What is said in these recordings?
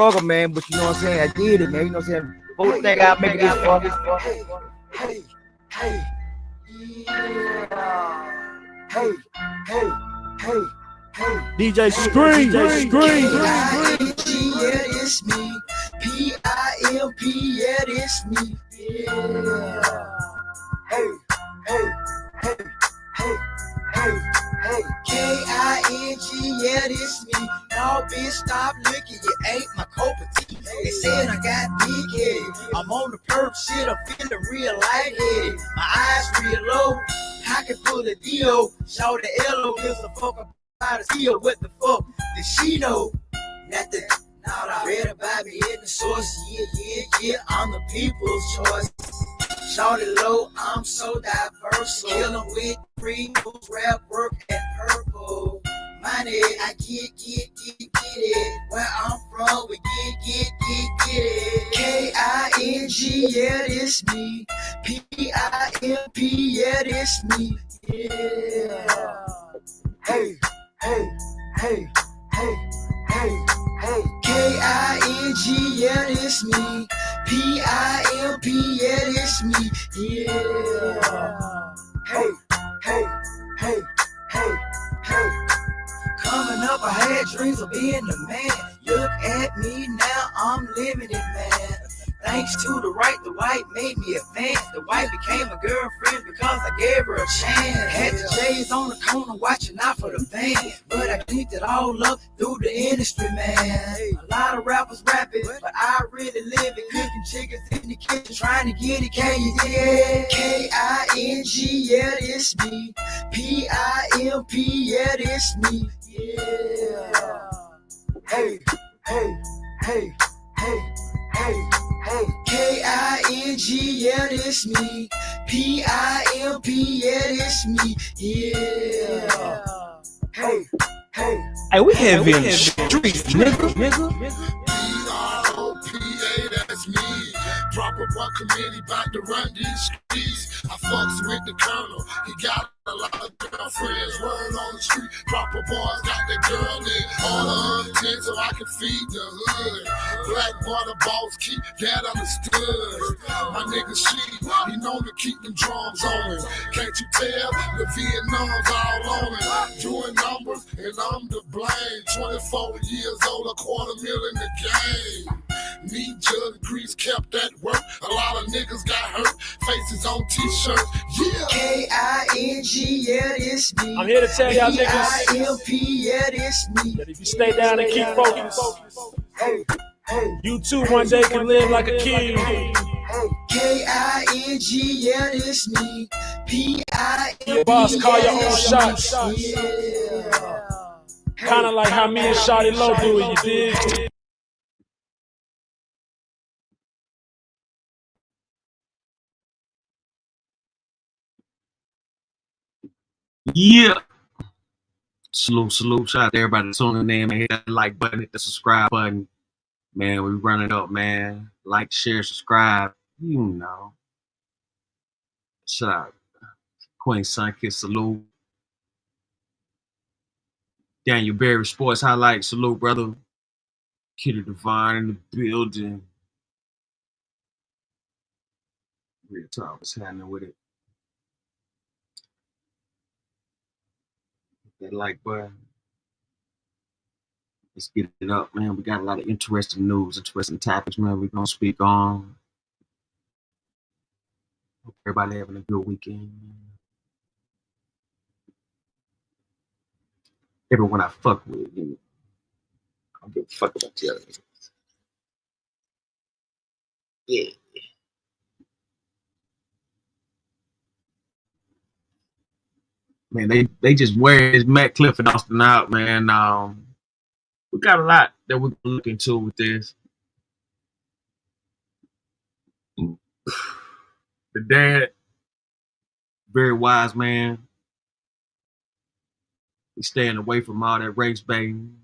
struggle, man, but you know what I'm saying? I did it, man. You know what I'm saying? Folks think I'll make it this far. Hey, yeah. Hey, DJ Scream, yeah, it's me. PIMP, yeah, it's me. Yeah. Hey. KING, yeah, this me. No, bitch, stop looking. You ain't my cup of tea. They said I got big head. I'm on the perp shit. I'm feeling real lightheaded. My eyes real low. Pocket full of D.O. Shout the L.O. Gives a fuck about a deal. What the fuck did she know? Nothing. Now I read about me in the source. Yeah. I'm the people's choice. Shout it low, I'm so diverse. Killing with Pringles, rap work, and purple. Money, I get it. Where I'm from, we get it. KING, yeah, this me. PIMP, yeah, this me. Yeah. Hey. KING, yeah, this me. PIMP, yeah, this me. Yeah. Hey. Coming up, I had dreams of being the man. Look at me now, I'm living it, man. Thanks to the right, the white made me advance. The white became a girlfriend because I gave her a chance. Had the J's on the corner watching out for the van. But I picked it all up through the industry, man. A lot of rappers rapping, but I really live it. Cooking chickens in the kitchen, trying to get it, can you dig it? KING, yeah, this me. PIMP, yeah, this me. Yeah. Hey. KING, yeah, this me. PIMP, yeah, this me. Yeah. Hey, we have in the streets, nigga. PROPA, that's me. Proper one committee about to run these streets. I fucks with the colonel. He got a lot of girlfriends. Word on the street. Proper boys got the girl in all the intent so I can feed the hood. Black water balls keep that understood. My nigga he known to keep them drums on him. Can't you tell? The Vietnam's all on him. Doing numbers and I'm to blame. 24 years old, $250,000 in the game. Me, Judge Grease kept that work. A lot of niggas got hurt. Faces on t-shirts. Yeah. KING, yeah, this me. I'm here to tell y'all niggas PIMP, yeah, this me. that if you stay down and keep focused, you too one day can live like a king. KING, yeah, this me. PIMP, Your boss call your own shots. Yeah. Kinda like how me and Shawty Low do it, you dig? Yeah. Salute. Shout out to everybody tuning in, man. Hit that like button, hit the subscribe button. Man, we run it up, man. Like, share, subscribe. You know. Shout out. Queen Sunkiss, salute. Daniel Berry Sports Highlight, salute, brother. Kitty Divine in the building. Real talk, what's happening with it? Hit that like button. Let's get it up, man. We got a lot of interesting news, interesting topics, man. We're gonna speak on. Hope everybody having a good weekend. Everyone I fuck with, you know. I don't give a fuck about the other niggas. Yeah. Man, they just wear this Matt Clifford Austin out, man. We got a lot that we're gonna look into with this. The dad, very wise man. He's staying away from all that race baiting.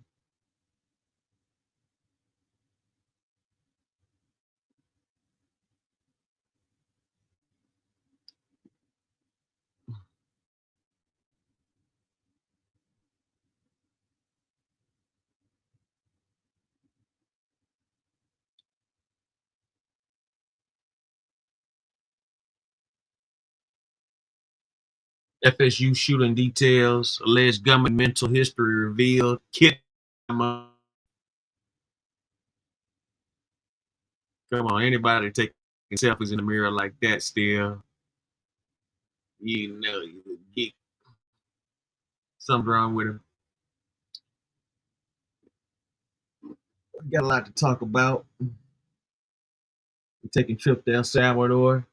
FSU shooting details, alleged gunman mental history revealed, kid. Come on, anybody taking selfies in the mirror like that still, you know, you would get something wrong with him. We got a lot to talk about. We're taking a trip to El Salvador.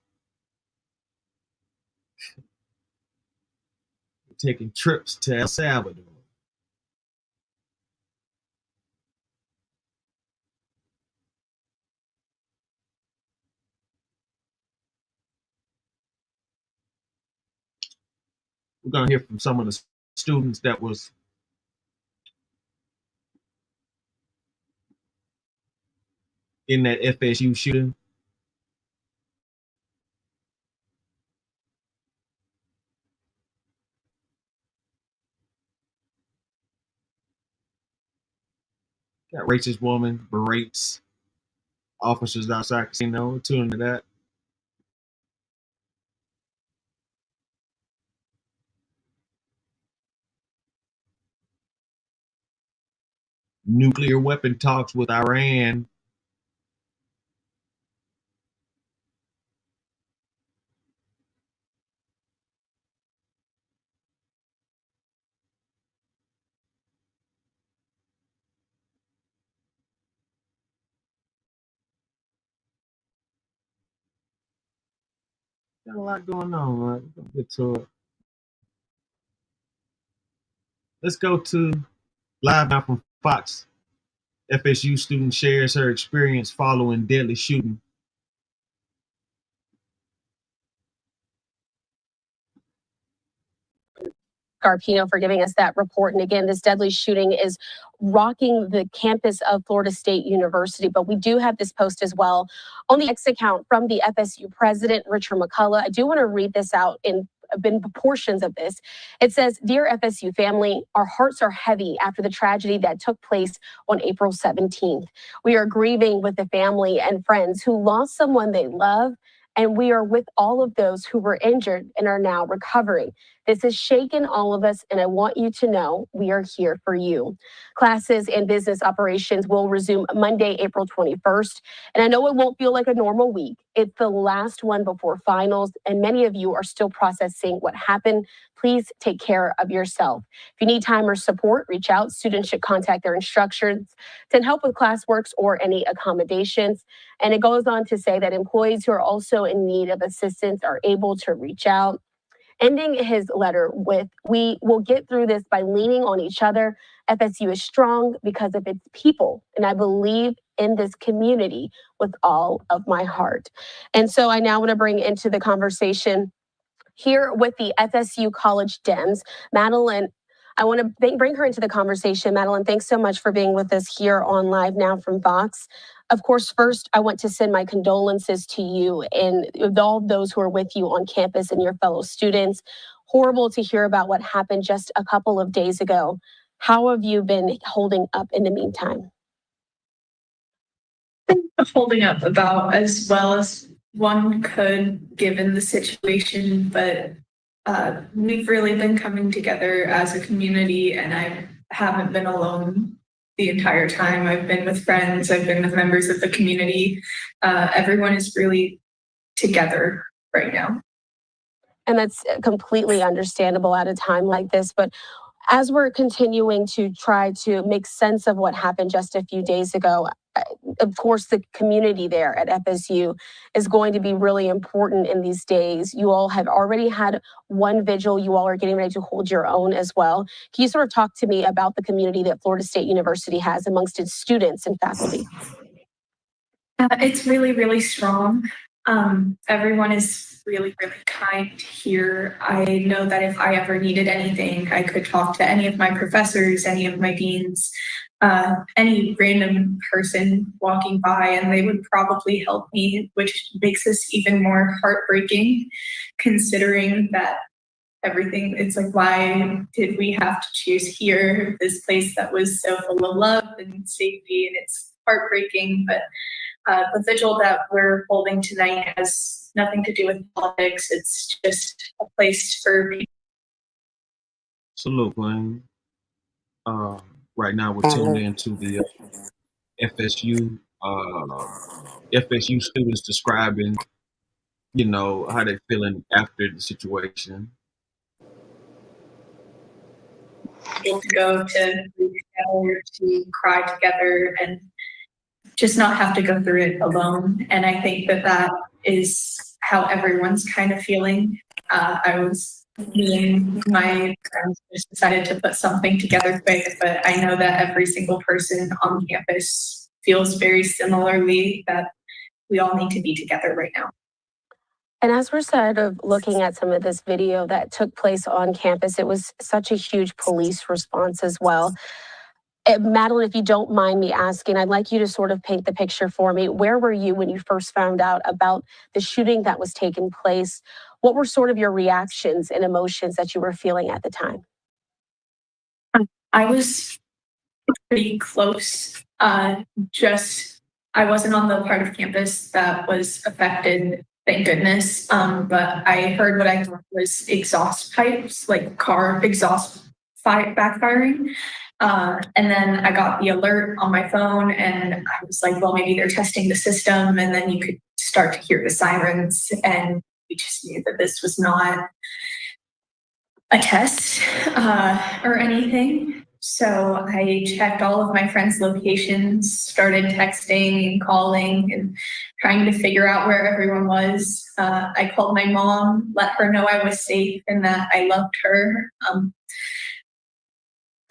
We're taking trips to El Salvador. We're gonna hear from some of the students that was in that FSU shooting. Got racist woman berates officers outside casino. Tune into that. Nuclear weapon talks with Iran. Got a lot going on, right? We'll get to it. Let's go to live now from Fox. FSU student shares her experience following deadly shooting. Garpino for giving us that report. And again, this deadly shooting is rocking the campus of Florida State University. But we do have this post as well on the X account from the FSU president, Richard McCullough. I do want to read this out in portions of this. It says, "Dear FSU family, our hearts are heavy after the tragedy that took place on April 17th. We are grieving with the family and friends who lost someone they love, and we are with all of those who were injured and are now recovering. This has shaken all of us, and I want you to know we are here for you." Classes and business operations will resume Monday, April 21st. And I know it won't feel like a normal week. It's the last one before finals, and many of you are still processing what happened. Please take care of yourself. If you need time or support, reach out. Students should contact their instructors to help with classworks or any accommodations. And it goes on to say that employees who are also in need of assistance are able to reach out. Ending his letter with, "We will get through this by leaning on each other. FSU is strong because of its people, and I believe in this community with all of my heart." And so I now want to bring into the conversation here with the FSU College Dems, Madeline. I want to bring her into the conversation. Madeline, thanks so much for being with us here on Live Now from Fox. Of course, first, I want to send my condolences to you and all those who are with you on campus and your fellow students. Horrible to hear about what happened just a couple of days ago. How have you been holding up in the meantime? Holding up about as well as one could given the situation, but we've really been coming together as a community, and I haven't been alone the entire time. I've been with friends, I've been with members of the community. Everyone is really together right now. And that's completely understandable at a time like this. But as we're continuing to try to make sense of what happened just a few days ago, of course, the community there at FSU is going to be really important in these days. You all have already had one vigil. You all are getting ready to hold your own as well. Can you sort of talk to me about the community that Florida State University has amongst its students and faculty? It's really, really strong. Everyone is really, really kind here. I know that if I ever needed anything, I could talk to any of my professors, any of my deans, any random person walking by, and they would probably help me, which makes this even more heartbreaking, considering that everything, it's like, why did we have to choose here, this place that was so full of love and safety? And it's heartbreaking, but the vigil that we're holding tonight has nothing to do with politics. It's just a place for people Salute, Queen. Right now we're tuned into the FSU FSU students describing, you know, how they're feeling after the situation. Able to go to together, to cry together, and just not have to go through it alone. And I think that that is how everyone's kind of feeling. Me and my friends just decided to put something together quick, but I know that every single person on campus feels very similarly, that we all need to be together right now. And as we're sort of looking at some of this video that took place on campus, it was such a huge police response as well. Madeline, if you don't mind me asking, I'd like you to sort of paint the picture for me. Where were you when you first found out about the shooting that was taking place? What were sort of your reactions and emotions that you were feeling at the time? I was pretty close. I wasn't on the part of campus that was affected, thank goodness. But I heard what I thought was exhaust pipes, like car exhaust backfiring. And then I got the alert on my phone and I was like, well, maybe they're testing the system. And then you could start to hear the sirens, and we just knew that this was not a test or anything. So I checked all of my friends' locations, started texting and calling and trying to figure out where everyone was. I called my mom, let her know I was safe and that I loved her.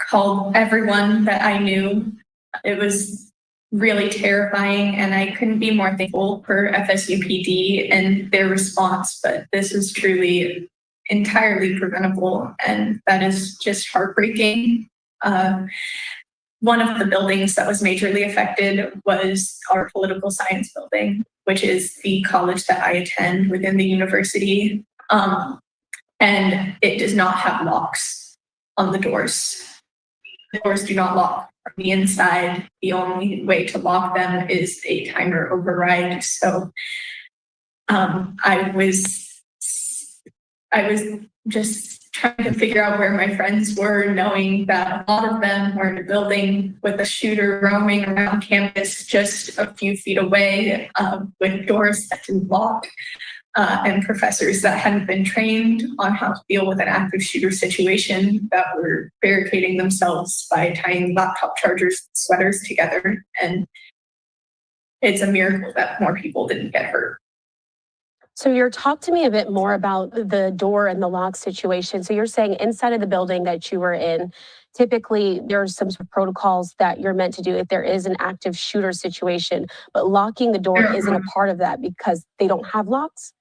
Called everyone that I knew. It was really terrifying, and I couldn't be more thankful for FSU PD and their response, but this was truly entirely preventable, and that is just heartbreaking. One of the buildings that was majorly affected was our political science building, which is the college that I attend within the university, and it does not have locks on the doors. The doors do not lock from the inside. The only way to lock them is a timer override. So I was just trying to figure out where my friends were, knowing that a lot of them were in a building with a shooter roaming around campus just a few feet away, with doors that didn't lock. And professors that hadn't been trained on how to deal with an active shooter situation, that were barricading themselves by tying laptop chargers and sweaters together. And it's a miracle that more people didn't get hurt. So talk to me a bit more about the door and the lock situation. So you're saying inside of the building that you were in, typically there's some sort of protocols that you're meant to do if there is an active shooter situation, but locking the door isn't a part of that because they don't have locks?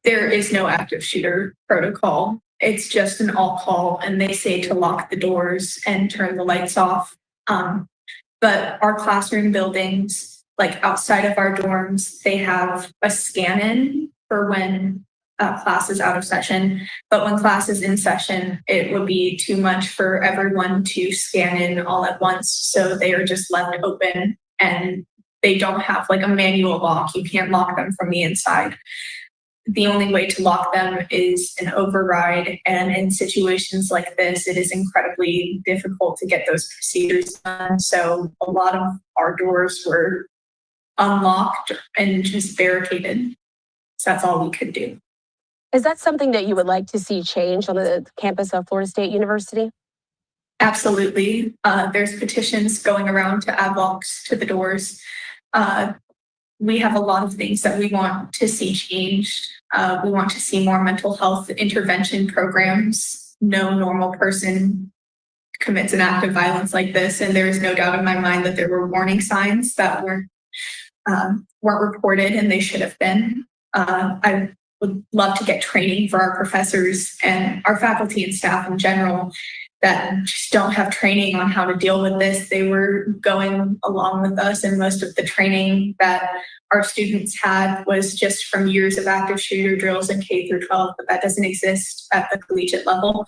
There is no active shooter protocol. It's just an all call, and they say to lock the doors and turn the lights off. But our classroom buildings, like outside of our dorms, they have a scan-in for when class is out of session. But when class is in session, it would be too much for everyone to scan in all at once. So they are just left open, and they don't have like a manual lock. You can't lock them from the inside. The only way to lock them is an override. And in situations like this, it is incredibly difficult to get those procedures done. So a lot of our doors were unlocked and just barricaded. So that's all we could do. Is that something that you would like to see change on the campus of Florida State University? Absolutely. There's petitions going around to add locks to the doors. We have a lot of things that we want to see changed. We want to see more mental health intervention programs. No normal person commits an act of violence like this, and there is no doubt in my mind that there were warning signs that weren't reported, and they should have been. I would love to get training for our professors and our faculty and staff in general that just don't have training on how to deal with this. They were going along with us, and most of the training that our students had was just from years of active shooter drills in K through 12, but that doesn't exist at the collegiate level.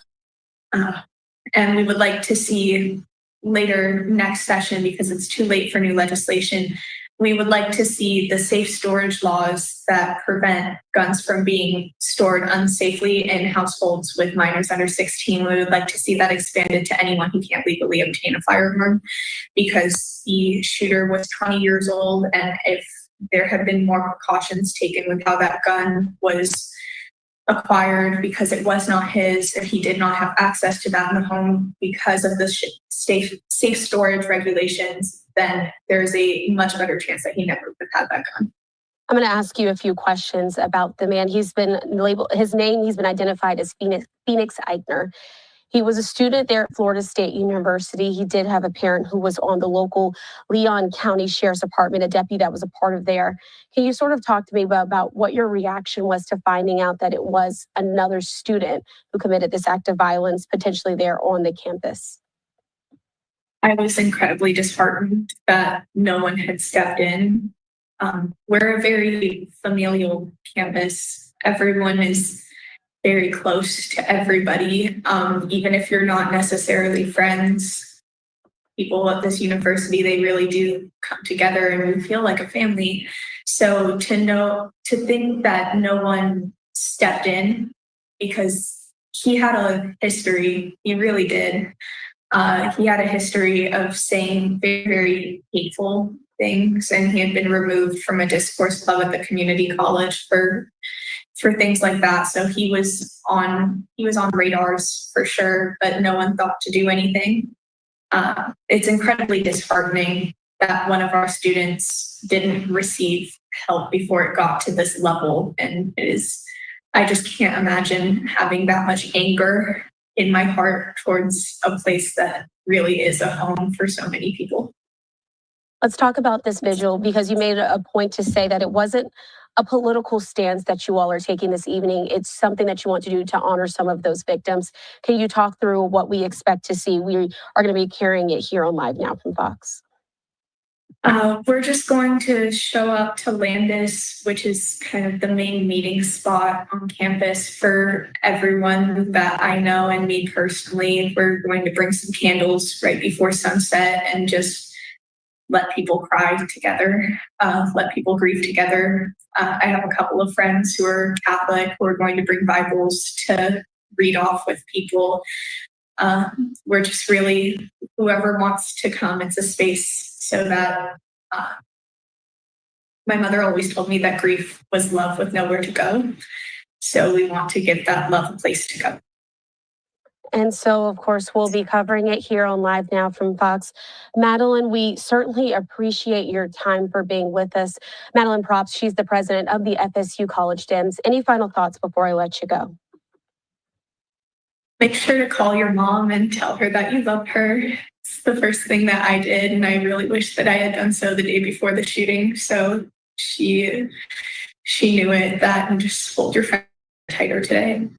And we would like to see later next session, because it's too late for new legislation, we would like to see the safe storage laws that prevent guns from being stored unsafely in households with minors under 16. We would like to see that expanded to anyone who can't legally obtain a firearm, because the shooter was 20 years old, and if there had been more precautions taken with how that gun was acquired, because it was not his, and he did not have access to that in the home because of the safe storage regulations, then there's a much better chance that he never would have had that gun. I'm going to ask you a few questions about the man. He's been labeled, he's been identified as Phoenix Eichner. He was a student there at Florida State University. He did have a parent who was on the local Leon County Sheriff's Department, a deputy that was a part of there. Can you sort of talk to me about what your reaction was to finding out that it was another student who committed this act of violence, potentially there on the campus? I was incredibly disheartened that no one had stepped in. We're a very familial campus. Everyone is very close to everybody. Even if you're not necessarily friends, people at this university, they really do come together and we feel like a family. So to think that no one stepped in, because he had a history, he really did. He had a history of saying very, very hateful things, and he had been removed from a discourse club at the community college for things like that. So he was on radars for sure, but no one thought to do anything. It's incredibly disheartening that one of our students didn't receive help before it got to this level. And I just can't imagine having that much anger in my heart towards a place that really is a home for so many people. Let's talk about this vigil, because you made a point to say that it wasn't a political stance that you all are taking this evening. It's something that you want to do to honor some of those victims. Can you talk through what we expect to see? We are going to be carrying it here on Live Now from Fox. We're just going to show up to Landis, which is kind of the main meeting spot on campus for everyone that I know and me personally. We're going to bring some candles right before sunset and just let people cry together, let people grieve together. I have a couple of friends who are Catholic who are going to bring Bibles to read off with people. We're just really, whoever wants to come, it's a space so that my mother always told me that grief was love with nowhere to go. So we want to give that love a place to go. And so, of course, we'll be covering it here on Live Now from Fox. Madeline, we certainly appreciate your time for being with us. Madeline Props, she's the president of the FSU College Dems. Any final thoughts before I let you go? Make sure to call your mom and tell her that you love her. It's the first thing that I did, and I really wish that I had done so the day before the shooting. So she knew it, that, and just hold your friend tighter today.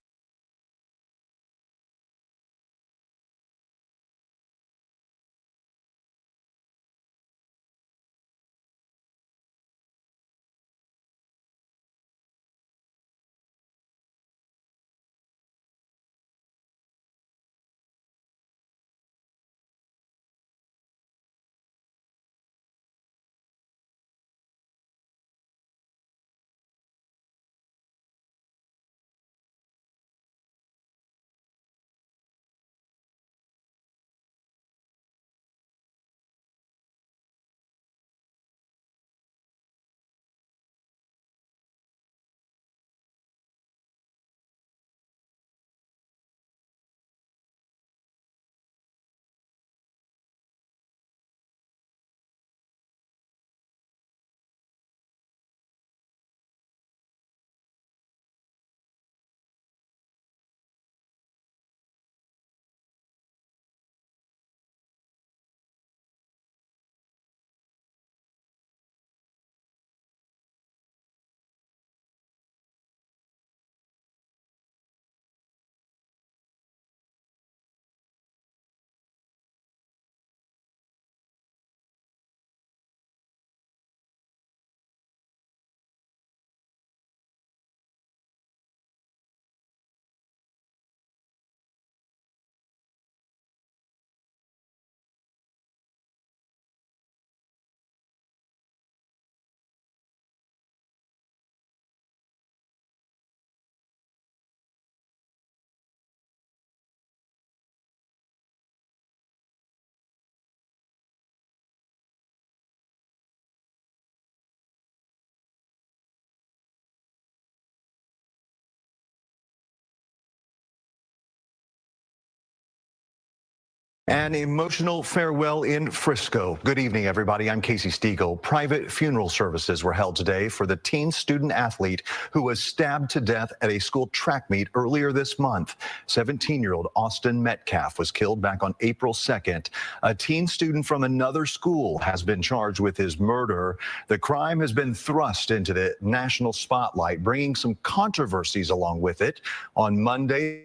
An emotional farewell in Frisco. Good evening, everybody. I'm Casey Stiegel. Private funeral services were held today for the teen student athlete who was stabbed to death at a school track meet earlier this month. 17-year-old Austin Metcalf was killed back on April 2nd. A teen student from another school has been charged with his murder. The crime has been thrust into the national spotlight, bringing some controversies along with it. On Monday,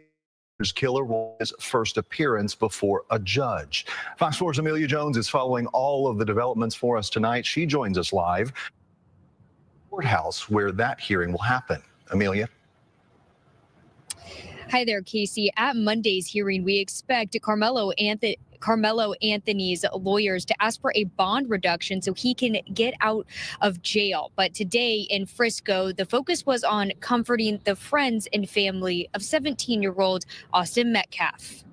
killer was his first appearance before a judge. Fox 4's Amelia Jones is following all of the developments for us tonight. She joins us live courthouse where that hearing will happen. Amelia. Hi there, Casey. At Monday's hearing, we expect Carmelo Anthony's lawyers to ask for a bond reduction so he can get out of jail. But today in Frisco, the focus was on comforting the friends and family of 17-year-old Austin Metcalf.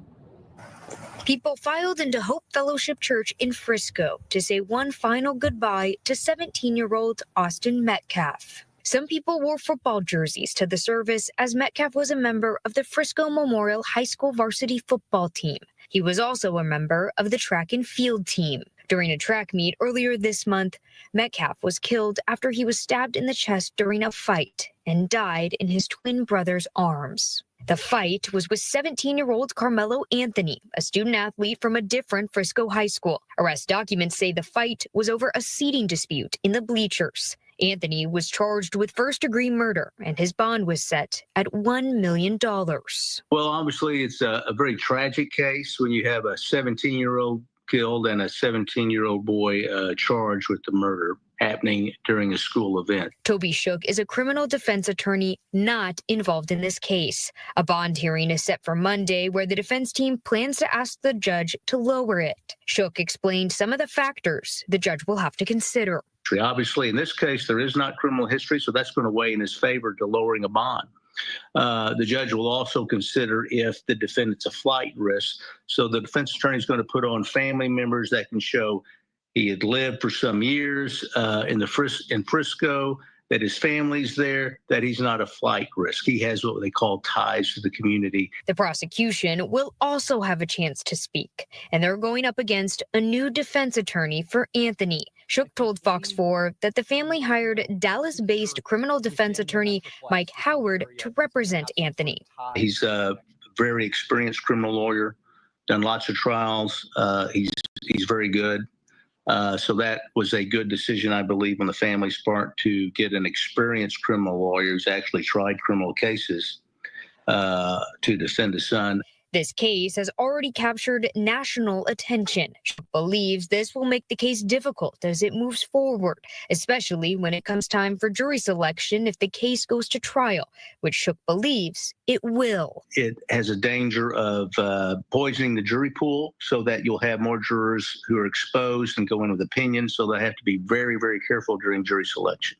People filed into Hope Fellowship Church in Frisco to say one final goodbye to 17-year-old Austin Metcalf. Some people wore football jerseys to the service as Metcalf was a member of the Frisco Memorial High School varsity football team. He was also a member of the track and field team. During a track meet earlier this month, Metcalf was killed after he was stabbed in the chest during a fight and died in his twin brother's arms. The fight was with 17-year-old Carmelo Anthony, a student athlete from a different Frisco high school. Arrest documents say the fight was over a seating dispute in the bleachers. Anthony was charged with first-degree murder, and his bond was set at $1 million. Well, obviously, it's a very tragic case when you have a 17-year-old killed and a 17-year-old boy charged with the murder happening during a school event. Toby Shook is a criminal defense attorney not involved in this case. A bond hearing is set for Monday, where the defense team plans to ask the judge to lower it. Shook explained some of the factors the judge will have to consider. Obviously, in this case, there is not criminal history, so that's going to weigh in his favor to lowering a bond. The judge will also consider if the defendant's a flight risk. So the defense attorney is going to put on family members that can show he had lived for some years in Frisco, that his family's there, that he's not a flight risk. He has what they call ties to the community. The prosecution will also have a chance to speak, and they're going up against a new defense attorney for Anthony. Shook told Fox 4 that the family hired Dallas-based criminal defense attorney Mike Howard to represent Anthony. He's a very experienced criminal lawyer, done lots of trials. He's very good. So that was a good decision, I believe, on the family's part to get an experienced criminal lawyer who's actually tried criminal cases to defend the son. This case has already captured national attention. Shook believes this will make the case difficult as it moves forward, especially when it comes time for jury selection if the case goes to trial, which Shook believes it will. It has a danger of poisoning the jury pool so that you'll have more jurors who are exposed and go in with opinions, so they have to be very, very careful during jury selection.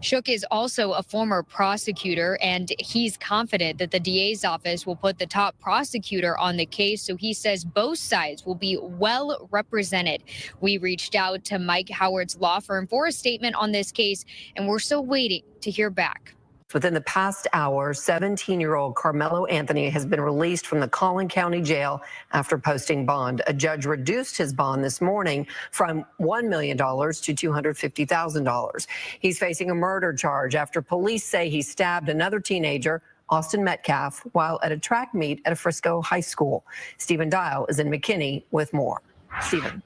Shook is also a former prosecutor, and he's confident that the DA's office will put the top prosecutor on the case, so he says both sides will be well represented. We reached out to Mike Howard's law firm for a statement on this case, and we're still waiting to hear back. Within the past hour, 17-year-old Carmelo Anthony has been released from the Collin County Jail after posting bond. A judge reduced his bond this morning from $1 million to $250,000. He's facing a murder charge after police say he stabbed another teenager, Austin Metcalf, while at a track meet at a Frisco high school. Stephen Dial is in McKinney with more. Stephen.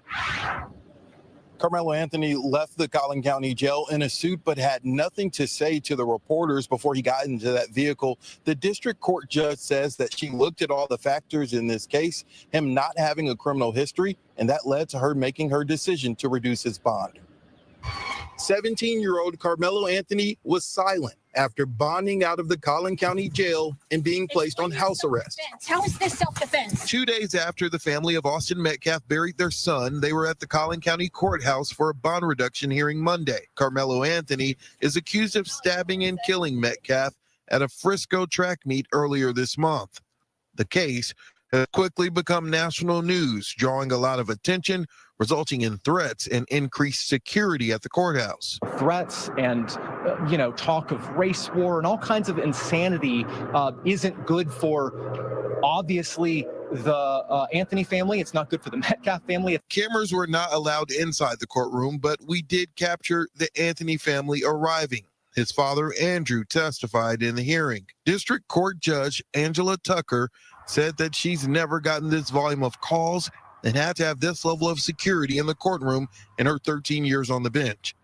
Carmelo Anthony left the Collin County Jail in a suit but had nothing to say to the reporters before he got into that vehicle. The district court judge says that she looked at all the factors in this case, him not having a criminal history, and that led to her making her decision to reduce his bond. 17-year-old Carmelo Anthony was silent after bonding out of the Collin County Jail and being placed on house arrest. How is this self-defense? 2 days after the family of Austin Metcalf buried their son, they were at the Collin County Courthouse for a bond reduction hearing Monday. Carmelo Anthony is accused of stabbing and killing Metcalf at a Frisco track meet earlier this month. The case has quickly become national news, drawing a lot of attention resulting in threats and increased security at the courthouse. Threats and, talk of race war and all kinds of insanity isn't good for, obviously, the Anthony family. It's not good for the Metcalf family. Cameras were not allowed inside the courtroom, but we did capture the Anthony family arriving. His father, Andrew, testified in the hearing. District Court Judge Angela Tucker said that she's never gotten this volume of calls and had to have this level of security in the courtroom in her 13 years on the bench.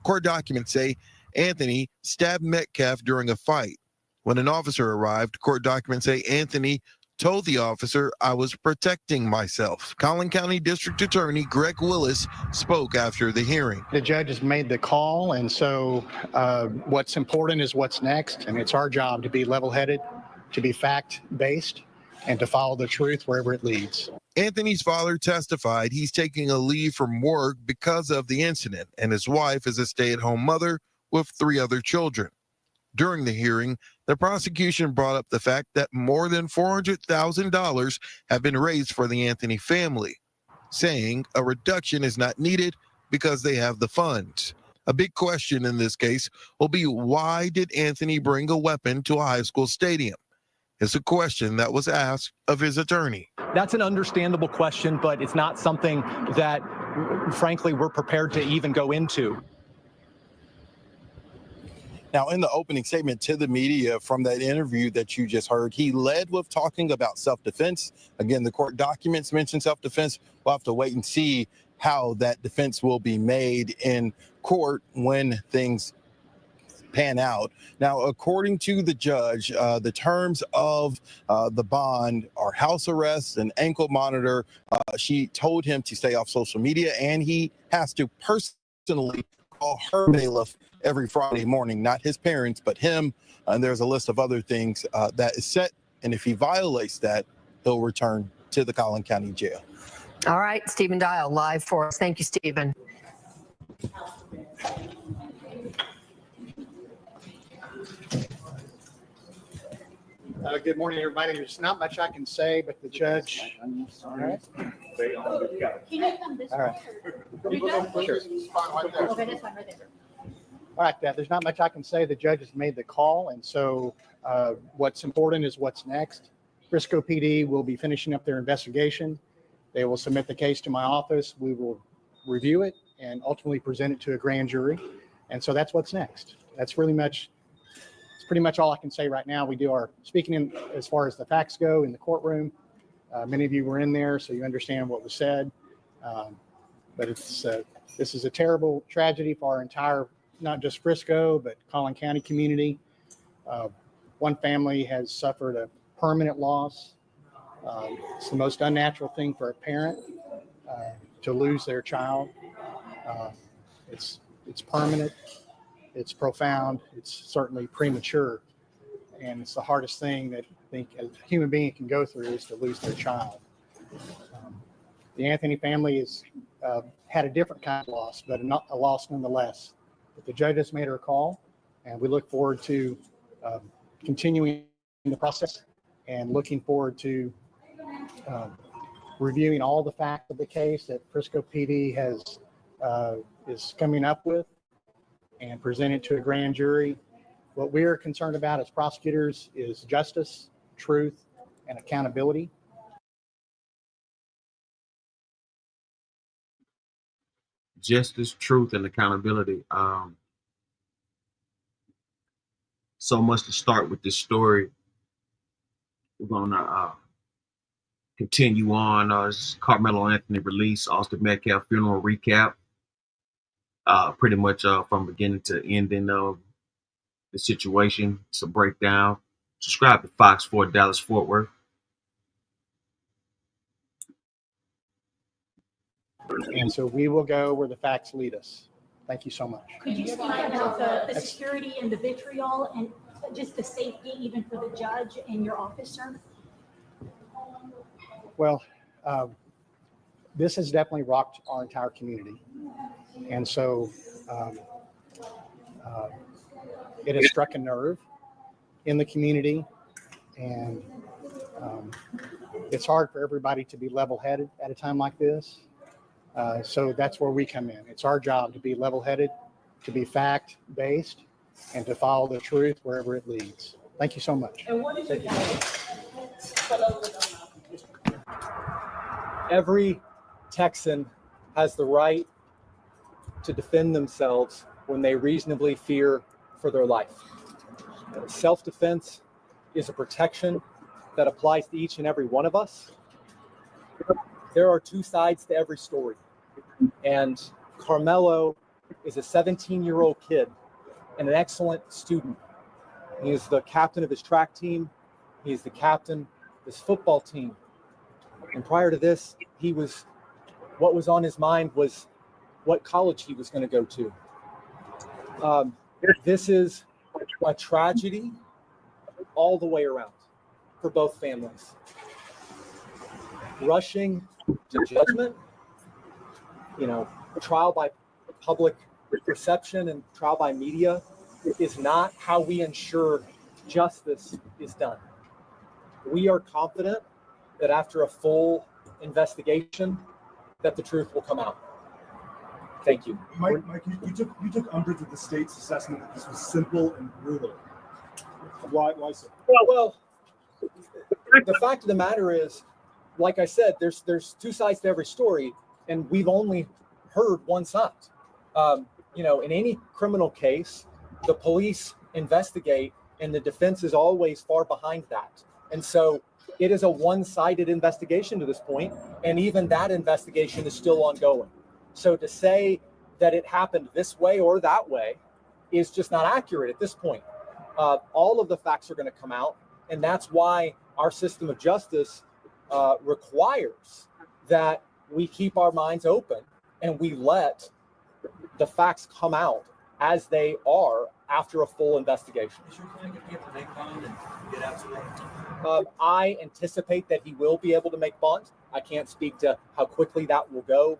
Court documents say Anthony stabbed Metcalf during a fight. When an officer arrived, court documents say Anthony told the officer, "I was protecting myself." Collin County District Attorney Greg Willis spoke after the hearing. The judge has made the call, and so what's important is what's next, and it's our job to be level-headed, to be fact-based, and to follow the truth wherever it leads. Anthony's father testified he's taking a leave from work because of the incident, and his wife is a stay-at-home mother with 3 other children. During the hearing, the prosecution brought up the fact that more than $400,000 have been raised for the Anthony family, saying a reduction is not needed because they have the funds. A big question in this case will be, why did Anthony bring a weapon to a high school stadium? It's a question that was asked of his attorney. That's an understandable question, but it's not something that, frankly, we're prepared to even go into. Now, in the opening statement to the media from that interview that you just heard, he led with talking about self-defense. Again, the court documents mention self-defense. We'll have to wait and see how that defense will be made in court when things pan out. Now, according to the judge, the terms of the bond are house arrest and ankle monitor. She told him to stay off social media, and he has to personally call her bailiff every Friday morning, not his parents, but him. And there's a list of other things that is set. And if he violates that, he'll return to the Collin County Jail. All right, Stephen Dial, live for us. Thank you, Stephen. Good morning, everybody. There's not much I can say, but the judge. All right. Can you come this All right. way? Sure. Okay, that's fine, right there. All right, there's not much I can say. The judge has made the call, and so what's important is what's next. Frisco PD will be finishing up their investigation. They will submit the case to my office. We will review it and ultimately present it to a grand jury. And so that's what's next. That's really much, it's pretty much all I can say right now. We do our speaking in as far as the facts go in the courtroom. Many of you were in there, so you understand what was said. But this is a terrible tragedy for our entire, not just Frisco, but Collin County community. One family has suffered a permanent loss. It's the most unnatural thing for a parent to lose their child. It's permanent, it's profound, it's certainly premature, and it's the hardest thing that I think a human being can go through is to lose their child. The Anthony family has had a different kind of loss, but a loss nonetheless. But the judge has made her call, and we look forward to continuing the process and looking forward to reviewing all the facts of the case that Frisco PD is coming up with and present it to a grand jury. What we are concerned about as prosecutors is justice, truth, and accountability. Justice, truth, and accountability. So much to start with this story. We're gonna continue on. This Carmelo Anthony release, Austin Metcalf funeral recap. Pretty much from beginning to ending of the situation. It's a breakdown. Subscribe to Fox 4 Dallas Fort Worth. And so we will go where the facts lead us. Thank you so much. Could you speak about the security and the vitriol and just the safety even for the judge and your officer? Well, this has definitely rocked our entire community. And so it has struck a nerve in the community. And it's hard for everybody to be level-headed at a time like this. So that's where we come in. It's our job to be level-headed, to be fact-based, and to follow the truth wherever it leads. Thank you so much. Every Texan has the right to defend themselves when they reasonably fear for their life. Self-defense is a protection that applies to each and every one of us. There are two sides to every story. And Carmelo is a 17-year-old kid and an excellent student. He is the captain of his track team. He is the captain of his football team. And prior to this, what was on his mind was what college he was going to go to. This is a tragedy all the way around for both families. Rushing to judgment, trial by public perception and trial by media is not how we ensure justice is done. We are confident that after a full investigation, that the truth will come out. Thank you. Mike, you took umbrage with the state's assessment that this was simple and brutal. Why so? Well, the fact of the matter is, like I said, there's two sides to every story, and we've only heard one side. In any criminal case, the police investigate, and the defense is always far behind that. And so it is a one-sided investigation to this point, and even that investigation is still ongoing. So to say that it happened this way or that way is just not accurate at this point. All of the facts are going to come out, and that's why our system of justice requires that we keep our minds open and we let the facts come out as they are after a full investigation. I anticipate that he will be able to make bond. I can't speak to how quickly that will go.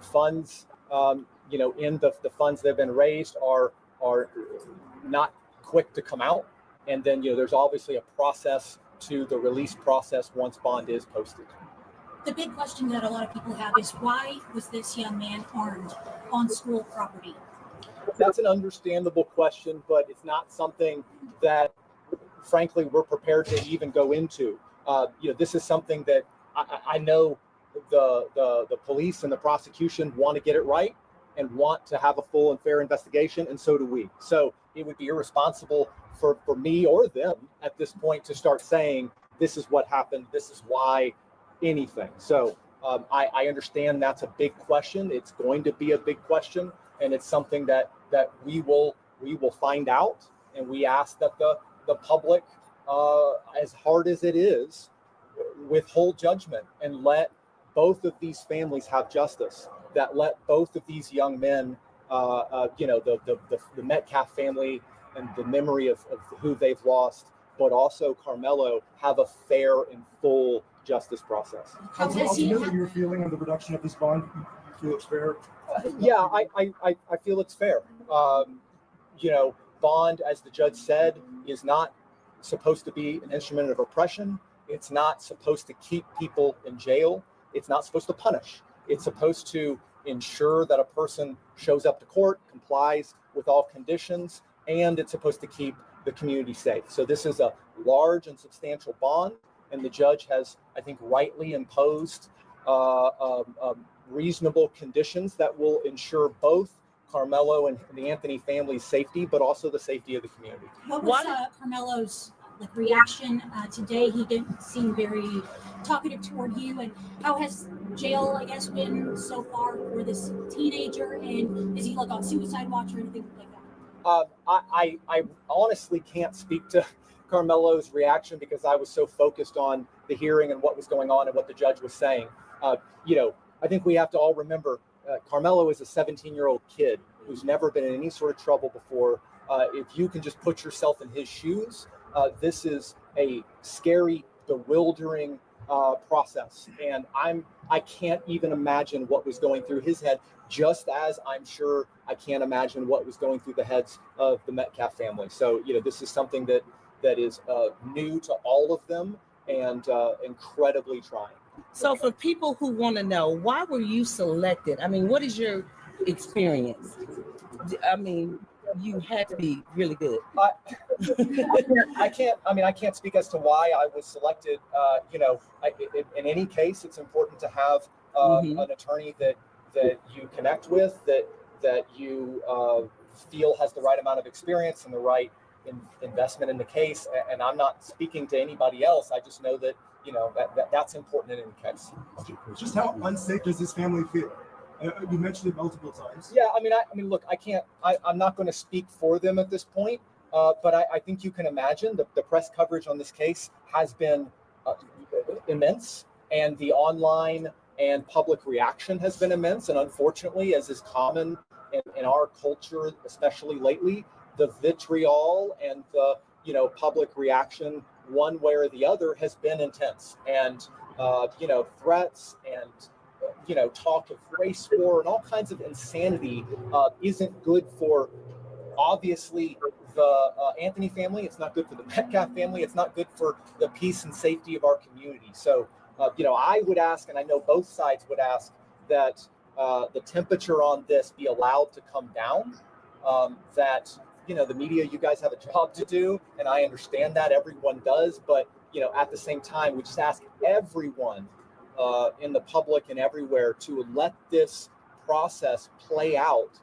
Funds, in the funds that have been raised are not quick to come out. And then, there's obviously a process to the release process once bond is posted. The big question that a lot of people have is, why was this young man armed on school property? That's an understandable question, but it's not something that, frankly, we're prepared to even go into. This is something that I know the police and the prosecution want to get it right and want to have a full and fair investigation, and so do we. So it would be irresponsible for me or them at this point to start saying, this is what happened, this is why, anything. So I understand that's a big question. It's going to be a big question, and it's something that we will find out, and we ask that the public, as hard as it is, withhold judgment and let both of these families have justice, that let both of these young men, the Metcalf family and the memory of who they've lost, but also Carmelo, have a fair and full justice process. Ultimately, your feeling on the reduction of this bond, you feel it's fair? Yeah, I feel it's fair. Bond, as the judge said, is not supposed to be an instrument of oppression. It's not supposed to keep people in jail. It's not supposed to punish. It's supposed to ensure that a person shows up to court, complies with all conditions, and it's supposed to keep the community safe. So this is a large and substantial bond, and the judge has, I think, rightly imposed reasonable conditions that will ensure both Carmelo and the Anthony family's safety, but also the safety of the community. What was Carmelo's reaction today? He didn't seem very talkative toward you. And how has jail, I guess, been so far for this teenager? And is he on suicide watch or anything like that? I honestly can't speak to Carmelo's reaction because I was so focused on the hearing and what was going on and what the judge was saying. I think we have to all remember Carmelo is a 17-year-old kid who's never been in any sort of trouble before. If you can just put yourself in his shoes, this is a scary, bewildering process. And I can't even imagine what was going through his head, just as I'm sure I can't imagine what was going through the heads of the Metcalf family. So, this is something that is new to all of them and incredibly trying. So for people who want to know, why were you selected? I mean, what is your experience? I mean, you had to be really good. I can't speak as to why I was selected. In any case, it's important to have an attorney that you connect with, that you feel has the right amount of experience and the right investment in the case. And I'm not speaking to anybody else. I just know that that's important in any case. Just how unsafe does this family feel? You mentioned it multiple times. Yeah, look, I'm not going to speak for them at this point, but I think you can imagine the press coverage on this case has been immense, and the online and public reaction has been immense. And unfortunately, as is common in our culture, especially lately, the vitriol and the public reaction one way or the other has been intense. And threats and talk of race war and all kinds of insanity isn't good for, obviously, the Anthony family. It's not good for the Metcalf family. It's not good for the peace and safety of our community. So, I would ask, and I know both sides would ask, that the temperature on this be allowed to come down, that, the media, you guys have a job to do, and I understand that everyone does, but, at the same time, we just ask everyone in the public and everywhere to let this process play out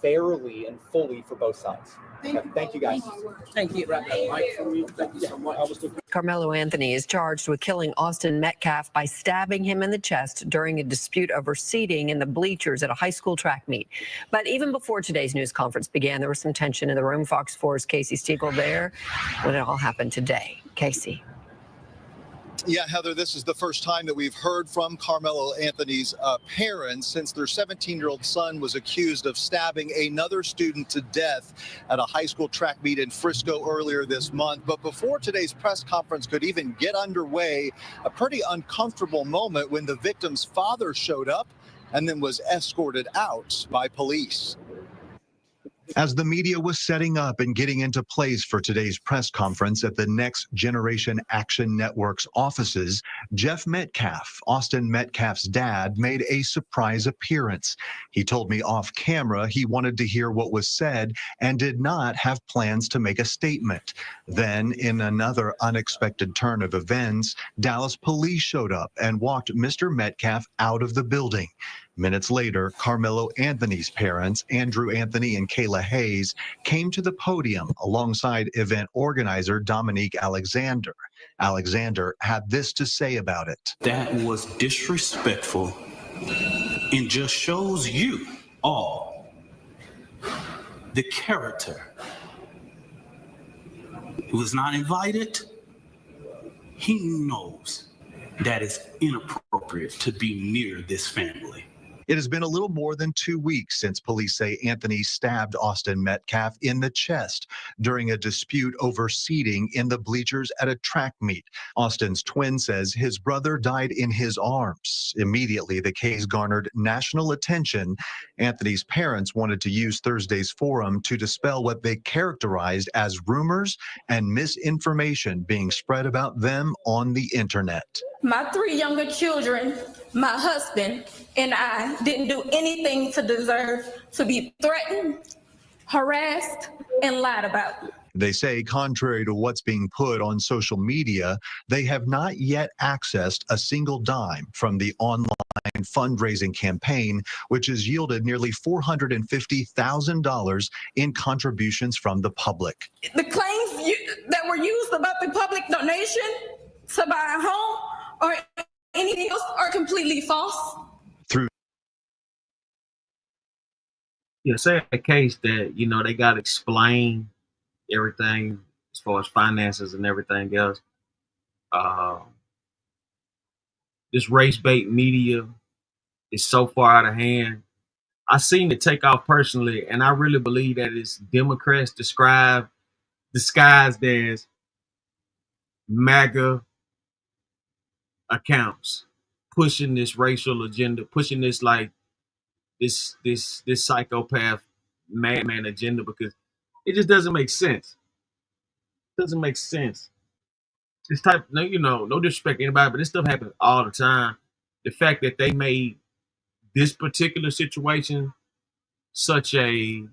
fairly and fully for both sides. Thank you guys. Thank you. Thank you so much. Carmelo Anthony is charged with killing Austin Metcalf by stabbing him in the chest during a dispute over seating in the bleachers at a high school track meet. But even before today's news conference began, there was some tension in the room. Fox 4's Casey Stegall there when it all happened today. Casey. Yeah, Heather, this is the first time that we've heard from Carmelo Anthony's parents since their 17-year-old son was accused of stabbing another student to death at a high school track meet in Frisco earlier this month. But before today's press conference could even get underway, a pretty uncomfortable moment when the victim's father showed up and then was escorted out by police. As the media was setting up and getting into place for today's press conference at the Next Generation Action Network's offices, Jeff Metcalf, Austin Metcalf's dad, made a surprise appearance. He told me off camera he wanted to hear what was said and did not have plans to make a statement. Then, in another unexpected turn of events, Dallas police showed up and walked Mr. Metcalf out of the building. Minutes later, Carmelo Anthony's parents, Andrew Anthony and Kayla Hayes, came to the podium alongside event organizer Dominique Alexander. Alexander had this to say about it. That was disrespectful and just shows you all the character. He was not invited. He knows that it's inappropriate to be near this family. It has been a little more than 2 weeks since police say Anthony stabbed Austin Metcalf in the chest during a dispute over seating in the bleachers at a track meet. Austin's twin says his brother died in his arms. Immediately, the case garnered national attention. Anthony's parents wanted to use Thursday's forum to dispel what they characterized as rumors and misinformation being spread about them on the internet. My 3 younger children, my husband, and I didn't do anything to deserve to be threatened, harassed, and lied about. They say, contrary to what's being put on social media, they have not yet accessed a single dime from the online fundraising campaign, which has yielded nearly $450,000 in contributions from the public. The claims that were used about the public donation to buy a home or anything else are completely false. Say a case that, they got to explain everything as far as finances and everything else. This race bait media is so far out of hand. I seen it take off personally, and I really believe that it's Democrats disguised as MAGA accounts pushing this racial agenda, pushing this this psychopath madman agenda, because it just doesn't make sense. It doesn't make sense. this type, no, no disrespect to anybody, but this stuff happens all the time. The fact that they made this particular situation such a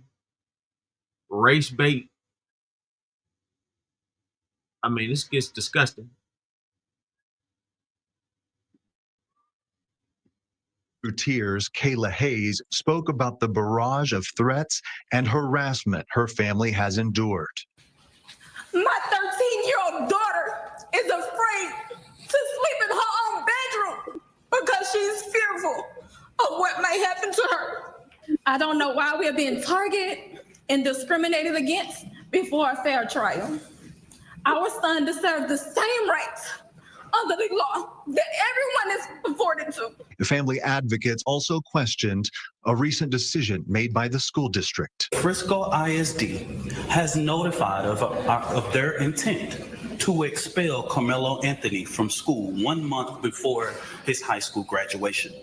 race bait, I mean, this gets disgusting. Through tears, Kayla Hayes spoke about the barrage of threats and harassment her family has endured. My 13-year-old daughter is afraid to sleep in her own bedroom because she's fearful of what may happen to her. I don't know why we're being targeted and discriminated against before a fair trial. Our son deserves the same rights under the law that everyone is afforded to. The family advocates also questioned a recent decision made by the school district. Frisco ISD has notified of their intent to expel Carmelo Anthony from school 1 month before his high school graduation.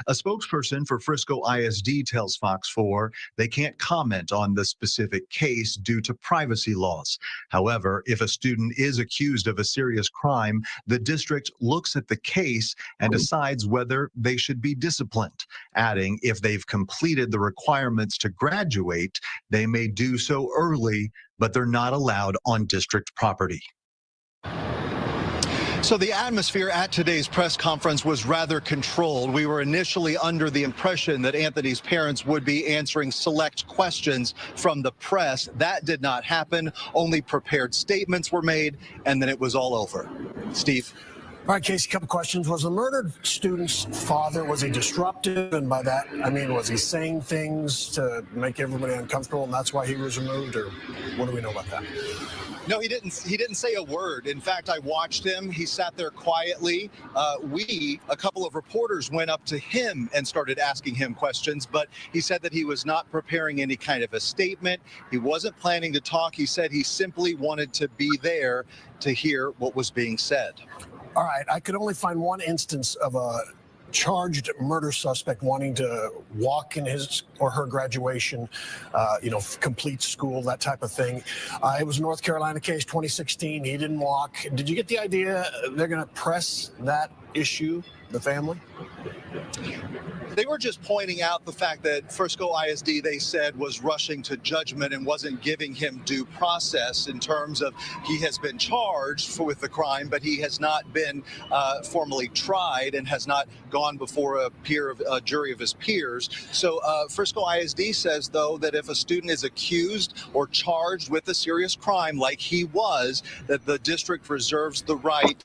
A spokesperson for Frisco ISD tells Fox 4 they can't comment on the specific case due to privacy laws. However, if a student is accused of a serious crime, the district looks at the case and decides whether they should be disciplined, adding if they've completed the requirements to graduate, they may do so early, but they're not allowed on district property. So the atmosphere at today's press conference was rather controlled. We were initially under the impression that Anthony's parents would be answering select questions from the press. That did not happen. Only prepared statements were made, and then it was all over. Steve. All right, Casey, a couple questions. Was the murdered student's father, was he disruptive? And by that, I mean, was he saying things to make everybody uncomfortable, and that's why he was removed? Or what do we know about that? No, he didn't say a word. In fact, I watched him. He sat there quietly. A couple of reporters went up to him and started asking him questions, but he said that he was not preparing any kind of a statement. He wasn't planning to talk. He said he simply wanted to be there to hear what was being said. All right, I could only find one instance of a charged murder suspect wanting to walk in his or her graduation, complete school, that type of thing. It was a North Carolina case, 2016. He didn't walk. Did you get the idea they're going to press that issue, the family? They were just pointing out the fact that Frisco ISD, they said, was rushing to judgment and wasn't giving him due process in terms of he has been charged with the crime, but he has not been formally tried and has not gone before a jury of his peers. So Frisco ISD says, though, that if a student is accused or charged with a serious crime like he was, that the district reserves the right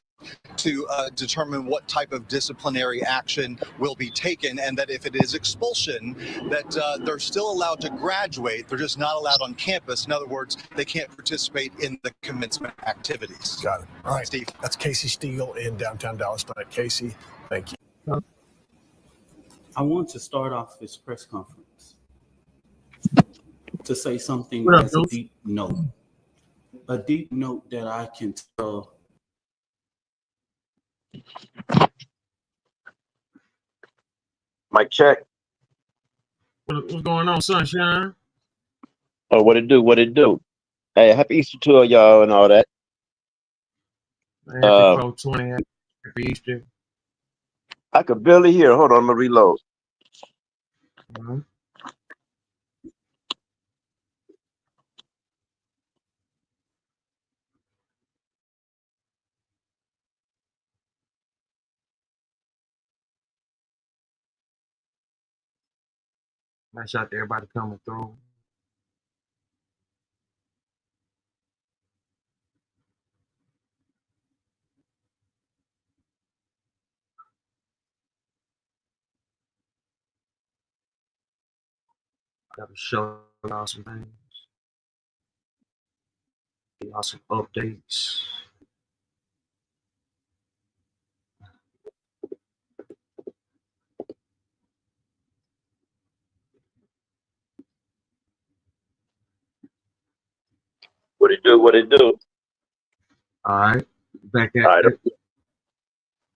to determine what type of disciplinary action will be taken, and that if it is expulsion, that they're still allowed to graduate. They're just not allowed on campus. In other words, they can't participate in the commencement activities. Got it. All right, Steve. That's Casey Stiegel in downtown Dallas tonight. Casey, thank you. I want to start off this press conference to say something as a deep note that I can tell. Mic check. What's going on, Sunshine? Oh, what it do? Hey, happy Easter to y'all and all that. Happy 420, happy Easter. I could barely hear. Hold on, I'm gonna reload. Mm-hmm. Nice out to everybody coming through. Gotta show y'all some things. Give y'all some updates. What it do? All right. Back at all right.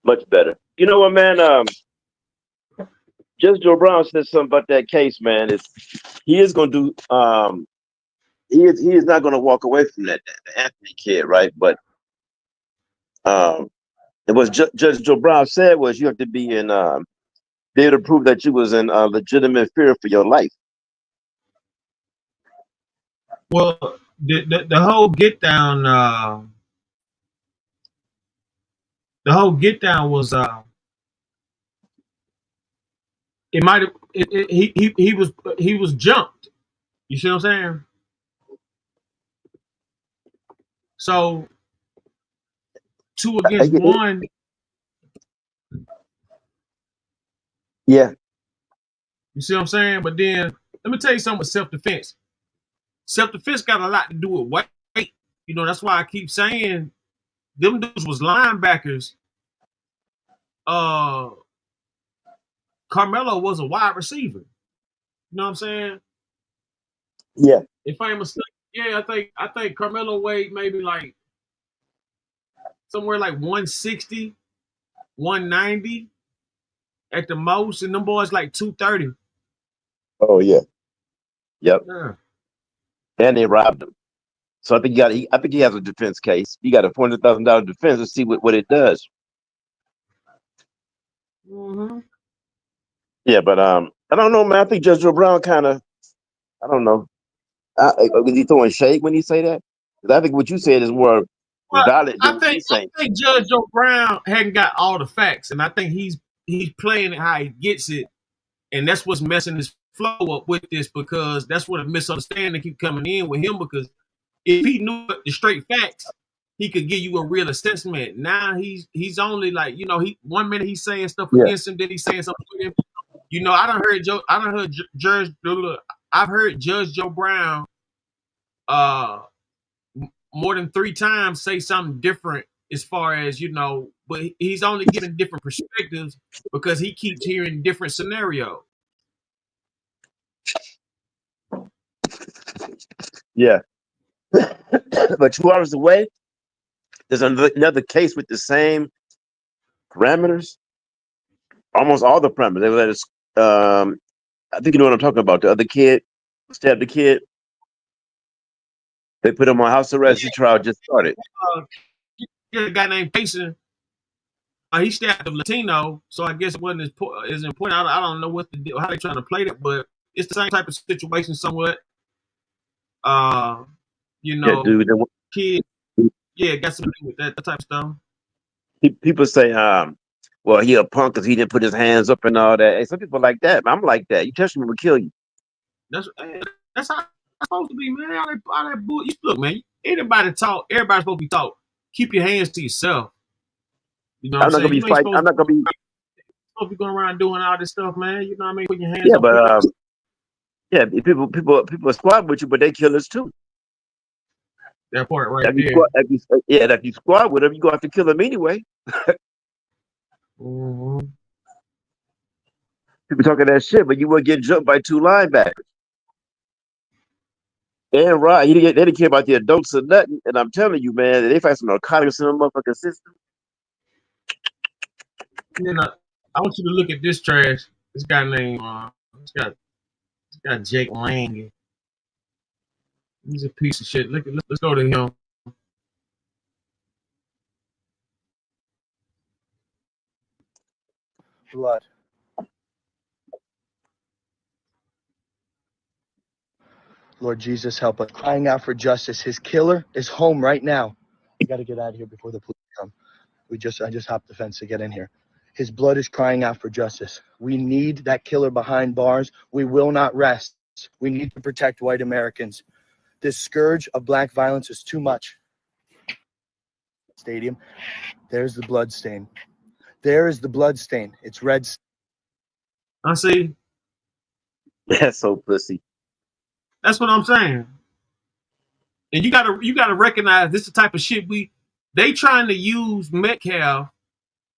Much better. You know what, man? Judge Joe Brown said something about that case, man. He is going to do. He is not going to walk away from that Anthony kid, right? But and what Judge Joe Brown said was you have to be in be able to prove that you was in legitimate fear for your life. Well, the whole get down, was it might have he was jumped. You see what I'm saying? So 2 against 1. Yeah. You see what I'm saying? But then let me tell you something with self-defense. Self-defense got a lot to do with weight. You know, that's why I keep saying them dudes was linebackers. Carmelo was a wide receiver. You know what I'm saying? Yeah. If I am mistaken, yeah, I think Carmelo weighed maybe like somewhere like 160, 190 at the most, and them boys like 230. Oh yeah. Yep. Yeah. And they robbed him. So I think I think he has a defense case. He got a $400,000 defense. Let's see what it does. Mm-hmm. Yeah, but I don't know, man. I think Judge Joe Brown kind of, I don't know. Was he throwing shade when he say that? Because I think what you said is more valid than what he's saying. I think Judge Joe Brown hadn't got all the facts, and I think he's playing it how he gets it, and that's what's messing his flow up with this, because that's what a misunderstanding keep coming in with him. Because if he knew the straight facts, he could give you a real assessment. Now he's only like, you know, 1 minute he's saying stuff against him, then he's saying something with him. You know, I've heard Judge Joe Brown more than 3 times say something different as far as, you know, but he's only giving different perspectives because he keeps hearing different scenarios. Yeah. But 2 hours away, there's another case with the same parameters. Almost all the parameters. They let us, I think you know what I'm talking about. The other kid stabbed the kid. They put him on house arrest. The trial just started. A guy named Payson. He stabbed a Latino, so I guess it wasn't as important. I don't know what the deal, how they trying to play that, but it's the same type of situation somewhat. You know, kid, got something to do with that type of stuff. People say, well, he a punk because he didn't put his hands up and all that. Hey, some people like that. I'm like that. You touch me, I'm gonna kill you. That's how it's supposed to be, man. All that bull. Look, man. Anybody talk. Everybody's supposed to be taught. Keep your hands to yourself. You know what I'm not saying? gonna be fighting. I'm not gonna be. Supposed to be going around doing all this stuff, man. You know what I mean? Put your hands. Yeah, but yeah, people squad with you, but they killers too. That part right if there. If you squad with them, you gonna have to kill them anyway. Mm-hmm. People talking that shit, but you wouldn't get jumped by 2 linebackers. And right, they didn't care about the adults or nothing. And I'm telling you, man, they find some narcotics in the motherfucking system. You know, I want you to look at this trash. This guy named it's got Jake Lang. He's a piece of shit. Let's go to him. Blood. Lord Jesus, help us. Crying out for justice. His killer is home right now. We got to get out of here before the police come. I just hopped the fence to get in here. His blood is crying out for justice. We need that killer behind bars. We will not rest. We need to protect white Americans. This scourge of black violence is too much. Stadium. There's the blood stain. There is the blood stain. It's red. I see. That's so pussy. That's what I'm saying. And you gotta recognize this is the type of shit they trying to use Metcalf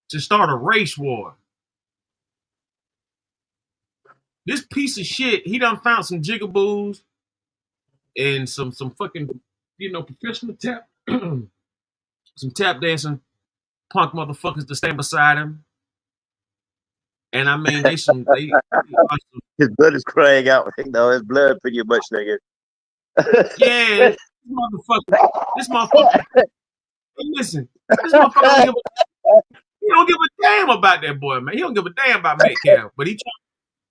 to start a race war. This piece of shit, he done found some jigaboos and some fucking, you know, professional tap some tap dancing punk motherfuckers to stand beside him. And I mean, his blood is crying out. No, his blood pretty much, nigga. Yeah, this motherfucker. listen, this motherfucker he don't give a damn about that boy, man. He don't give a damn about Metcalf, but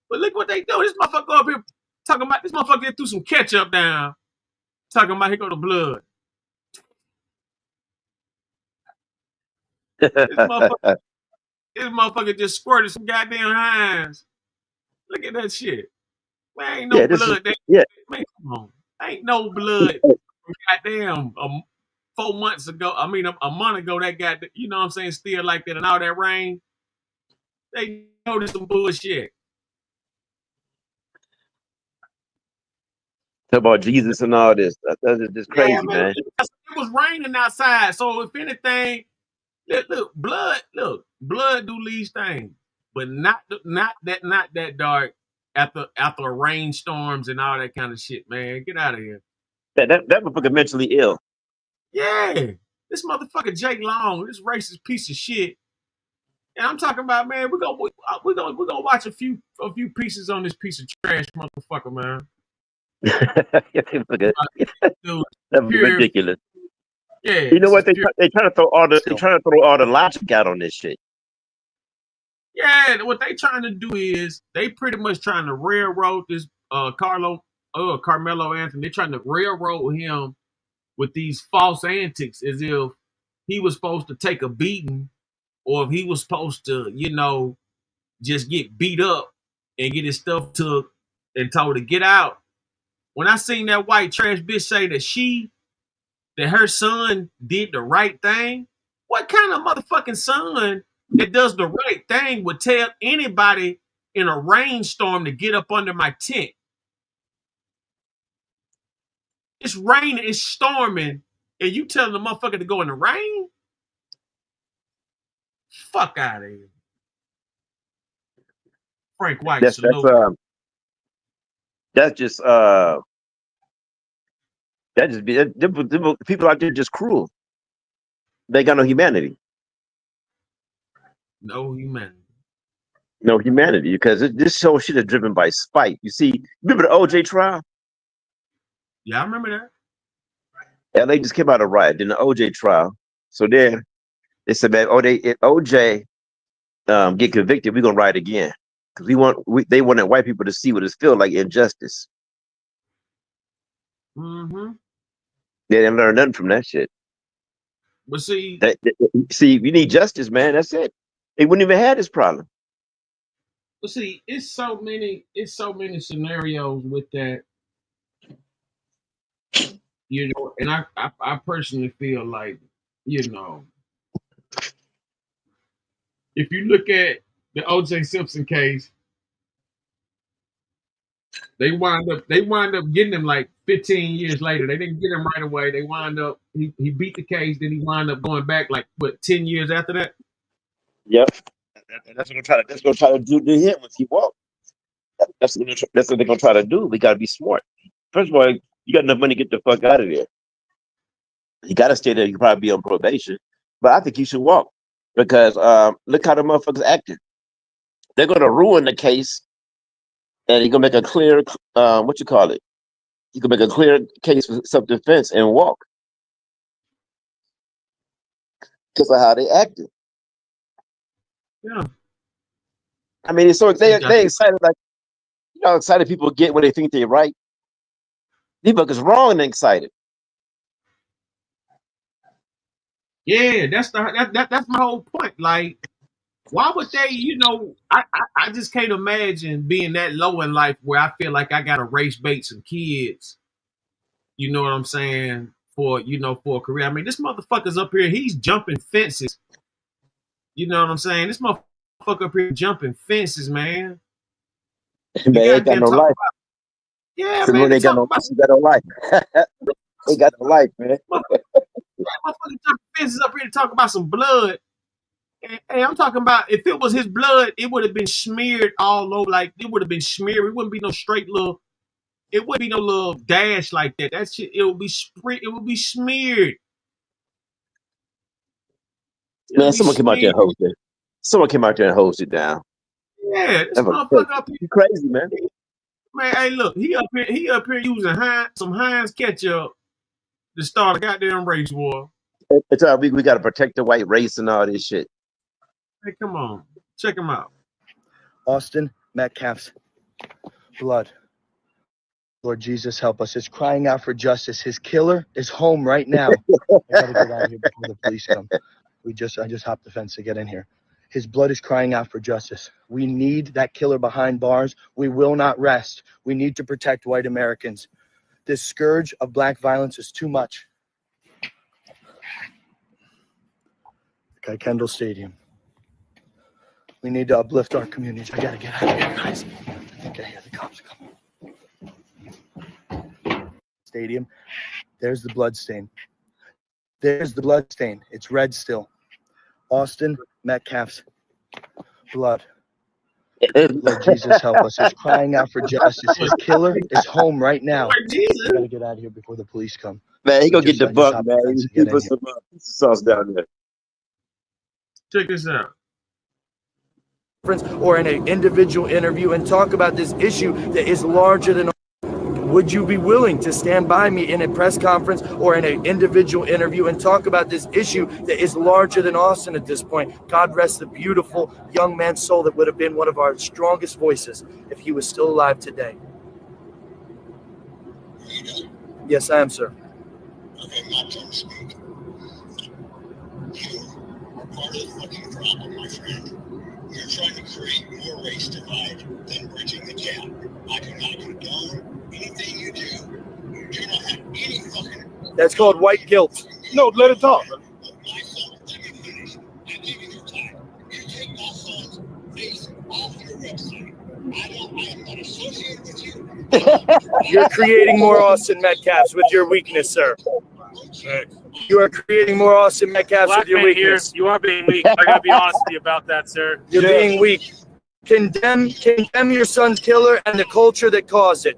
but look what they do. This motherfucker up here talking about this motherfucker that threw some ketchup down, talking about here go the blood. This motherfucker just squirted some goddamn Heinz. Look at that shit. Man, ain't no blood there. Man, come on. Ain't no blood from goddamn 4 months ago. I mean, a month ago that got, you know what I'm saying, still like that and all that rain. They know this some bullshit. Talk about Jesus and all this. That's just crazy, man. It was raining outside, so if anything, look, blood do these things, but not that dark after rainstorms and all that kind of shit, man. Get out of here. That motherfucker mentally ill. Yeah, this motherfucker Jake Long, this racist piece of shit. And I'm talking about, man, we're gonna watch a few pieces on this piece of trash motherfucker, man. That's ridiculous. Yeah, you know what? They trying to throw all the logic out on this shit. Yeah, what they trying to do is they pretty much trying to railroad this Carmelo Anthony. They're trying to railroad him with these false antics as if he was supposed to take a beating or if he was supposed to, you know, just get beat up and get his stuff took and told to get out. When I seen that white trash bitch say that her son did the right thing, what kind of motherfucking son that does the right thing would tell anybody in a rainstorm to get up under my tent? It's raining, it's storming, and you telling the motherfucker to go in the rain? Fuck out of here. Frank White. That's just people out there just cruel. They got no humanity. No humanity. No humanity, because this whole shit is driven by spite. You see, remember the OJ trial? Yeah, I remember that. LA just came out of riot in the OJ trial. So then they said, man, if OJ get convicted, we're gonna riot again. Because they wanted white people to see what it feels like injustice. Mm-hmm. They didn't learn nothing from that shit. But see, we need justice, man. That's it. They wouldn't even have this problem. But see, it's so many scenarios with that. You know, and I personally feel like, you know, if you look at the OJ Simpson case, they wind up getting him like 15 years later. They didn't get him right away. They wind up he beat the case, then he wind up going back like 10 years after that. Yep. And that's what they're gonna try to do to him once he walks. That's what they're gonna try to do. We gotta be smart. First of all, you got enough money to get the fuck out of there. You gotta stay there. You probably be on probation, but I think you should walk because look how the motherfuckers acting. They're gonna ruin the case, and you're gonna make a clear what you call it. You can make a clear case for self-defense and walk because of how they acted. Yeah. I mean, it's so they excited, like, you know, excited people get when they think they're right. These fuckers wrong and excited. Yeah, that's my whole point. Like, why would they? You know, I just can't imagine being that low in life where I feel like I gotta race bait some kids. You know what I'm saying? For a career. I mean, this motherfucker's up here. He's jumping fences. You know what I'm saying? This motherfucker up here jumping fences, man. Man, they got no life. Yeah, man. They got no life. They got no life, man. Motherfucker jumping fences up here to talk about some blood. Hey, I'm talking about if it was his blood, it would have been smeared all over. Like, it would have been smeared. It wouldn't be no straight little. It wouldn't be no little dash like that. That shit. It would be smeared. Man, someone came out there and hosted. Someone came out there and hosted down. Yeah, this motherfucker up here. Crazy, man. Man, hey, look, he up here using some Heinz ketchup to start a goddamn race war. It's all we got to protect the white race and all this shit. Hey, come on, check him out. Austin Metcalf's blood. Lord Jesus, help us. Is crying out for justice. His killer is home right now. I gotta get out of here before the police come. I just hopped the fence to get in here. His blood is crying out for justice. We need that killer behind bars. We will not rest. We need to protect white Americans. This scourge of black violence is too much. Kendall Stadium. We need to uplift our communities. I gotta get out of here, guys. I think I hear the cops coming. Stadium. There's the blood stain. There's the blood stain. It's red still. Austin Metcalf's blood. Lord Jesus, help us. He's crying out for justice. His killer is home right now. I gotta get out of here before the police come. Man, he gonna get the buck, man. He put some sauce down there. Check this out. Or in an individual interview and talk about this issue that is larger than. Would you be willing to stand by me in a press conference or in an individual interview and talk about this issue that is larger than Austin at this point? God rest the beautiful young man's soul that would have been one of our strongest voices if he was still alive today. Yes, I am, sir. Okay, my turn to speak. You are part of the fucking problem, my friend. You're trying to create more race divide than bridging the gap. I do not condone anything you do. You do not have any fucking. That's called white guilt. No, let it talk. My son, let me finish. I'm giving you time. You take my son's face off your website. I am not associated with you. You're creating more Austin Metcalfs with your weakness, sir. You are creating more Austin Metcalfs with your weakness. You are being weak. I gotta be honest with you about that, sir. You're being weak. Condemn your son's killer and the culture that caused it.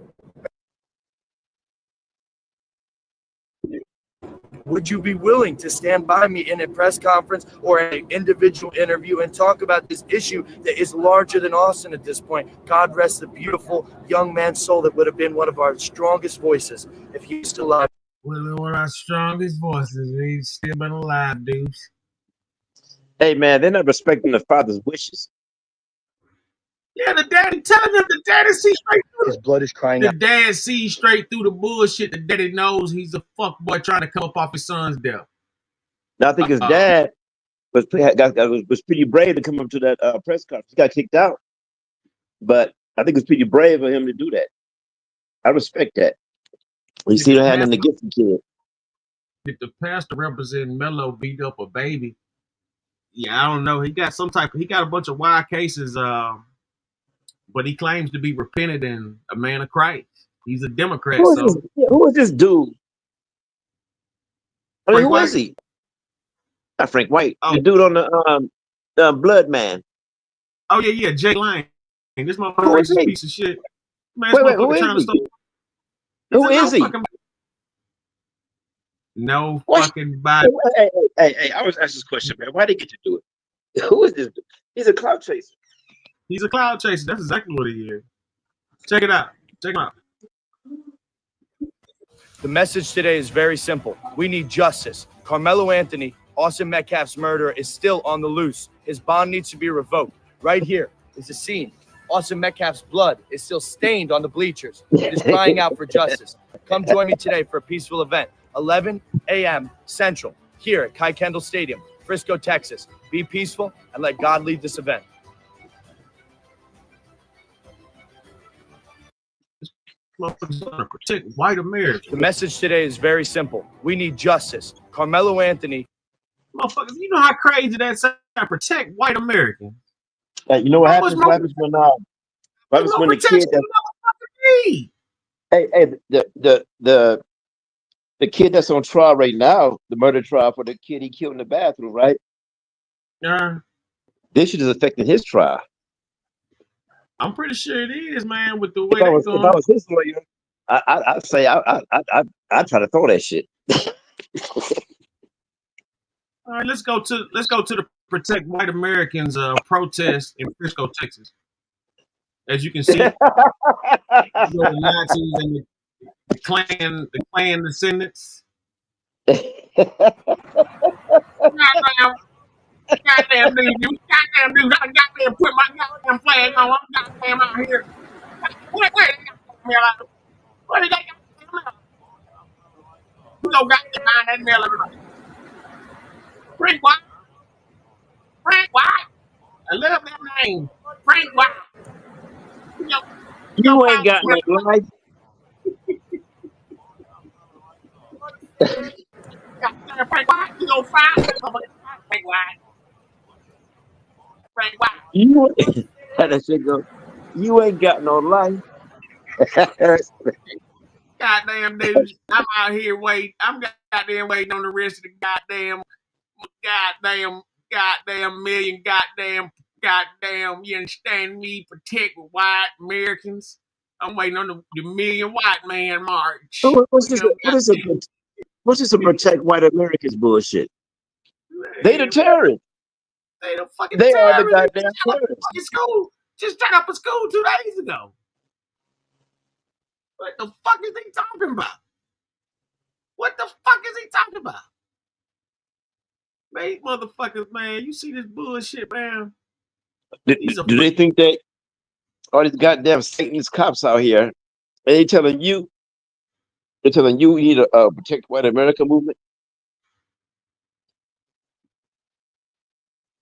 Would you be willing to stand by me in a press conference or an individual interview and talk about this issue that is larger than Austin at this point? God rest the beautiful young man's soul that would have been one of our strongest voices if he was still alive. One of our strongest voices. He's still been alive, dudes. Hey, man, they're not respecting the father's wishes. Yeah, the daddy telling them the daddy sees straight through. His blood is crying The out. dad sees straight through the bullshit. The daddy knows he's a fuckboy trying to come up off his son's death. Now, I think his dad was pretty brave to come up to that press conference. He got kicked out, but I think it's pretty brave of him to do that. I respect that. You see, had him to get the kid. If the pastor representing Mello beat up a baby, yeah, I don't know. He got a bunch of wild cases. But he claims to be repentant and a man of Christ. He's a Democrat. Who is this dude? I mean, who is he? Not Frank White. The dude on the Blood Man. Oh yeah, Jay Lane. This motherfucker is a piece of shit. Man, wait, who is he? Who is he? No fucking body. Hey, I was asked this question, man. Why did he get to do it? Who is this dude? He's a cloud chaser. He's a cloud chaser. That's exactly what he is. Check it out. Check him out. The message today is very simple. We need justice. Carmelo Anthony, Austin Metcalf's murderer, is still on the loose. His bond needs to be revoked. Right here is the scene. Austin Metcalf's blood is still stained on the bleachers. It is crying out for justice. Come join me today for a peaceful event. 11 a.m. Central, here at Kendall Stadium, Frisco, Texas. Be peaceful and let God lead this event. Protect white America. The message today is very simple. We need justice. Carmelo Anthony. Motherfuckers, you know how crazy that sounds? Protect white Americans. You know what happens? What happens when the kid the kid that's on trial right now, the murder trial for the kid he killed in the bathroom, right? Yeah. This shit is affecting his trial. I'm pretty sure it is, man. With the way If I was his lawyer, I'd say I'd try to throw that shit. All right, let's go to the Protect White Americans protest in Frisco, Texas. As you can see, the Nazis and the Klan descendants. Goddamn dude, I goddamn put my goddamn flag on. I'm goddamn out here. Where they goddamn mail out? Where they goddamn mail? Who go goddamn behind that mail out? Frank White. Frank White. I love that name. Frank White. You ain't got no life. Goddamn Frank White. You gonna find that motherfucker. Frank White. Frank White. You how that shit go? You ain't got no life. Goddamn dude. I'm out here waiting. I'm goddamn waiting on the rest of the goddamn million goddamn, you understand me, protect white Americans. I'm waiting on the million white man march. What's this a protect white Americans bullshit? They the terrorists. They the fucking They are the terrorists. goddamn terrorists. Just turned up a school 2 days ago. What the fuck is he talking about? What the fuck is he talking about? Man, motherfuckers, man, you see this bullshit, man? Do they think that all these goddamn Satanist cops out here, they telling you need a protect white America movement?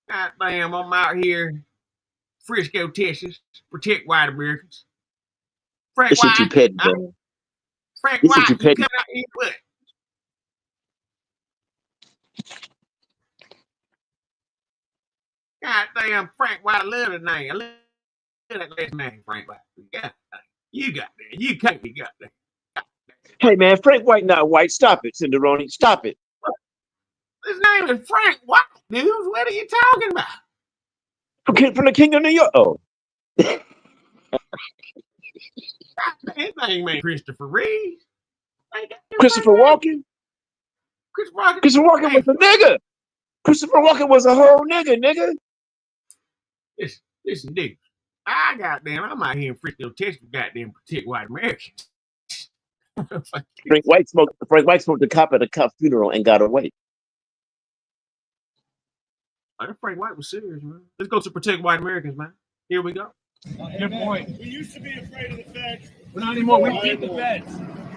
Goddamn, I'm out here, Frisco, Texas, protect white Americans. Frank This shit White, too petty, man. Frank This shit White, too you petty. coming out here what? Goddamn, Frank White, I love the name. I love that last name, Frank White. You got that. You can't be got that. Hey man, Frank White not white. Stop it, SendaRoni. Stop it. His name is Frank White, dude. What are you talking about? From the King of New York. Oh. His name ain't Christopher Reeve. Christopher Walken? Christopher Walken was a nigga. Christopher Walken was a whole nigga. Listen, dude. I'm out here in Frisco, Texas, goddamn protect white Americans. Frank White smoked the cop at a cop funeral and got away. Oh, that Frank White was serious, man. Let's go to protect white Americans, man. Here we go. Good point. We used to be afraid of the feds. We're not anymore. We beat the feds.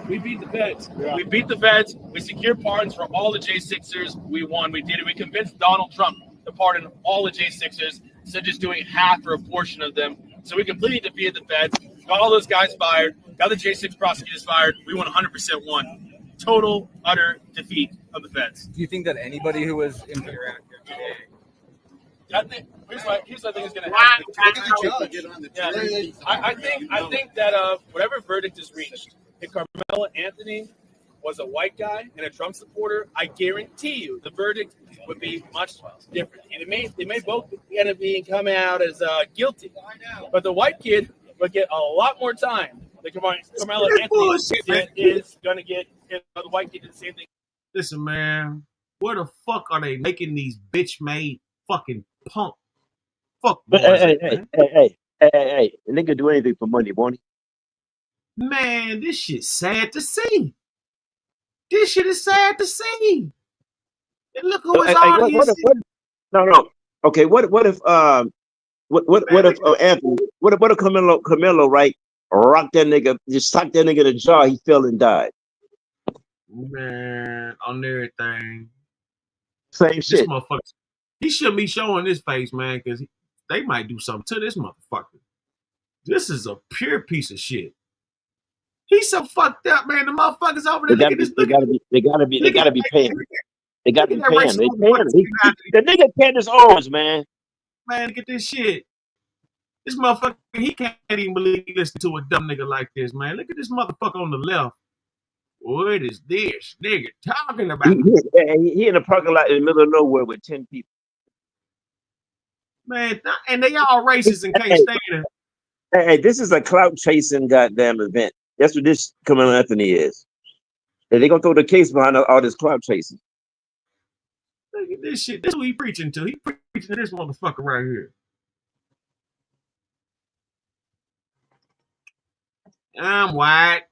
We beat the feds. Yeah. We beat the feds. We secured pardons for all the J6ers. We won. We did it. We convinced Donald Trump to pardon all the J6ers instead of just doing half or a portion of them. So we completely defeated the feds, got all those guys fired, got the J6 prosecutors fired. We won 100% won. Total, utter defeat of the feds. Do you think that anybody who was in here today? I think here's what I think is going to happen. I think that whatever verdict is reached, if Carmelo Anthony was a white guy and a Trump supporter, I guarantee you the verdict would be much different. And they may both end up being coming out as guilty, but the white kid would get a lot more time. The Carmelo Anthony is going to get. The white kid did the same thing. Listen, man, where the fuck are they making these bitch-made fucking punk fuck boys? Hey, the nigga do anything for money, won't he? Man, this shit's sad to see. This shit is sad to see. And look who his audience is. No. Okay, what if Anthony? What if Carmelo, right? Rock that nigga, just sock that nigga in the jaw. He fell and died. Man, on everything. Same shit. This motherfucker. He shouldn't be showing his face, man, because they might do something to this motherfucker. This is a pure piece of shit. He's so fucked up, man. The motherfuckers over there. They gotta be paying. They gotta be paying. They paying. The nigga Candace Owens, man. Man, look at this shit. This motherfucker, he can't even believe he listened to a dumb nigga like this, man. Look at this motherfucker on the left. What is this nigga talking about? He in a parking lot in the middle of nowhere with 10 people. Man, and they all racist and can't stand it. Hey, this is a clout chasing goddamn event. That's what this Carmelo Anthony is. And they gonna throw the case behind all this clout chasing. Look at this shit. This is what he preaching to. He preaching to this motherfucker right here. I'm white.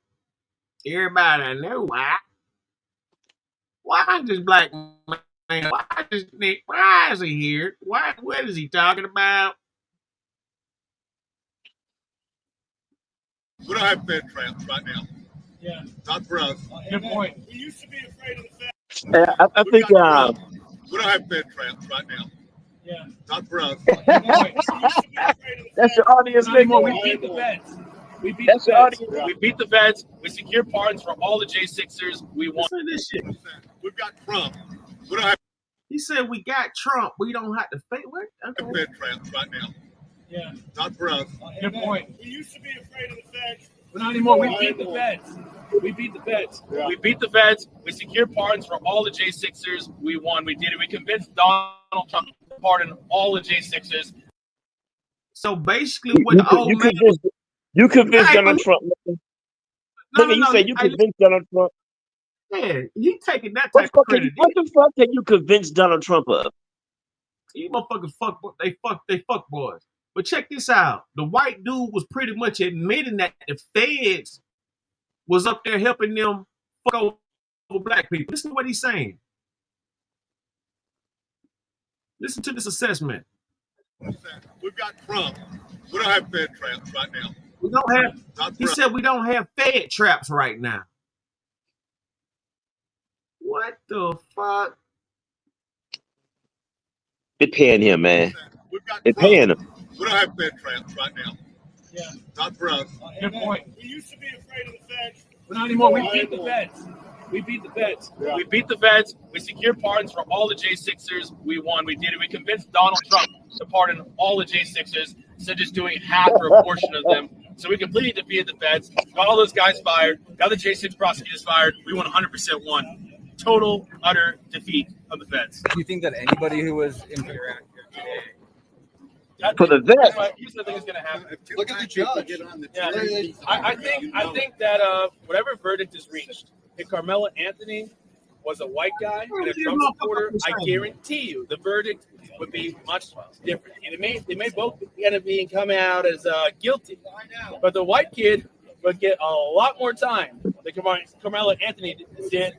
Everybody I know white. Why ain't this black Man, why is he here? What is he talking about? We don't have Fed traps right now. Yeah. Not for us. Good point. We used to be afraid of the Fed. I think We don't have Fed traps right now. Yeah. Not for us. Good point. That's your audience, Not anymore. nigga. We beat the feds. We beat That's the your feds. audience. We beat the feds. We secure pardons for all the J6ers. We won. Listen to this shit. We've got Trump. We don't have He said we got Trump. We don't have to fake what? Okay. Fed traps right now. Yeah. Not for us. Good point. We used to be afraid of the feds. But not anymore. We beat the feds. We beat the feds. Yeah. We beat the feds. We secured pardons for all the J6ers. We won. We did it. We convinced Donald Trump to pardon all the J6ers. So basically, what the old man you convinced Hey, Donald but- Trump. No, Nigga, you no, said you hey, convinced Donald Trump. yeah, he taking that What type of credit. what the fuck can you convince Donald Trump of? These motherfuckers they fuck boys. But check this out. The white dude was pretty much admitting that the feds was up there helping them fuck over black people. Listen to what he's saying. Listen to this assessment. We've got Trump. We don't have Fed traps right now. We don't have. Not He for us. said we don't have Fed traps right now. What the fuck? They're paying him, man. We've got They're Trump. paying him. We don't have Fed traps right now. Yeah. Not for us. Good point. We used to be afraid of the feds. But not anymore. We beat the feds. We beat the feds. Yeah. We beat the feds. We secured pardons for all the J6ers. We won. We did it. We convinced Donald Trump to pardon all the J6ers instead of just doing half or a portion of them. So we completely defeated the feds, got all those guys fired, got the J6 prosecutors fired. We won 100% won. Total, utter defeat of the feds. Do you think that anybody who was in here today? For the vets. Here's what I think is going to happen. Look at the judge. Yeah, I think that whatever verdict is reached, if Carmelo Anthony was a white guy and a Trump supporter, I guarantee you the verdict would be much different. And they may both end up being coming out as guilty, but the white kid would get a lot more time than Carmelo Anthony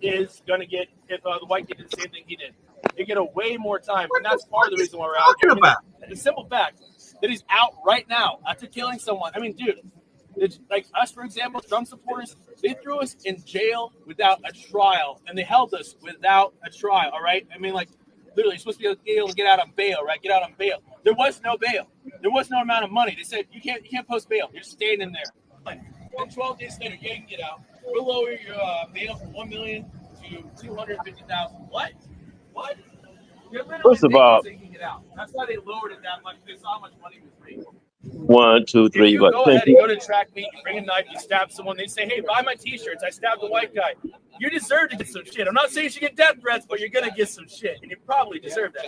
is going to get if the white kid did the same thing he did. They get a way more time, and that's part of the reason why we're out here. The simple fact that he's out right now after killing someone. I mean, dude, like us, for example, Trump supporters, they threw us in jail without a trial, and they held us without a trial. All right, I mean, like literally, you're supposed to be able to get out on bail, right? Get out on bail. There was no bail. There was no amount of money. They said you can't post bail. You're staying in there. And 12 days later, you can get out. We'll lower your bail from $1 million to $250,000. What? First of all, so you can get out. That's why they lowered it that much. They saw how much money was made. 1, 2, 3. You go ahead and go to track meet, you bring a knife, you stab someone. They say, "Hey, buy my T-shirts. I stabbed a white guy." You deserve to get some shit. I'm not saying you should get death threats, but you're gonna get some shit, and you probably deserve that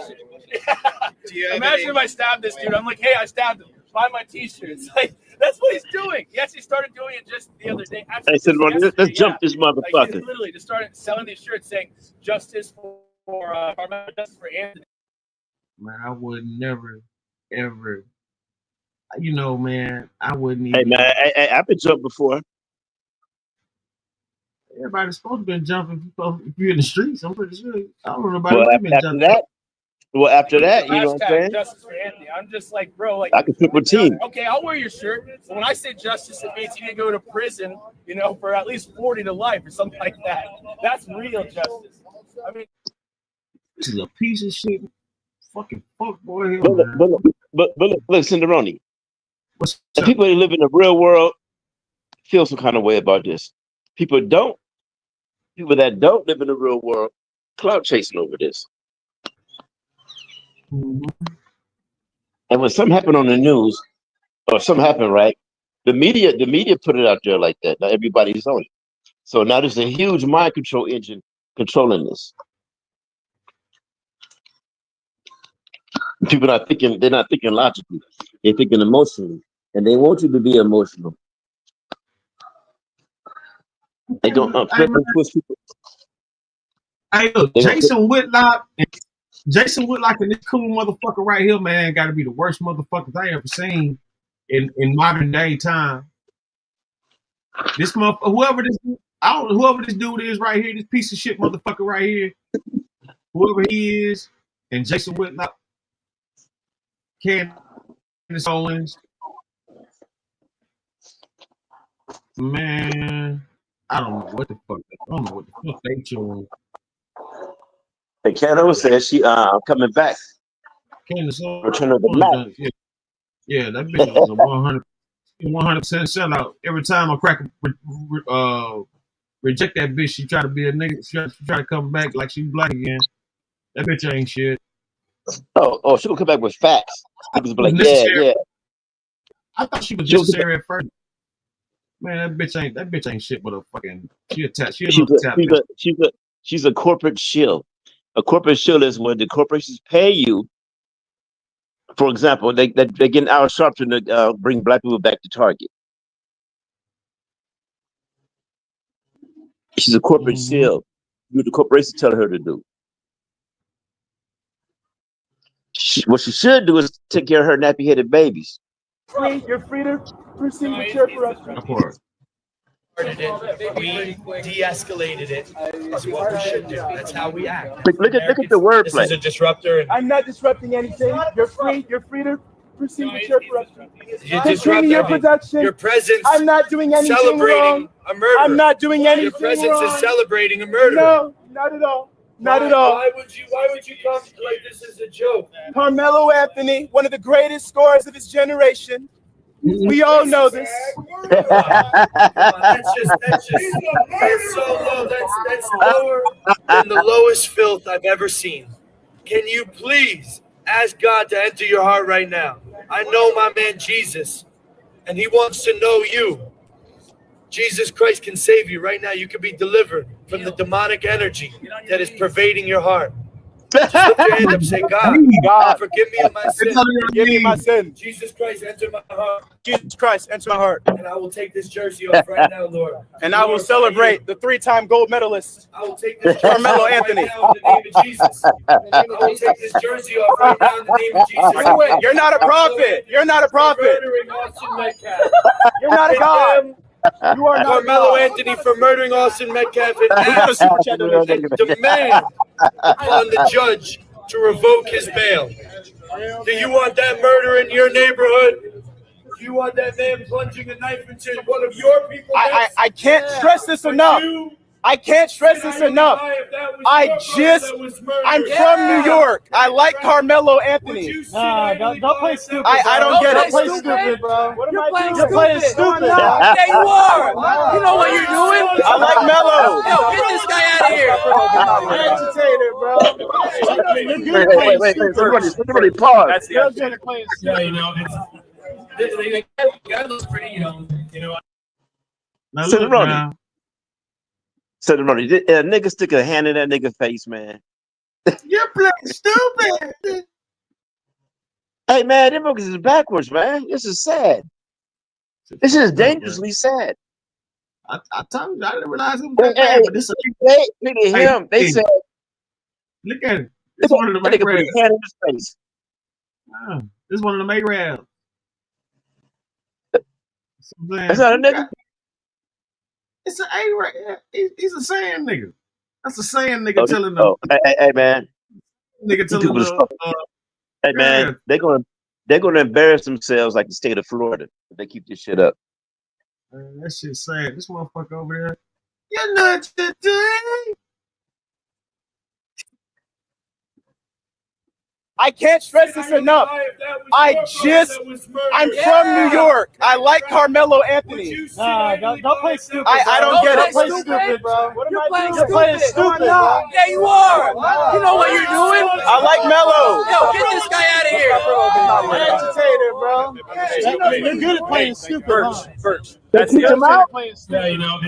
shit. Imagine if I stabbed this dude. I'm like, "Hey, I stabbed him. Buy my T-shirts." Like that's what he's doing. He actually started doing it just the other day. Hey, SendaRoni, let's jump this motherfucker. Like, he literally just started selling these shirts saying "Justice for Justice for Anthony." Man, I would never, ever. You know, man, I wouldn't even. Hey, man, I've been jumped before. Everybody's supposed to be jumping if you're in the streets. I'm pretty sure. I don't know about Well, been jumping. after that, you know what I'm saying? Justice for Anthony. I'm just like, bro, like I can triple team. Okay, I'll wear your shirt. But when I say justice, it means you need to go to prison, for at least 40 to life or something like that. That's real justice. I mean, this is a piece of shit. Fucking fuck boy. But look, SendaRoni. The people that live in the real world feel some kind of way about this. People that don't live in the real world, clout chasing over this. Mm-hmm. And when something happened on the news, or something happened, right? The media put it out there like that. Now everybody's on it. So now there's a huge mind control engine controlling this. People are thinking, they're not thinking logically. They're thinking emotionally. And they want you to be emotional. They don't push people. Hey, look, Jason Whitlock and this cool motherfucker right here, man, got to be the worst motherfuckers I ever seen in modern day time. This motherfucker, whoever this dude is right here, this piece of shit motherfucker right here, whoever he is, and Jason Whitlock, Candace Owens, man, I don't know what the fuck. I don't know what the fuck they doing. And Candace said she coming back. Candace Return of the Mac. Yeah, that bitch is a 100% sellout. Every time a cracker reject that bitch, she try to be a nigga. She try to come back like she's black again. That bitch ain't shit. Oh, she gonna come back with facts. People be like, yeah. I thought she was necessary at first. Man, that bitch ain't shit but a fucking she's a corporate shill. A corporate shill is when the corporations pay you. For example, they get Al Sharpton to bring black people back to Target. She's a corporate shill. Do the corporation tell her to do. What she should do is take care of her nappy-headed babies. You're free to proceed with your corruption. We de-escalated it. Is what we should do. That's how we act. Look at the wordplay. This is a disruptor. I'm not disrupting anything. You're free to proceed with your corruption. You disrupt your production. Your presence. I'm not doing anything celebrating wrong. A murder. I'm not doing anything Your presence wrong. is celebrating a murder. No, not at all. Not at all. Why would you come like this is a joke? Carmelo Anthony, one of the greatest scorers of his generation. We all know this. That's so low. That's lower than the lowest filth I've ever seen. Can you please ask God to enter your heart right now? I know my man Jesus, and he wants to know you. Jesus Christ can save you right now. You can be delivered from the demonic energy that is pervading your heart. Just lift your hand up and say, God, forgive me of my sin. Forgive me my sin. Jesus Christ, enter my heart. Jesus Christ, enter my heart. And I will take this jersey off right now, Lord. And I will celebrate the 3-time gold medalist, I will take this Carmelo Anthony. Right now in the name of Jesus. I will take this jersey off right now in the name of Jesus. You're not a prophet. You're not a prophet. You're not a God. You are not Carmelo Anthony for murdering Austin Metcalf and demand on the judge to revoke his bail. Do you want that murder in your neighborhood? Do you want that man plunging a knife into one of your people? I can't stress this enough. I can't stress this enough. I'm from New York. I like Carmelo Anthony. Nah, don't play stupid. I don't get it. Don't play stupid, bro. What am I doing? You're playing stupid. Yeah, you are. You know what you're doing? I like Melo. Yo, get this guy out of here. I'm agitated, bro. Wait, pause. That's the good at playing stupid. Yeah, you know, the guy looks pretty young. You know. SendaRoni. SendaRoni. A nigga stick a hand in that nigga face, man. You're playing stupid. Hey, man, them niggas is backwards, man. This is sad. This is dangerously sad. I told you, I didn't realize it was that bad, but this is They said, look at it. It's one of the nigga put his hand in his face. This is one of the Arabs. That's not a nigga. It's an Arab. He's a sand nigga. That's a sand nigga telling them. Hey, man. Nigga telling them. Hey, man, they're gonna embarrass themselves like the state of Florida if they keep this shit up. Man, that shit's sad. This motherfucker over there. You're not today. I can't stress this enough. I'm from New York. I like Carmelo Anthony. Nah, don't play stupid. I don't get it. Play stupid, bro. What am I doing? You're playing stupid, bro. Yeah, you are. You know what you're doing? I like Melo. Yo, get this guy out of here. I'm agitated, bro. You're good at playing stupid. Birch. That's the other side. Yeah, you know,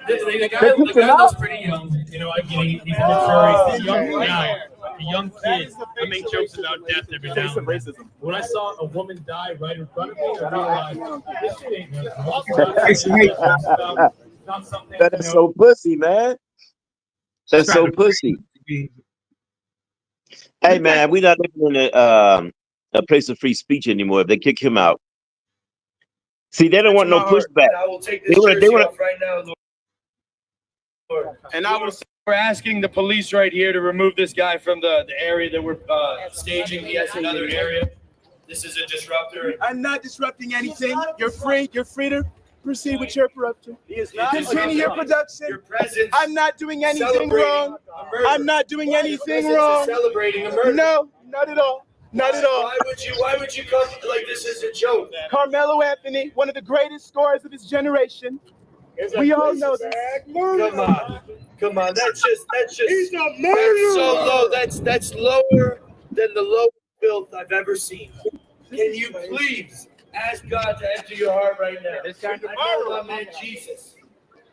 the guy looks pretty young. You know, he's a young guy. A young kid. I make jokes about death every now and then. When I saw a woman die right in front of me, I realized this shit ain't not something. That is so pussy, man. That's so pussy. Hey, man, we're not living in a place of free speech anymore. If they kick him out, see, they don't want no pushback. I will take this jersey off right now, Lord. And I will. We're asking the police right here to remove this guy from the area that we're staging. He has another area. This is a disruptor. I'm not disrupting anything. You're free to proceed with your production. He is not Continue your production. Your presence. I'm not doing anything wrong. I'm not doing anything wrong. Celebrating a murder. No, not at all. Not at all. Why would you come like this as a joke? Carmelo Anthony, one of the greatest scorers of his generation. We all know this. Come on. That's He's a murderer. That's so low. That's lower than the lowest filth I've ever seen. Can you please ask God to enter your heart right now? I know my man Jesus,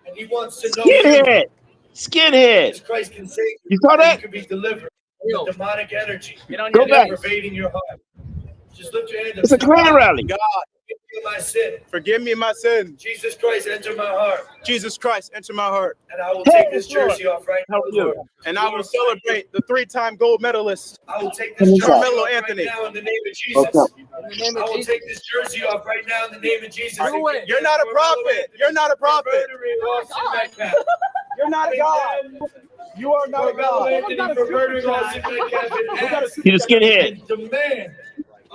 and He wants to know Skinhead. Skinhead. Christ can save You saw that? You can be delivered from demonic energy. Go back. Pervading your heart. Just lift your hand up. It's a Klan rally. God, forgive me my sin. Forgive me my sin. Jesus Christ, enter my heart. Jesus Christ, enter my heart. And I will take this jersey off right now. And I will celebrate the 3-time gold medalist, I will take this jersey Carmelo off Anthony. right now in the name of Jesus. I will take this jersey off right now in the name of Jesus. You're not a prophet. You're not a prophet. You're not a God. You are not a God. He's a skinhead. Demand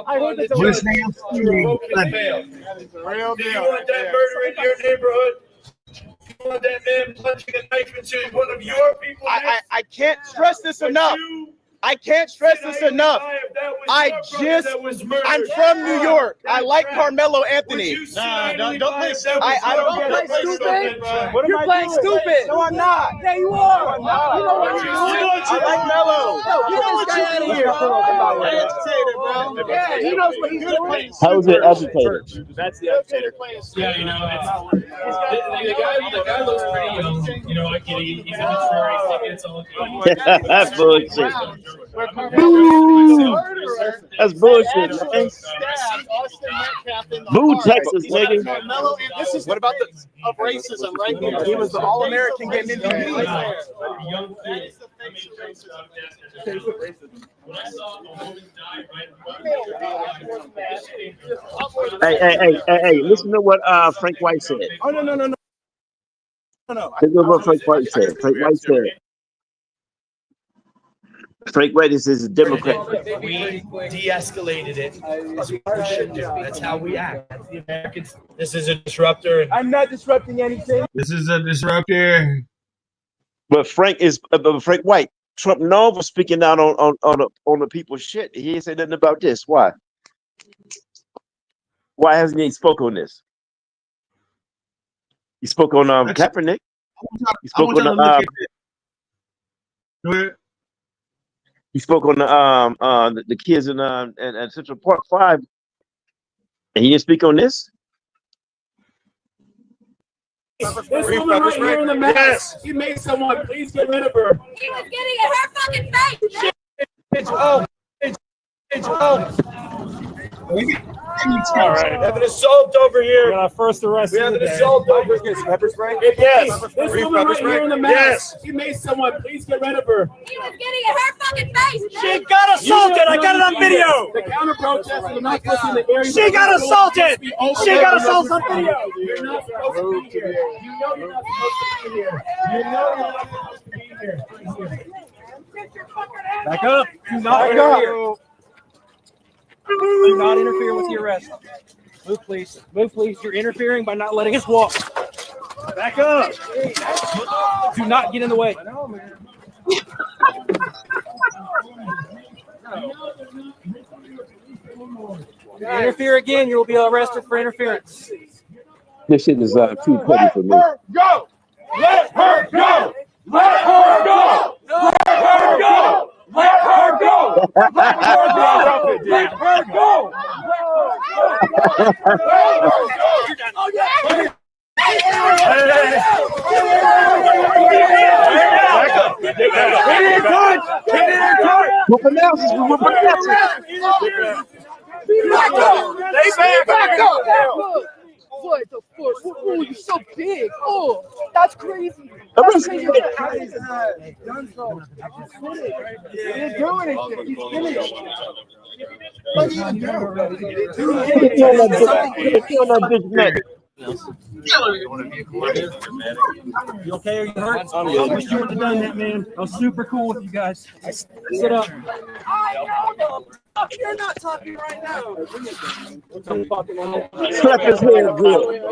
I heard that Do you want that murder in your neighborhood? You want that man punching a knife into one of your people? I can't stress this enough. I can't stress this enough. I'm from New York. I like Carmelo Anthony. Don't play stupid. I don't get it. Stupid. What You're playing stupid. No, I'm not. Yeah, you are. You know what you're doing. I like Melo. You know what you're doing. Yeah, he knows what he's doing. How is it agitated? That's the agitator. Yeah, you know, the guy looks pretty young. You know, I get it. He's immature. He's thinking it's all Bullshit. Boo! That's bullshit, man. Boo, Texas, nigga. What about the of racism right here? He was the All-American getting MVP. Hey, listen to what Frank White said. Oh, no. Listen to what Frank White said. Frank White said. Frank White is a Democrat. We de-escalated it. That's what we should do. That's how we act. That's the Americans. This is a disruptor. I'm not disrupting anything. This is a disruptor. But Frank White, Trump known for speaking out on the people's shit. He ain't said nothing about this. Why? Why hasn't he spoke on this? He spoke on Kaepernick. He spoke on he spoke on the kids in Central Park 5, and he didn't speak on this. This woman right here in the mask, she made someone, please get rid of her. He was getting in her fucking face. All right. We have an assault over here. We got our first arrest. We have an assault over here. Pepper spray? Yes. This woman right here in the mask, she made someone, please get rid of her. He was getting in her fucking face. She got assaulted. I got it on video. The counter protesters are not supposed to be in the area. She got assaulted. She got assaulted on video. You're not supposed to be here. You know you're not supposed to be here. You know you're not supposed to be here. Back up. Do not interfere. Do not interfere with the arrest. Move, please. Move, please. You're interfering by not letting us walk. Back up. Do not get in the way. Interfere again, you will be arrested for interference. This shit is too petty for me. Go! Let her go! Let her go! Let her go! Let her go! Let her go! Let her go! Back up! What the fuck? Oh, you're so big. Oh, that's crazy. That's crazy. He didn't do anything. He's finished. What did he even do? You okay? Are you hurt? I wish you wouldn't have done that, man. I was super cool with you guys. Sit up. You're not talking right now. Slap his head good.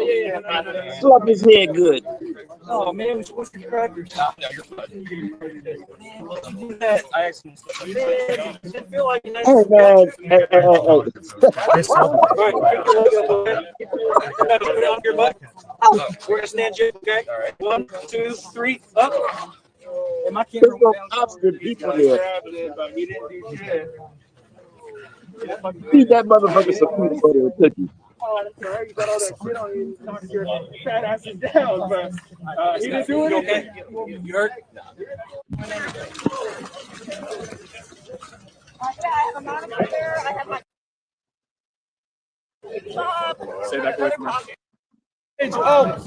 Slap his head good. Oh man, we're supposed to be crackers. I actually feel like Hey man, hey. We're gonna stand you, okay? All right. 1, 2, 3, up. And my There's camera no obstinate people there. Feed that motherfucker some peanut butter and cookies. Oh, I'm sorry. You got all that shit on you. Knock your fat asses down, but he didn't do anything. You hurt? Say that with me. Oh.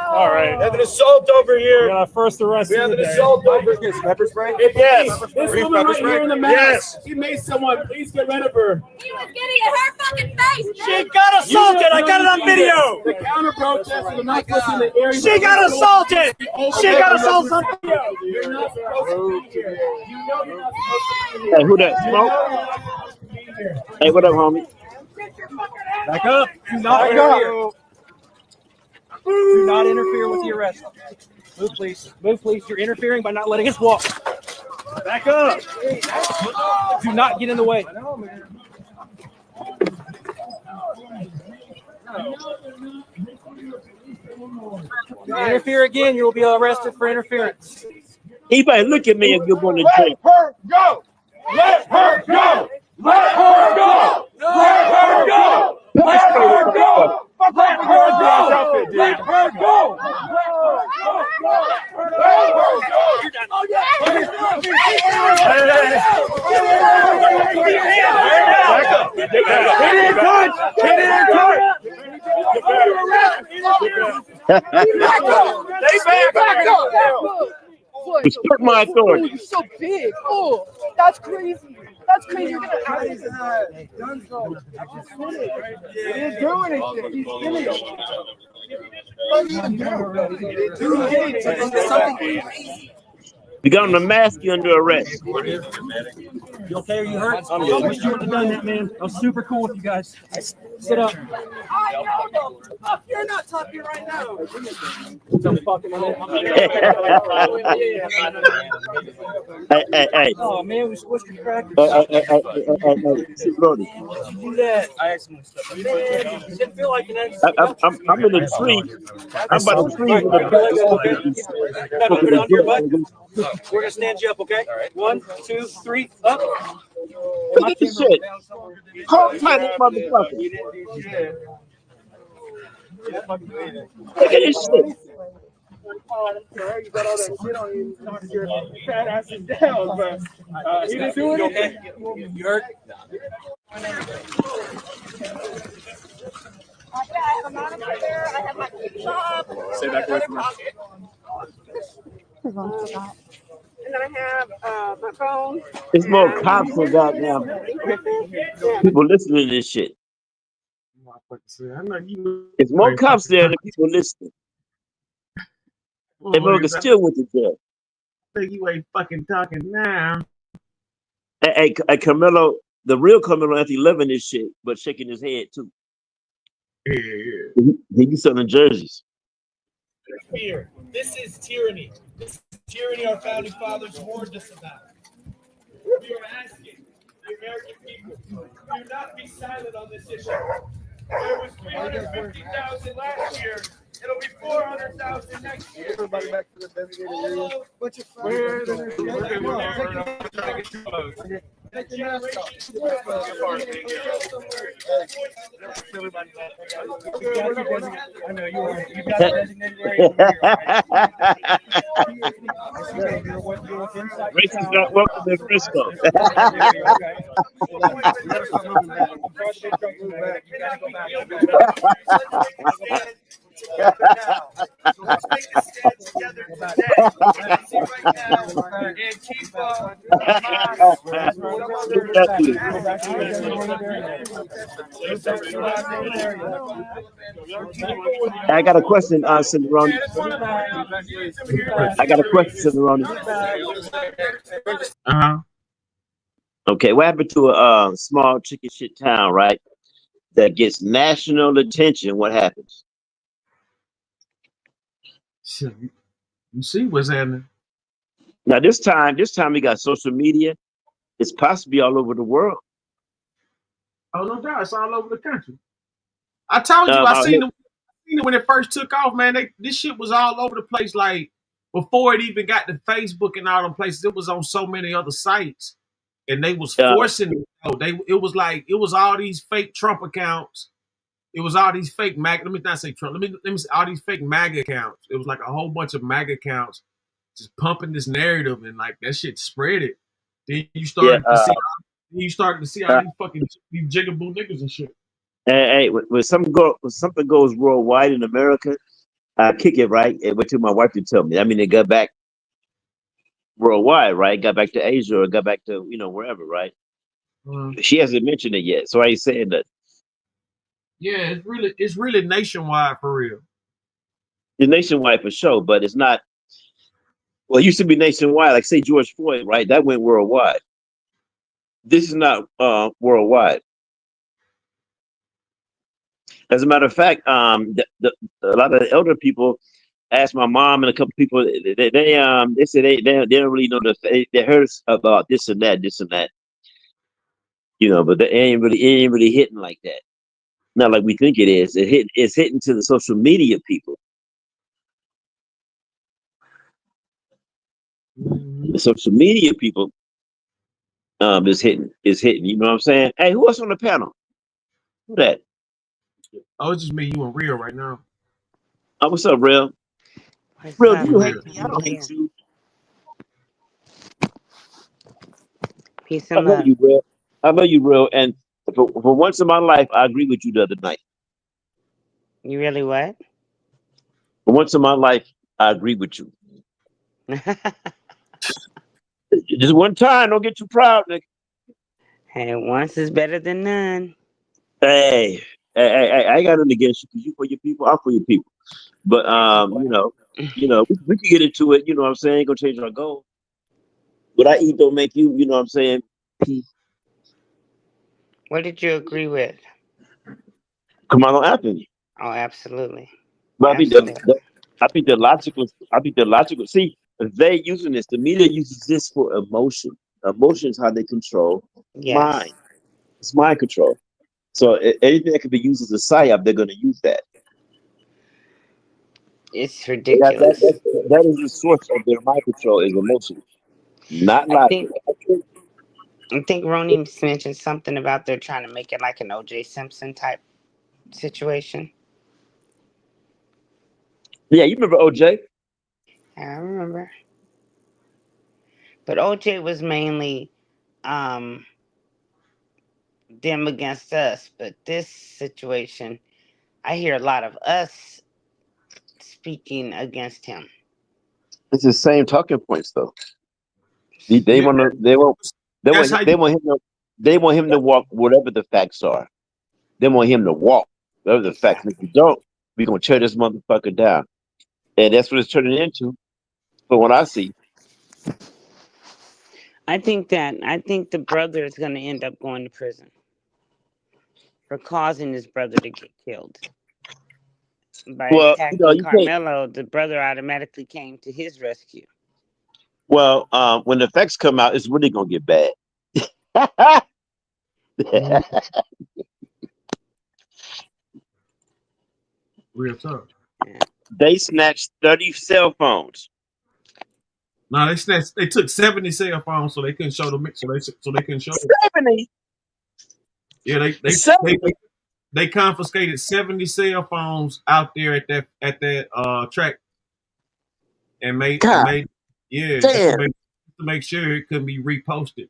All right. We have an assault over here. Yeah, first arrest. We have an assault over here. Pepper spray? Yes. This woman right here in the mask. She made someone. Please get rid of her. He was getting in her fucking face. She got assaulted. I got it on video. The counter protesters are not supposed to be in the area. She got assaulted. She got assaulted on video. You're not supposed to be here. You know you're not supposed to be here. Hey, who that? Smoke? Hey, what up, homie? Back up. Do not interfere. Do not interfere with the arrest. Move, please. Move, please. You're interfering by not letting us walk. Back up. Do not get in the way. Interfere again, you will be arrested for interference. Anybody look at me and you're going to drink. Let her go. Let her go. Let her go. Let her go. Let her go. Let her go. Let her go. Respect my authority. You're so big. Oh, that's crazy. That's crazy. You're gonna out his head. He didn't do anything. He's finished. You got on the mask, you're under arrest. You okay? Are you hurt? I wish you wouldn't have done that, man. I was super cool with you guys. Sit up. You're not talking right now. Hey. Oh man, we're supposed to be crackers. CHRONICLES. Do that. I actually didn't feel like an I'm in a tree. I'm by the tree with We're gonna stand you up, okay? 1, 2, 3, up. Look at this shit. Hold tight, motherfucker. Look at this shit. I'm sorry, you got all that shit on you. Knock your fat asses down, but he didn't do anything. You hurt? Say that with me. And then I have my phone. There's more cops than goddamn people listening to this shit. There's more cops there than people listening. They motherfuckers still went to jail. You ain't fucking talking now. Hey, Carmelo, the real Carmelo Anthony loving this shit, but shaking his head too. Yeah. He be selling jerseys. Fear. This is tyranny. This is tyranny our founding fathers warned us about. We are asking the American people, do not be silent on this issue. There was 350,000 last year. It'll be 400,000 next year. Everybody back to the designated area. What's your I know you got a designated area. Racist not welcome in Frisco. together today. See right now and keep I got a question, SendaRoni. I got a question, SendaRoni. Uh-huh. Okay, what happened to a small chicken shit town, right? That gets national attention? What happens? Shit, you see what's happening. Now this time we got social media. It's possibly all over the world. Oh no doubt, it's all over the country. I told you, I seen it when it first took off, man. This shit was all over the place. Like before it even got to Facebook and all them places, it was on so many other sites, and they was forcing it. It was like it was all these fake Trump accounts. It was all these fake MAGA. Let me not say Trump. Let me say all these fake MAGA accounts. It was like a whole bunch of MAGA accounts just pumping this narrative, and like that shit spread it. Then you started to see all these fucking these jigaboo niggas and shit. Hey, when something goes worldwide in America, I kick it right. It went to my wife to tell me. I mean, it got back worldwide, right? Got back to Asia or got back to wherever, right? She hasn't mentioned it yet, so I ain't saying that. Yeah, it's really nationwide for real. It's nationwide for sure, but it's not. Well, it used to be nationwide, like say George Floyd, right? That went worldwide. This is not worldwide. As a matter of fact, a lot of the elder people asked my mom and a couple people. They said they don't really know they heard about this and that, but it ain't really hitting like that. Not like we think it is. It's hitting to the social media people. The social media people is hitting. You know what I'm saying? Hey, who else on the panel? Who that? Oh, it's just me, you, and Real right now. Oh, what's up, Real? Real, do you hate me? I don't hate you. Peace I and love love. you, Real. I love you, Real. And for once in my life, I agree with you the other night. You really what? For once in my life, I agree with you. Just one time, don't get too proud, nigga. Hey, once is better than none. Hey, I ain't got nothing against you because you for your people, I'm for your people. But we can get into it. You know what I'm saying? Ain't gonna change our goal. What I eat don't make you. You know what I'm saying? What did you agree with? Kamala Anthony. Oh, absolutely. But I think the logical. See, they using this. The media uses this for emotion. Emotion is how they control mind. It's mind control. So anything that can be used as a psyop, they're going to use that. It's ridiculous. That is the source of their mind control is emotion, not logic. I think RONI mentioned something about they're trying to make it like an O.J. Simpson type situation. Yeah, you remember OJ? I remember. But OJ was mainly them against us. But this situation, I hear a lot of us speaking against him. It's the same talking points though. They want him to walk whatever the facts are. They want him to walk whatever the facts. If you don't, we're gonna tear this motherfucker down. And that's what it's turning into. From what I see. I think the brother is going to end up going to prison for causing his brother to get killed. By attacking Carmelo, the brother automatically came to his rescue. Well, when the facts come out, it's really gonna get bad. Real talk. They snatched 30 cell phones. No, they took 70 cell phones so they couldn't show the mix. So they couldn't show 70. Yeah, they confiscated 70 cell phones out there at that track and made just to make sure it couldn't be reposted.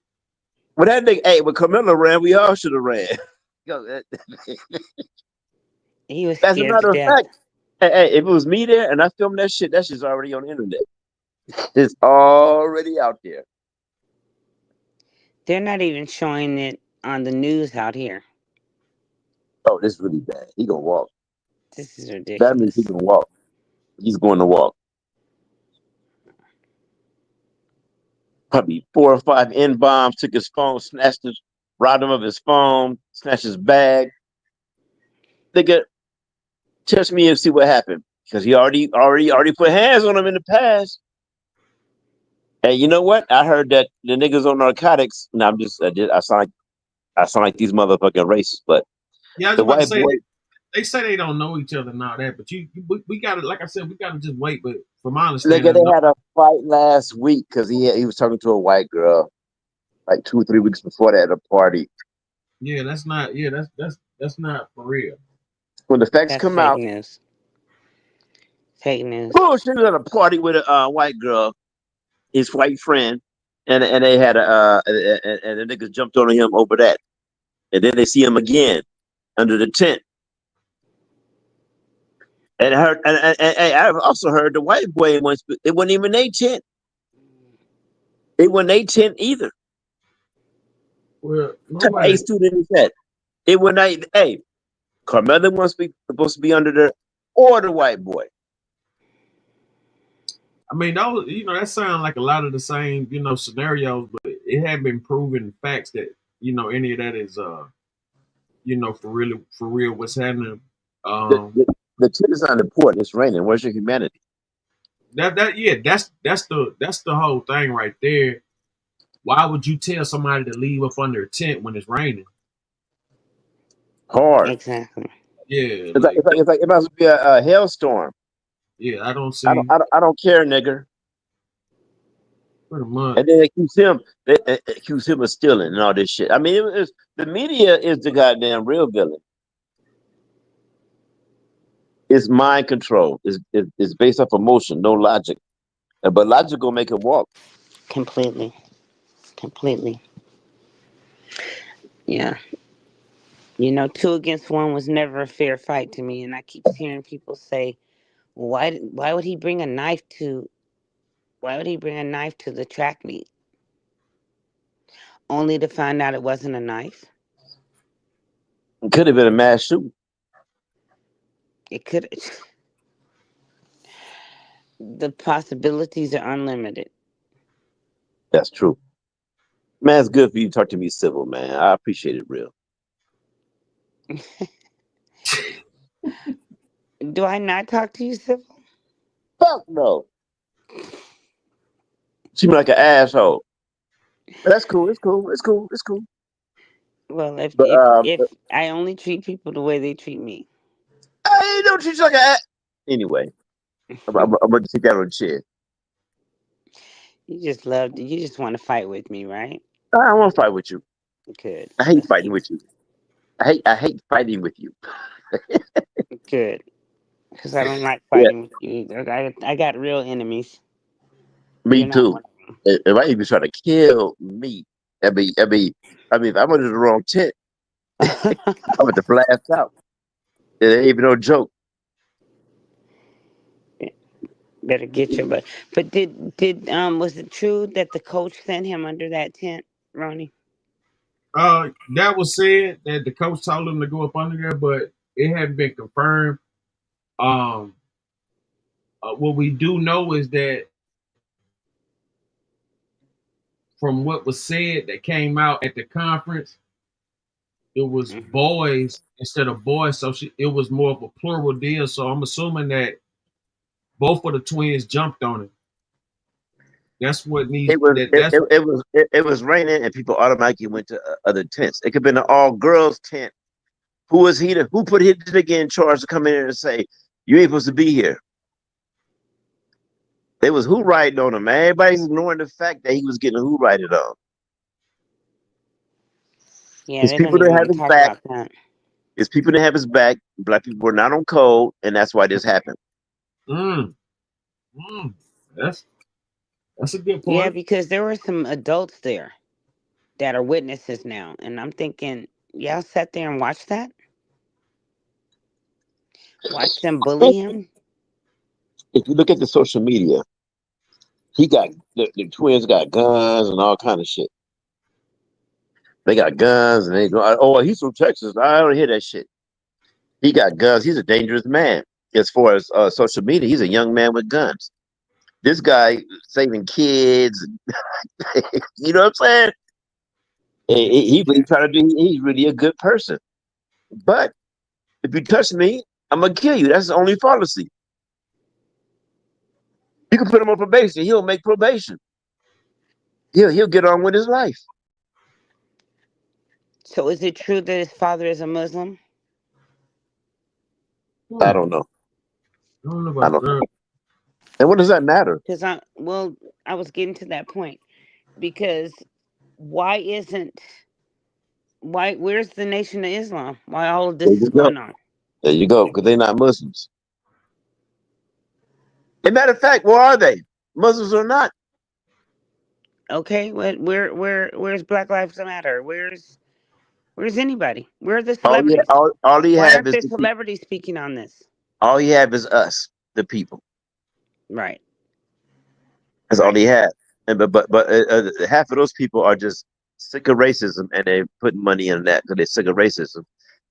Well, that nigga, when Carmelo ran, we all should have ran. He was As a matter of fact, Hey, if it was me there and I filmed that shit's already on the internet. It's already out there. They're not even showing it on the news out here. Oh, this is really bad. He gonna walk. This is That means he ridiculous. can walk. He's going to walk. Probably 4 or 5 N-bombs, took his phone, robbed him of his phone, snatched his bag. Nigga, test me and see what happened. Because he already put hands on him in the past. And you know what? I heard that the niggas on narcotics. And I sound like these motherfucking racists, but Yeah, I was the about to white say boy. they say they don't know each other and all that, but we gotta, like I said, we gotta just wait. But from my Nigga, understanding, they had a fight last week because he was talking to a white girl like 2 or 3 weeks before that at a party. yeah, that's not that's not for real. When the facts That's come fake out, news. Fake news. bullshit was at a party with a white girl, his white friend, and they had and the niggas jumped on him over that, and then they see him again under the tent. And I've also heard the white boy once. It wasn't even their tent. It wasn't their tent either. Well, Type of A nobody. student is that? It wasn't. Hey, Carmela was supposed to be under there, or the white boy. I mean, that sounds like a lot of the same, scenarios, but it had been proven facts that any of that is for real what's happening. The, Um, the, the tent is on the port. It's raining. Where's your humanity? that's the whole thing right there. Why would you tell somebody to leave up under a tent when it's raining? Hard. Exactly. Yeah, It's like it must be a hailstorm. yeah, I don't I see I don't care, nigga. pretty much. And then they accuse him of stealing and all this shit. I mean, the media is the goddamn real villain. It's mind control. It's based off emotion, no logic. But logic will make it walk. Completely. Yeah. 2 against 1 was never a fair fight to me, and I keep hearing people say, why would he bring a knife to the track meet, only to find out it wasn't a knife? It could have been a mass shooting. It could. The possibilities are unlimited. That's true. Man, it's good for you to talk to me civil, man. I appreciate it real. Do I not talk to you civil? Fuck no. She be like an asshole. But that's cool. It's cool. It's cool. It's cool. Well, if But if I only treat people the way they treat me. I don't treat you like an anyway. I'm going to take that on the chin. You just want to fight with me, right? I don't want to fight with you. Good. I hate fighting with you. I hate fighting with you. Good. Because I don't like Yeah, fighting with you either. I got real enemies. me You're not too. one of If I even try to kill me, I mean, if I'm under the wrong tent, I'm going to blast out. It ain't even no joke. them. Better get your butt. But did was it true that the coach sent him under that tent, Ronnie? That was said that the coach told him to go up under there, but it hadn't been confirmed. Um, what we do know is that from what was said that came out at the conference, it was boys instead of boys, so it was more of a plural deal. So I'm assuming that both of the twins jumped on it. That's what needs that's It was raining and people automatically went to other tents. It could have been an all girls tent. Who was he? Who put his nigga in charge to come in here and say you ain't supposed to be here? They was who riding on him, man. Everybody's ignoring the fact that he was getting who riding on. Yeah, His they don't people even didn't have want to his talk back. about that. His people didn't have his back. Black people were not on code, and that's why this happened. That's a good Yeah, point. because there were some adults there that are witnesses now, and I'm thinking, y'all sat there and watched that? Watch them bully him? if you look at the social media, the twins got guns and all kind of shit. They got guns and they go, oh, he's from Texas. I don't hear that shit. He got guns. He's a dangerous man. As far as social media, he's a young man with guns. This guy saving kids. You know what I'm saying? He trying to do. He's really a good person. But if you touch me, I'm gonna kill you. That's the only policy. You can put him on probation. He'll make probation. He'll get on with his life. So is it true that his father is a Muslim? I don't know. I don't know. And what does that matter? Because I was getting to that point. Because where's the Nation of Islam? Why all of this is going on? There you go, because they're not Muslims. As a matter of fact, where are they? Muslims or not? Okay, where's Black Lives Matter? Where's anybody? Where are the celebrities? All he Why have aren't is there the celebrities speaking on this? all he have is us, the people. Right. That's all he had. And but half of those people are just sick of racism, and they put money in that because they're sick of racism.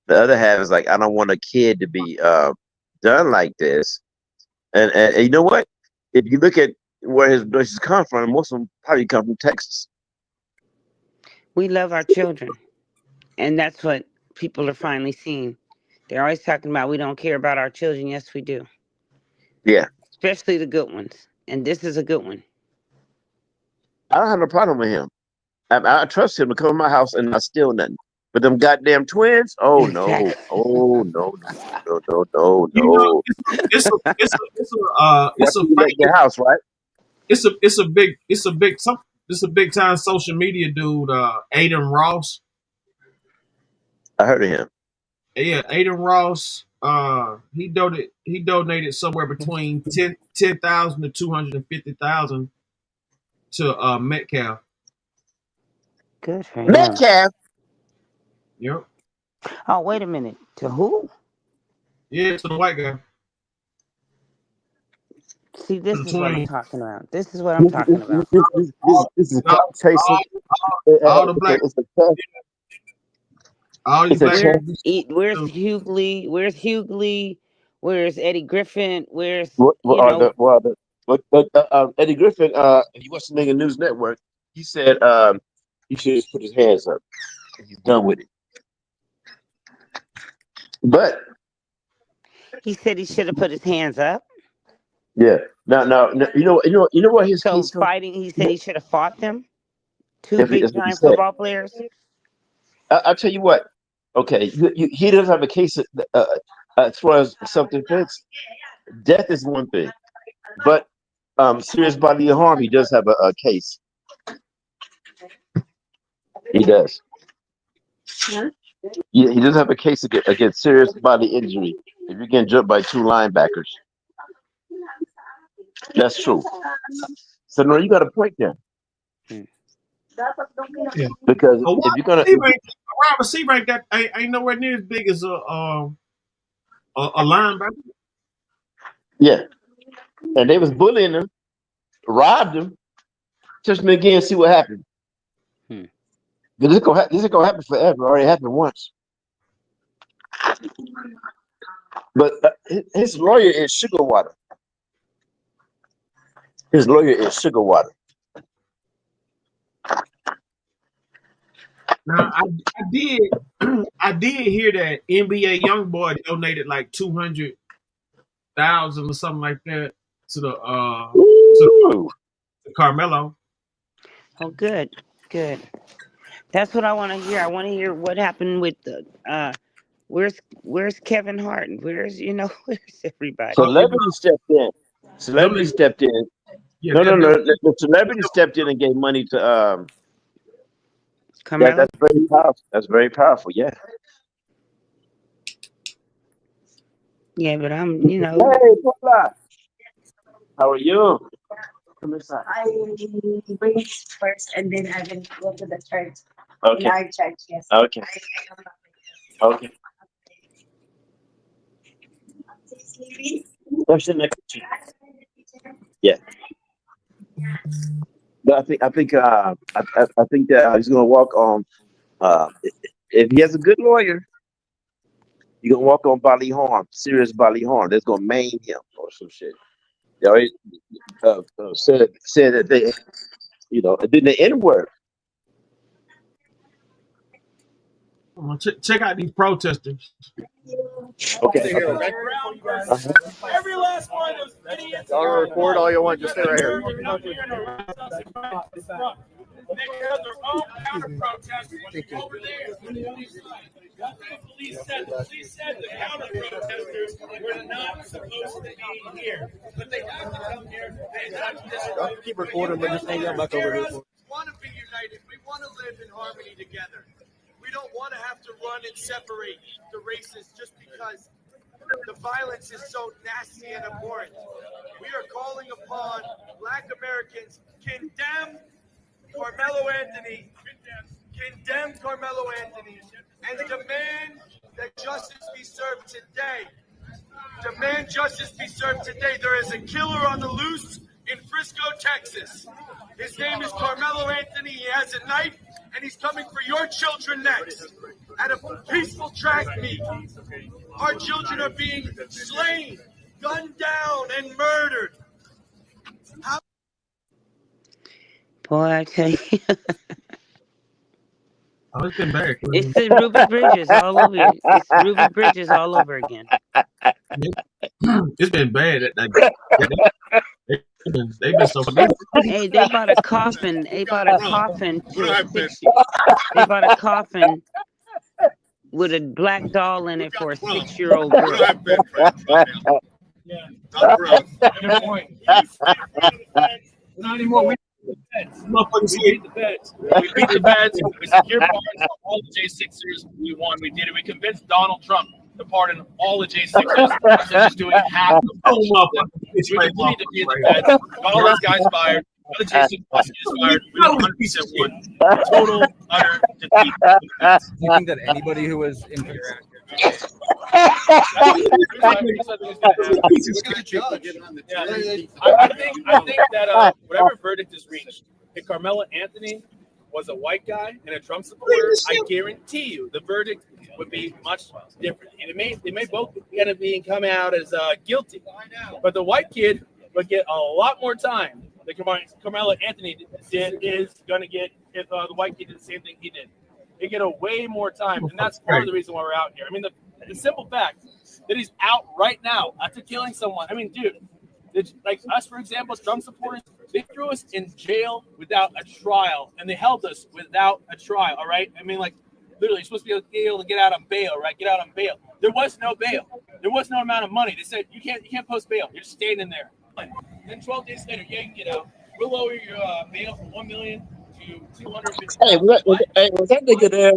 The other half is like, I don't want a kid to be done like this. And you know what? If you look at where his voices come from, most of them probably come from Texas. We love our children, and that's what people are finally seeing. They're always talking about we don't care about our children. Yes, we do. Yeah. Especially the good ones. And this is a good one. I don't have no problem with him. I trust him to come to my house and not steal nothing. But them goddamn twins, oh no, oh no, no. You know, it's a fight your house, right? It's a big time social media dude, Aiden Ross. I heard of him. Yeah, Aiden Ross. He donated somewhere between 10,000 to 250,000 to Metcalf. Good for him. Metcalf. Yep. Oh, wait a minute. To who? Yeah, to the white guy. See, this is what I'm talking about. This is what I'm talking about. This is a conversation. All the black. All these black. Where's Hugh Lee? Where's Hugh Lee? Where's Eddie Griffin? Where's Eddie Griffin? He watched the nigga News Network. He said he should just put his hands up. He's done with it. But he said he should have put his hands up. Yeah. Now, you know what his case fighting. He said he should have fought them. Two big time football players. I'll tell you what. Okay, he doesn't have a case as far as self-defense. Death is one thing, but serious bodily harm, he does have a case. He does. Yeah, he does have a case against serious bodily injury if you're getting jumped by two linebackers. That's true. So no, you got a point there. Yeah. Because if you're gonna wide receiver ain't nowhere near as big as a linebacker. Yeah. And they was bullying him, robbed him. Touch me again, see what happened. This is gonna happen forever. It already happened once. But his lawyer is sugar water. His lawyer is sugar water. Now I did hear that NBA YoungBoy donated like 200,000 or something like that to the to Carmelo. Oh, good. That's what I want to hear. I want to hear what happened with the where's Kevin Hart? Where's everybody? Celebrity stepped in. Celebrity stepped in. Yeah, no. The celebrity stepped in and gave money to Carmelo. That's very powerful. That's very powerful. Yeah. Yeah, but I'm Hey, Paula. How are you? Come inside. I wait first and then I will go to the church. Okay. In our church, yes. Okay. Okay. What's the next? But I think that he's gonna walk on. If he has a good lawyer, he's gonna walk on bodily harm, serious bodily harm. That's gonna maim him or some shit. They already said that they, it didn't the N word. Check out these protesters. Okay. Every last one of those idiots. Y'all record all you want, just stay right here. They have their own counter protest over there. Police said the counter protesters were not supposed to be here, but they have to come here. They have to Y'all keep recording, but just hang out back over here. We want to be united. We want to live in harmony together. We don't want to have to run and separate the races just because the violence is so nasty and abhorrent. We are calling upon Black Americans, condemn Carmelo Anthony, and demand that justice be served today. Demand justice be served today. There is a killer on the loose in Frisco, Texas. His name is Carmelo Anthony. He has a knife, and he's coming for your children next. At a peaceful track meet, our children are being slain, gunned down, and murdered. Boy, I tell you. Oh, it's been bad. It's the Ruby Bridges all over. It's Ruby Bridges all over again. It's been bad. They've been so. Hey, they bought a coffin. They bought a coffin They bought a coffin with a black doll in it for a 6-year-old girl. Good point. Not anymore. We beat the feds. We beat the feds. We secured pardons for all the J6ers. We won. We did it. We convinced Donald Trump to pardon all the J6ers instead of just doing half of them. We completely defeated the feds. Got all those guys fired. All the J6 prosecutors fired. We 100% won. Total, utter defeat. Do you think that anybody who was in here I think that whatever verdict is reached, if Carmelo Anthony was a white guy and a Trump supporter, I guarantee you the verdict would be much different. And they may both end up being come out as guilty, but the white kid would get a lot more time than Carmelo Anthony is going to get if the white kid did the same thing he did. They get a way more time, and that's part of the reason why we're out here. I mean, the simple fact that he's out right now after killing someone. I mean, dude, like us, for example, Trump supporters, they threw us in jail without a trial, and they held us without a trial, all right? I mean, like, literally, you're supposed to be able to get out on bail, right? Get out on bail. There was no bail. There was no amount of money. They said, you can't post bail. You're just staying in there. Then 12 days later, yeah, you can get out. We'll lower your bail from $1 million to $250,000. Hey, was that nigga there?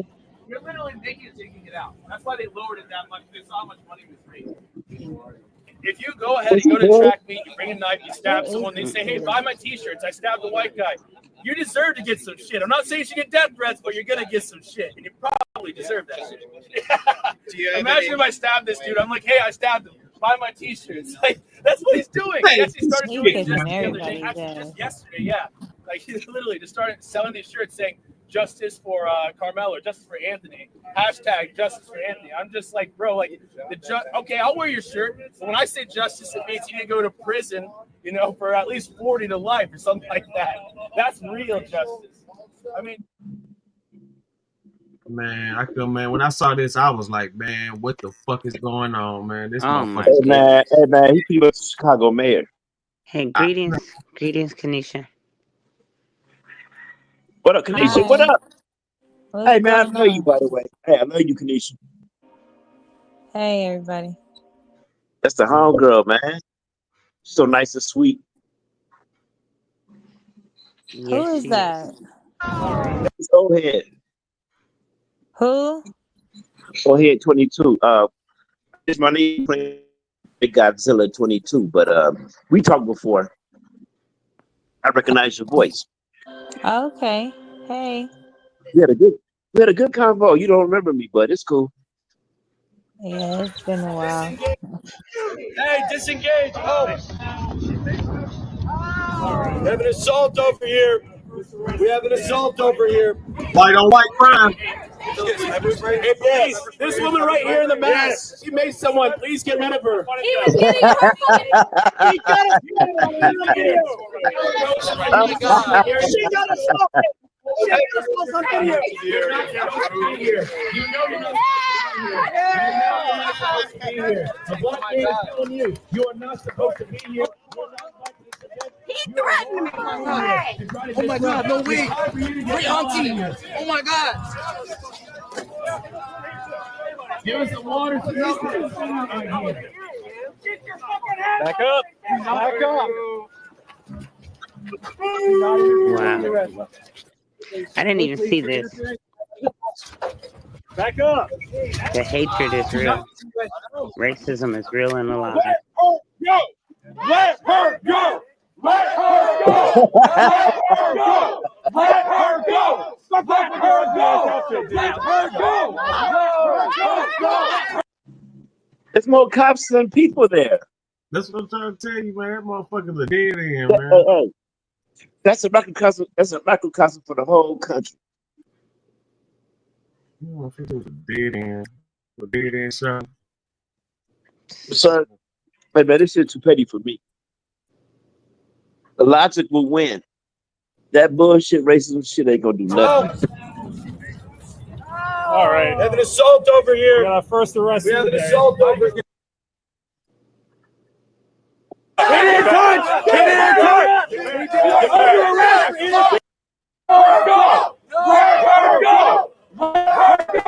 You're literally making it so you can get out. That's why they lowered it that much. They saw how much money was raised. If you go ahead and go to a track meet, you bring a knife, you stab someone, they say, hey, buy my t-shirts. I stabbed the white guy. You deserve to get some shit. I'm not saying you should get death threats, but you're going to get some shit. And you probably deserve that shit. Imagine if I stabbed this dude. I'm like, hey, I stabbed him. Buy my t-shirts. Like, that's what he's doing. He started doing just the other day. Actually, just yesterday, yeah. Like, he literally just started selling these shirts saying, justice for Carmelo, justice for Anthony, hashtag justice for Anthony. I'm just like, bro, like, okay, I'll wear your shirt. But when I say justice, it means you need to go to prison, for at least 40 to life or something like that. That's real justice. I mean, man, when I saw this, I was like, man, what the fuck is going on, man? This motherfucker. Hey man, he was Chicago mayor. Hey, greetings, Kanisha. What up, Kanisha? Hi. What up? Hey, man, I know you, by the way. Hey, I know you, Kanisha. Hey, everybody. That's the homegirl, man. So nice and sweet. Yes, who is that? It's Ohead. Who? Ohead 22. It's my name playing Godzilla 22, but we talked before. I recognize your voice. Okay. Hey. We had a good convo. You don't remember me, but it's cool. Yeah, it's been a while. Hey, disengage. Oh. We have an assault over here. We have an assault over here. White on white crime. Hey, please, this woman right here in the mask, she made someone. Please get rid of her. He was getting her. He got us. She got assaulted. She got assaulted on video. You're not supposed to be here. You know you're not supposed to be here. The black man is telling you, you are not supposed to be here. He threatened me. Oh my God, no way. Wait, auntie. Oh my God. Give us the water. Back up. Back up. Wow. I didn't even see this. Back up. The hatred is real. Racism is real and alive. Let her go. Let her go. Let her go. Let her go. Let her go. Let her go. There's more cops than people there. That's what I'm trying to tell you, man. That motherfucker's a dead end, man. Hey, that's a microcosm. That's a microcosm for the whole country. I think it was a dead end. A dead end son. Sir, hey man, this shit too petty for me. The logic will win. That bullshit racism shit ain't gonna do nothing. All right. We have an assault over here. We got our first arrest. We have an today. assault over here. Get in touch. Get in touch. Under arrest. Let her go. Let her go. Let her go.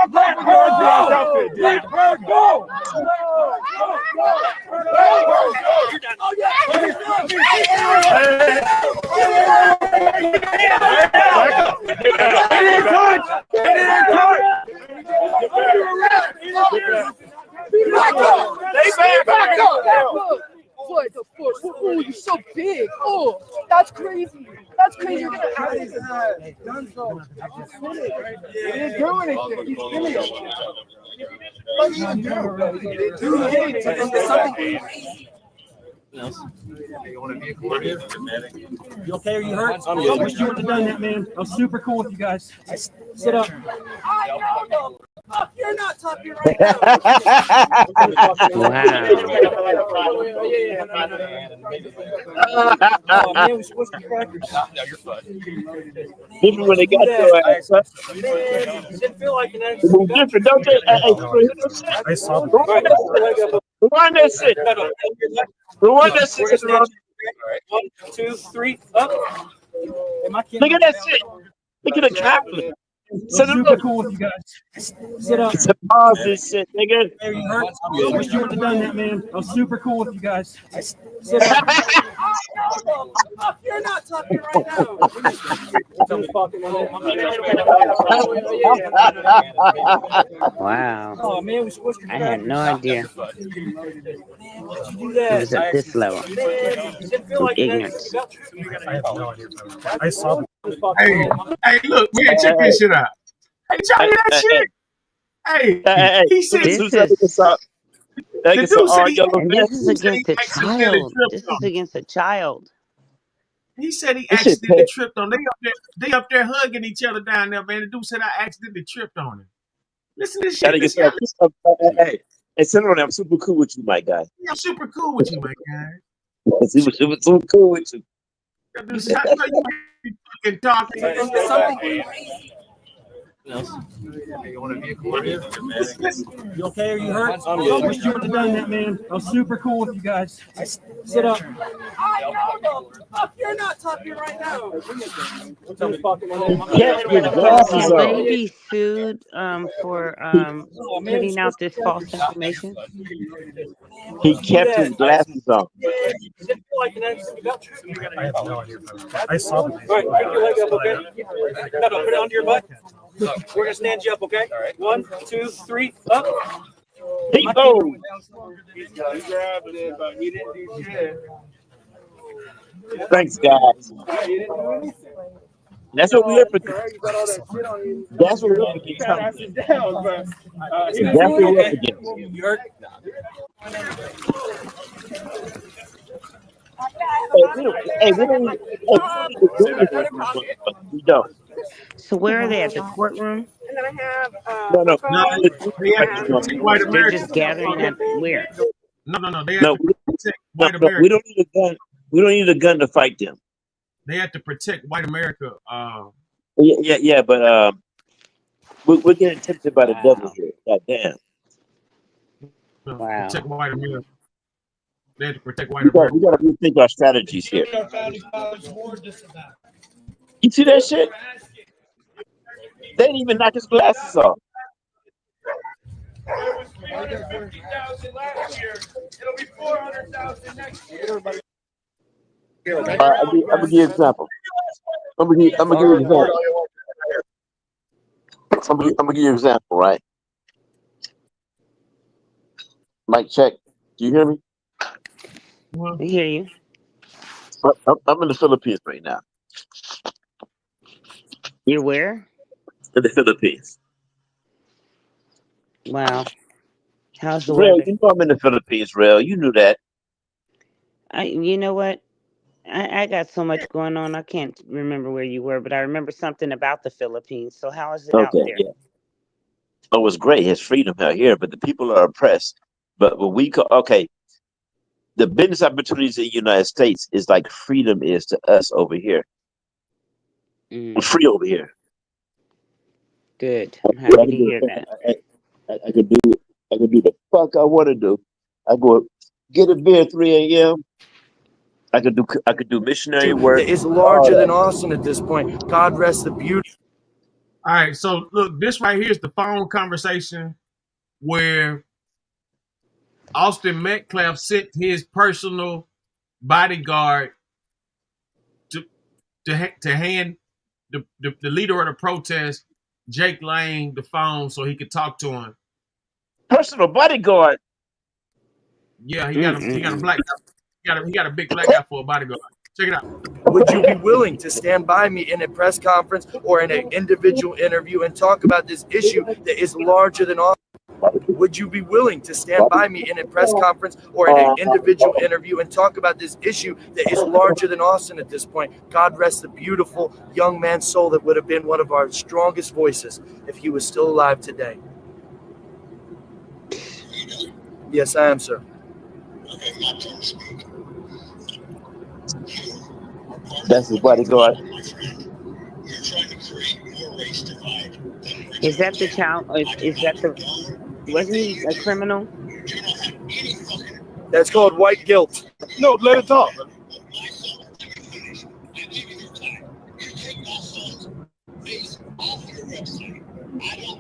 Let her go. Let her go. Back up. What the fuck? Oh, you're so big. Oh, that's crazy. That's crazy. You're gonna have this. He didn't do anything. He's finished. What did he do? He didn't do anything. It's something crazy. You okay? Are you hurt? I wish you would have done that, man. I was super cool with you guys. Sit up. Fuck, you're not talking right now. Oh, man, we switched the crackers. No, you're fine. Even when they got your ass up. Didn't feel like an Move different, don't they? I saw Rewind that shit. Rewind that shit. 1, 2, 3, up. Look at that shit. Look at the captain. Super cool with you guys. Sit up. Pause this shit, nigga. Hey, you hurt? I wish you would have done that, man. I was super cool with you guys. Sit up. Fuck, you're not talking right now. Wow. Oh man, we switched the I had no idea. It was at this level. Ignorance. I have no idea. I saw. Hey, look, man, check this shit out. Hey, y'all hear that shit? Hey, he said This is against a child. This is against a child. He said he accidentally tripped on. They up there hugging each other down there, man. The dude said I accidentally tripped on him. Listen to this shit. Hey, SendaRoni, I'm super cool with you, my guy. I'm super cool with you, my guy. Super cool with you. That dude said, I know you be fucking talking. Something crazy. You okay? Are you hurt? I wish you would have done that, man. I was super cool with you guys. Sit up. Fuck, you're not talking right now. Can they be sued for putting out this false information? He kept his glasses on. I have no idea. I saw them. All right, pick your leg up, okay? No, put it onto your butt. We're gonna stand you up, okay? 1, 2, 3, up. He goes. He grabbed it, but he didn't do shit. Thanks, guys. That's what we're up against. That's what we're up against. That's what we're up against. Hey, we don't need to do anything. We don't. So where are they at the courtroom? And then I have No, no. No, they have to protect white They're America. just gathering at where? No, they have No, to protect white no, America. we don't need a gun. We don't need a gun to fight them. They have to protect white America. Yeah, but we're getting tempted by the devil here. God damn. Wow. Protect white America. They have to protect white We America. got to rethink our strategies here. You see that shit? They didn't even knock his glasses off. There was 350,000 last year. It'll be 400,000 next year. I'm gonna give you an example. I'm gonna give you an example. I'm gonna give you an example, right? Mic check. Do you hear me? I hear you. I'm in the Philippines right now. You're where? In the Philippines. Wow. How's the Real, weather? you know I'm in the Philippines, Real. You knew that. You know what? I got so much going on. I can't remember where you were, but I remember something about the Philippines. So how is it out Okay, there? yeah. Oh, it's great. It's freedom out here, but the people are oppressed. But what we call, okay, the business opportunities in the United States is like freedom is to us over here. We're free over here. Good. I'm happy to hear that. I could do the fuck I want to do. I go get a beer at 3 a.m. I could do missionary work. It's larger than Austin at this point. God rest the beauty. All right, so look, this right here is the phone conversation where Austin Metcalf sent his personal bodyguard to hand the leader of the protest, Jake Lane, the phone so he could talk to him. Personal bodyguard. Yeah, he got a black guy. He got a big black guy for a bodyguard. Check it out. Would you be willing to stand by me in a press conference or in an individual interview and talk about this issue that is larger than Austin? Would you be willing to stand by me in a press conference or in an individual interview and talk about this issue that is larger than Austin at this point? God rest the beautiful young man's soul that would have been one of our strongest voices if he was still alive today. Yes, I am, sir. That's his bodyguard. Is that the child? Is that the? Wasn't he a criminal? That's called white guilt. No, let it talk.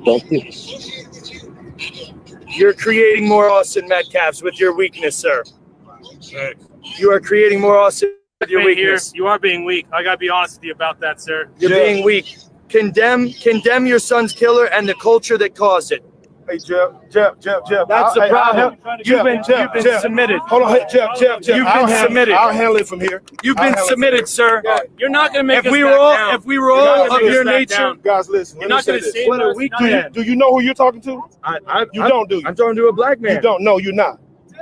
Thank you. You're creating more Austin Metcalfs with your weakness, sir. You are creating more Austin with your weakness. You are being weak. I gotta be honest with you about that, sir. You're being weak. Condemn your son's killer and the culture that caused it. Hey, Jeff. That's the problem. You've been submitted. Hold on, Jeff. You've been submitted. I'll handle it from here. You've been submitted, sir. You're not gonna make If us we back were all, down. if we were all of your nature, down. Guys, listen. You're let me not say gonna this. save us. Do you know who you're talking to? You don't, do you? I'm talking to a black man. You don't. No, you're not.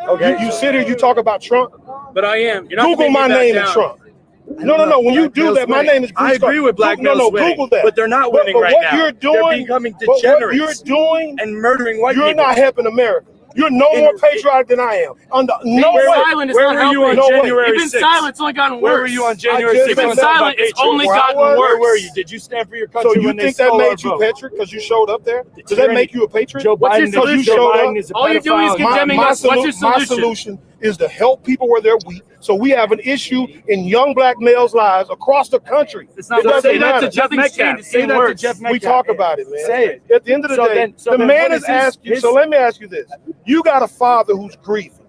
Okay. You sit here, you talk about Trump. But I am. You're not Google my name and Trump. No. When you do that, my name is Bruce. I agree with black males winning, Google that. but they're not winning right now. What you're doing, they're becoming degenerates. What you're doing and murdering white people. You're not helping America. You're no more patriotic than I am. Under no way. Silent is Where not were you helping. on January You've been 6th? silent. It's only gotten worse. Where were you on January 6th? You've been silent. It's only gotten worse. Where were you? Did you stand for your country So you when they think that stole our made you vote? patriot because you showed up there? Does that make you a patriot? Joe Biden, Because you showed up. is a All you're doing is pedophile. condemning us. What's your My solution? solution is to help people where they're weak. So we have an issue in young black males' lives across the country. It's not. It doesn't Say that matter. to Jeff Metcalf. Say that to Jeff Metcalf. We talk about it, man. Say it. At the end of the day, the man is asking. So let me ask you this: you got a father who's grieving,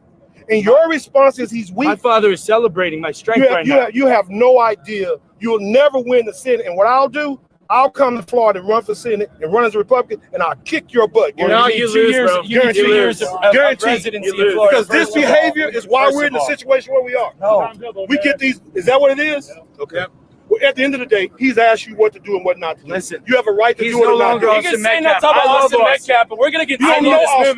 and your response is he's weak. My father is celebrating my strength right now. You have no idea. You'll never win the Senate. And what I'll do, I'll come to Florida and run for Senate and run as a Republican, and I'll kick your butt. No, you lose, bro. You need 2 years of presidency in Florida. Because this behavior is why we're in the situation where we are. No. We get these. Is that what it is? Okay. at the end of the day, he's asked you what to do and what not to do. Listen, you have a right to he's do it no or not longer do it. Austin Metcalf. But we're gonna get You don't know Austin.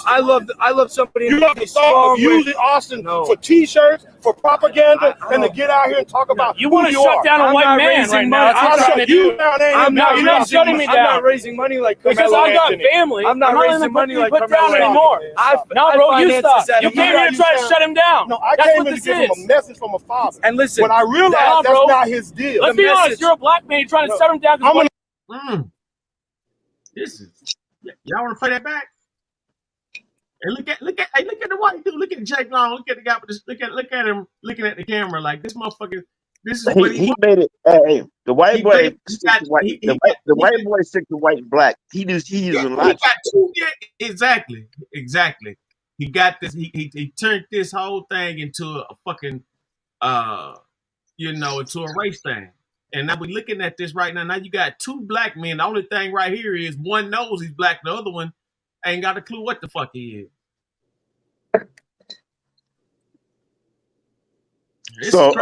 I love somebody. You have the thought of using Austin for T-shirts, for propaganda, and to get out here and talk about you want to shut down a white man right now. I'm not shutting me down. I'm not raising money like because I've got family. I'm not raising money like put down anymore. No, bro, you stop. You came here to try to shut him down. No, I came here to give him a message from a father. And listen, when I realized that's not his deal. Let's be honest. You're a black man trying to shut him down. This is y'all want to play that back? And look at the white dude. Look at Jake Long. Look at the guy with this. Look at him looking at the camera like this motherfucker. This is what he made it. Hey, the white boy the white boy stick to white and black. He using logic. He got two. Yeah, exactly. He got this. He turned this whole thing into a fucking into a race thing. And now we're looking at this right now. Now you got two black men. The only thing right here is one knows he's black. The other one ain't got a clue what the fuck he is. So,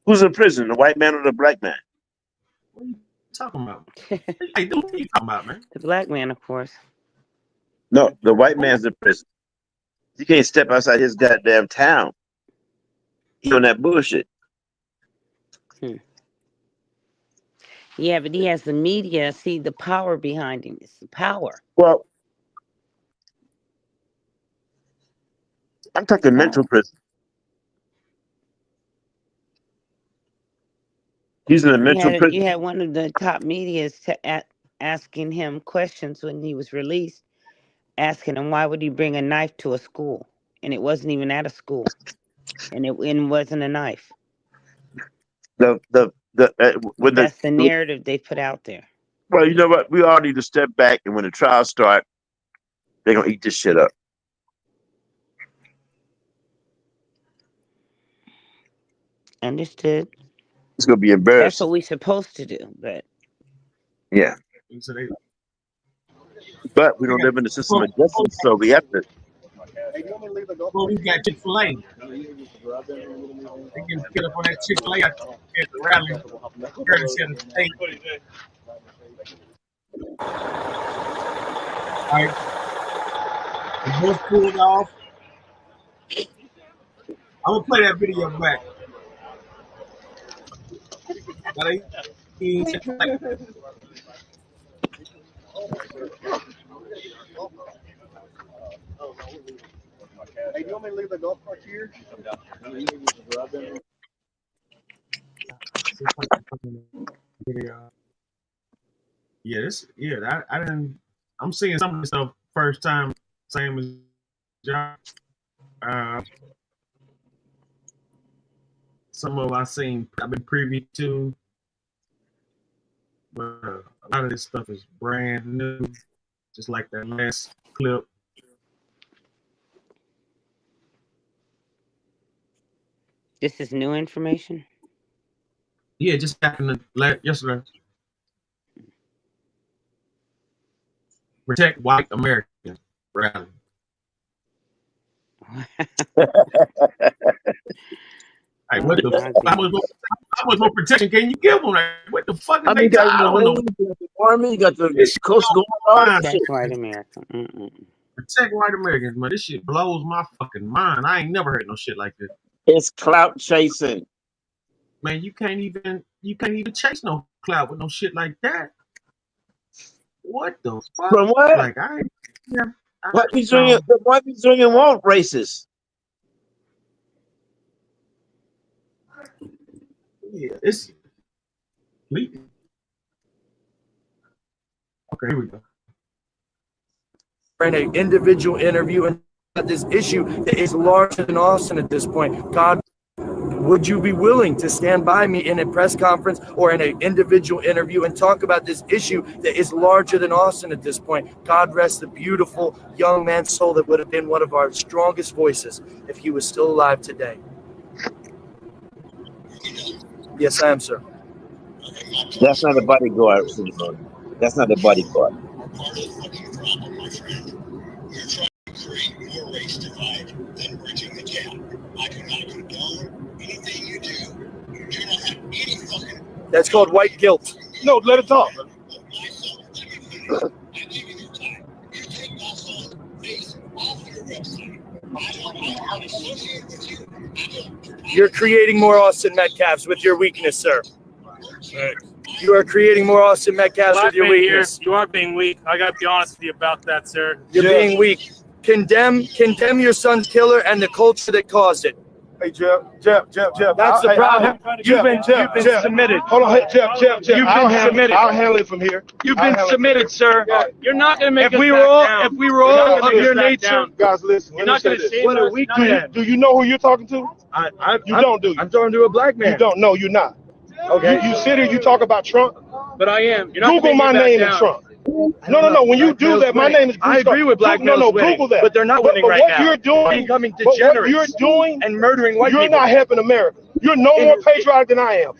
who's in prison? The white man or the black man? What are you talking about? Hey, dude, what are you talking about, man? The black man, of course. No, the white man's in prison. You can't step outside his goddamn town. He on that bullshit. Yeah, but he has the media. See the power behind him. It's the power. Well, I'm talking mental prison. He's in a mental prison. You had one of the top medias asking him questions when he was released, asking him why would he bring a knife to a school, and it wasn't even at a school, and it wasn't a knife. That's the narrative they put out there. Well, you know what? We all need to step back, and when the trials start, they're gonna eat this shit up. Understood. It's gonna be embarrassing. That's what we're supposed to do, but yeah. But we don't live in the system of justice, so we have to. Well, we got Chick-fil-A. They can get up on that Chick-fil-A at the rally. All right. The both pulled off. I'm gonna play that video back. Hey, do you want me to leave the golf cart here? Yeah, I didn't. I'm seeing some of this stuff first time, same as John. Some of I've been privy to, but a lot of this stuff is brand new, just like that last clip. this is new information. Yeah, just happened yesterday. Protect white Americans rally. Hey, what the? How much more protection can you give them? Like, what the fuck? I mean, you got the army, you got the coast going on. Protect white America. Protect white Americans, man. This shit blows my fucking mind. I ain't never heard no shit like this. It's clout chasing. Man, you can't even chase no clout with no shit like that. What the fuck? From what? Like What he's doing? What he's doing in won't racist. Yeah, it's okay. Here we go. In an individual interview and this issue that is larger than Austin at this point. God, would you be willing to stand by me in a press conference or in an individual interview and talk about this issue that is larger than Austin at this point? God rest the beautiful young man's soul that would have been one of our strongest voices if he was still alive today. Yes, I am, sir. That's not a bodyguard, SendaRoni. That's not a bodyguard. More race divide than bridging the gap. I do not condone anything you do. You do not have any That's called white guilt. No, let it talk. You're creating more Austin Metcalfs with your weakness, sir. You are creating more Austin Metcalfs with your weakness. You are being weak. I got to be honest with you about that, sir. You're being weak. Condemn your son's killer and the culture that caused it. Hey, Jeff. That's the problem. You've been submitted. Hold on, Jeff. You've been submitted. I'll handle it from here. You've been submitted, sir. You're not going to make If we were all of your nature, Guys, listen. You're not going to shame what a us. weak None of man. that. Do you know who you're talking to? You don't, do you? I'm talking to a black man. You don't. No, you're not. Okay. You sit here, you talk about Trump. But I am. You're not Google my name and Trump. No. When you do that, my name is Bruce. I agree with black males winning, Google that. but they're not winning right what now. You're doing, becoming what degenerates. you're doing and murdering white people. You're not helping America. You're no more patriotic than I am.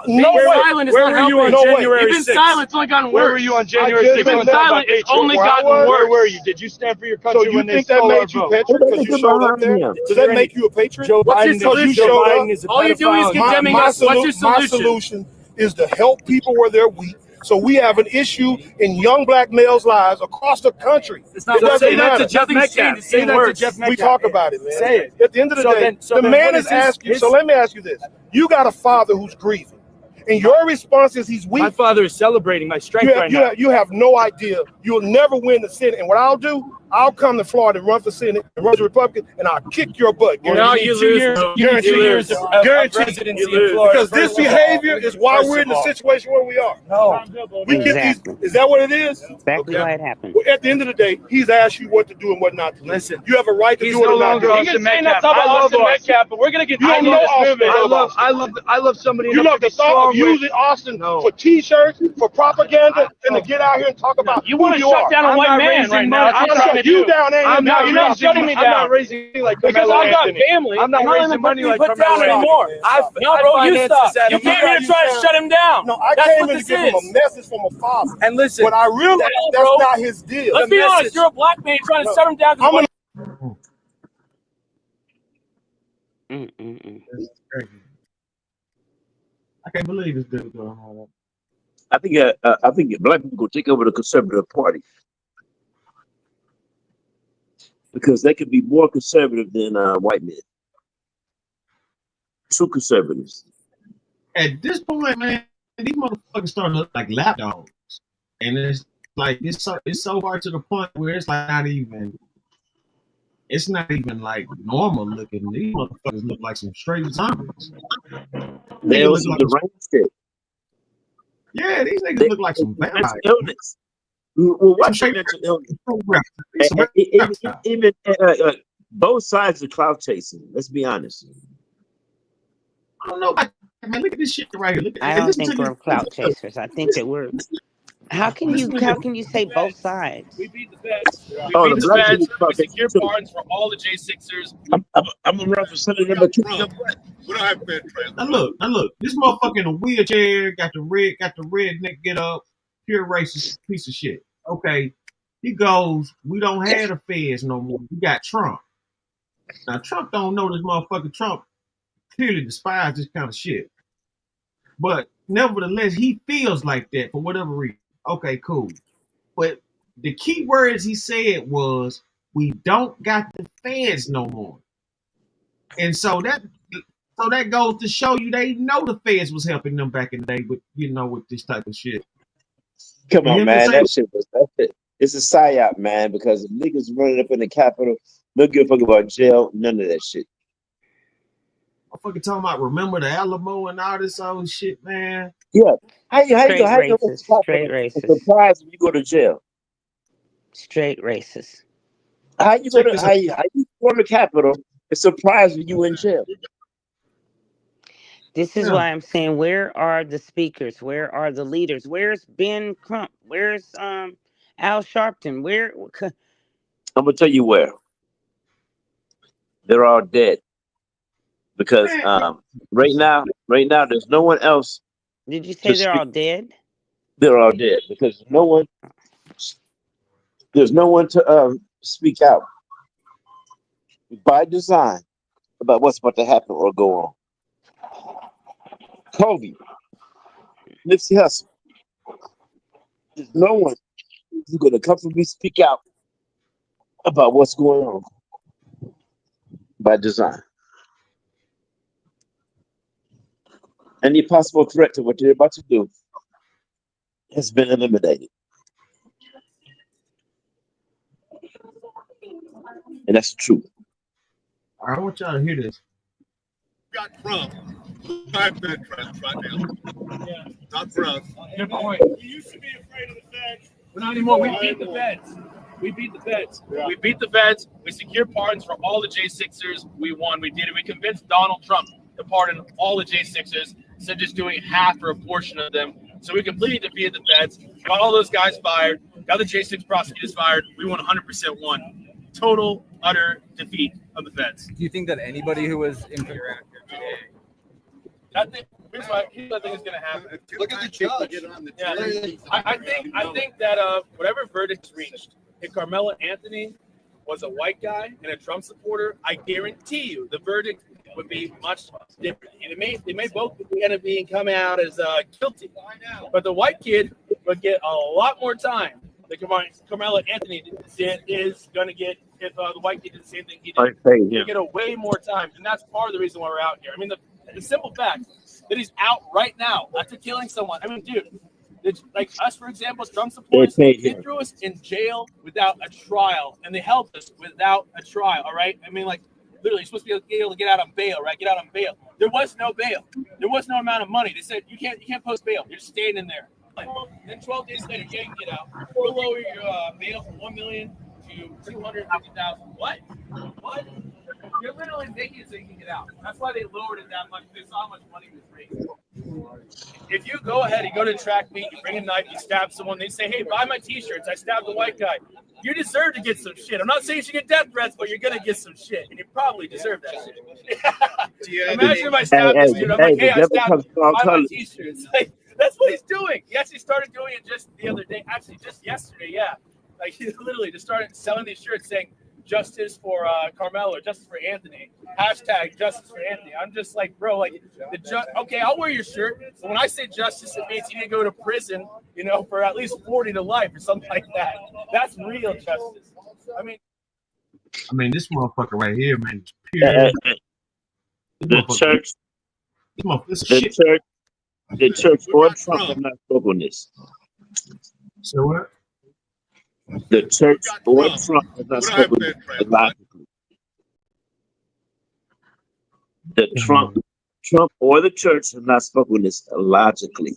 No way. Silent is Where not were you helping. on January You've been 6th? silent. It's only gotten worse. Where were you on January 6th? You've been silent. It's only gotten worse. Where were you? Did you stand for your country So you when they think that stole our made you vote? patriot because you showed up there? Does that make you a patriot? Joe What's your Biden, solution? you showed up? is a All you're doing is pedophile. condemning us. What's your My solution? solution is to help people where they're weak. So we have an issue in young black males' lives across the country. It's not. It doesn't Say that matter. to Jeff Metcalf. Say that to Jeff Metcalf. We talk about it, man. Say it. At the end of the day, the man is asking you. So let me ask you this: you got a father who's grieving, and your response is he's weak. My father is celebrating my strength right now. You have no idea. You'll never win the Senate. And what I'll do, I'll come to Florida and run for Senate and run as a Republican, and I'll kick your butt. No, you lose. Guarantee You lose. Guarantee. Because this behavior is why we're in the situation where we are. No. We get these. Is that what it is? Exactly why it happened. Well, at the end of the day, he's asked you what to do and what not to do. Listen, you have a right to he's do it no or not longer do it. Austin Metcalf. But we're gonna get. You don't know Austin. I love somebody. You love the thought of using Austin for T-shirts, for propaganda, and to get out here and talk about You want to shut down a white man right now? I'm gonna shut you down. You're not shutting me down. I'm not raising money like Because Carmelo I've got Anthony. family. I'm not raising money like put Carmelo down Anthony. anymore. No, bro, you stop. You came here to try to shut him down. No, I That's came what in to this give him is. a message from a father. And listen, but I realize that's not his deal. Let's be honest. You're a black man trying to shut him down. I can't believe this dude doing all that. I think black people will take over the conservative party because they can be more conservative than white men. True conservatives. At this point, man, these motherfuckers starting to look like lapdogs, and it's like it's so hard to the point where it's like it's not even like normal looking. These motherfuckers look like some straight zombies. They also like the rain. Yeah, these niggas look like some vampires. Illness. Well, what's mental illness? Even both sides are clout chasing. Let's be honest. I don't know. Man, look at this shit right here. I don't think we're clout chasers. I think that we're. How can you say both sides? We beat the feds. We Oh, beat the the black feds. people We secure pardons for all the J6ers. I'm gonna run for Senate number 2. We don't have been Now look. This motherfucker in a wheelchair got the redneck get up, pure racist piece of shit. Okay, he goes. We don't have the feds no more. We got Trump. Now Trump don't know this motherfucker. Trump clearly despises this kind of shit. But nevertheless, he feels like that for whatever reason. Okay, cool. But the key words he said was, "We don't got the feds no more." And so that goes to show you they know the feds was helping them back in the day with with this type of shit. Come on, man. That shit was it's a psyop, man, because if niggas running up in the Capitol, no give a fuck about jail, none of that shit. I'm fucking talking about remember the Alamo and all this old shit, man. Yeah. How you Straight racist. Surprise when you go to jail. Straight racist. How you form the Capitol? It's surprise when you in jail. This is why I'm saying, where are the speakers? Where are the leaders? Where's Ben Crump? Where's Al Sharpton? Where? I'm gonna tell you where. They're all dead. Because right now, there's no one else. Did you say they're all dead? They're all dead because there's no one to speak out by design about what's about to happen or go on. Kobe. Nipsey Hussle. There's no one who's going to comfortably speak out about what's going on by design. Any possible threat to what they're about to do has been eliminated. And that's the truth. All right, I want y'all to hear this. Got Trump. I've been Trump right now. Yeah. Not Trump. Good point. We used to be afraid of the feds. But not anymore. We beat the feds. We beat the feds. Yeah. We beat the feds. We secured pardons for all the J6ers. We won. We did it. We convinced Donald Trump to pardon all the J6ers instead of just doing half or a portion of them. So we completely defeated the feds. Got all those guys fired. Got the J6 prosecutors fired. We won 100% won. Total, utter defeat of the feds. Do you think that anybody who was in here today? I think here's what I think is going to happen. Look at the judge. Yeah, I think that whatever verdict is reached, if Carmelo Anthony was a white guy and a Trump supporter, I guarantee you the verdict would be much different. And they may both end up being coming out as guilty, but the white kid would get a lot more time than Carmelo Anthony is going to get if the white kid did the same thing he did. He get a way more time, and that's part of the reason why we're out here. I mean, the simple fact that he's out right now after killing someone. I mean, dude, like us, for example, as Trump supporters, they threw us in jail without a trial, and they held us without a trial. All right, I mean, like literally, you're supposed to be able to get out on bail, right? Get out on bail. There was no bail. There was no amount of money. They said you can't post bail. You're just staying in there. Then 12 days later, you can get out. We'll lower your bail from $1 million to $250,000. What? You're literally making it so you can get out. That's why they lowered it that much. They saw how much money was raised. If you go ahead, you go to a track meet, you bring a knife, you stab someone, they say, hey, buy my t-shirts. I stabbed a white guy. You deserve to get some shit. I'm not saying you should get death threats, but you're going to get some shit. And you probably deserve that shit. Imagine if I stabbed this dude. I'm like, hey, I stabbed him. Buy my t-shirts. Like, that's what he's doing. He actually started doing it just the other day. Actually, just yesterday, yeah. Like, he literally just started selling these shirts saying, justice for Carmelo, justice for Anthony, hashtag justice for Anthony. I'm just like, bro, like, okay, I'll wear your shirt. But when I say justice, it means you need to go to prison, for at least 40 to life or something like that. That's real justice. I mean, this motherfucker right here, man, is pure. The church or Trump have not spoken on this. So what? The church or Trump has not spoken logically. The Trump or the church has not spoken this logically.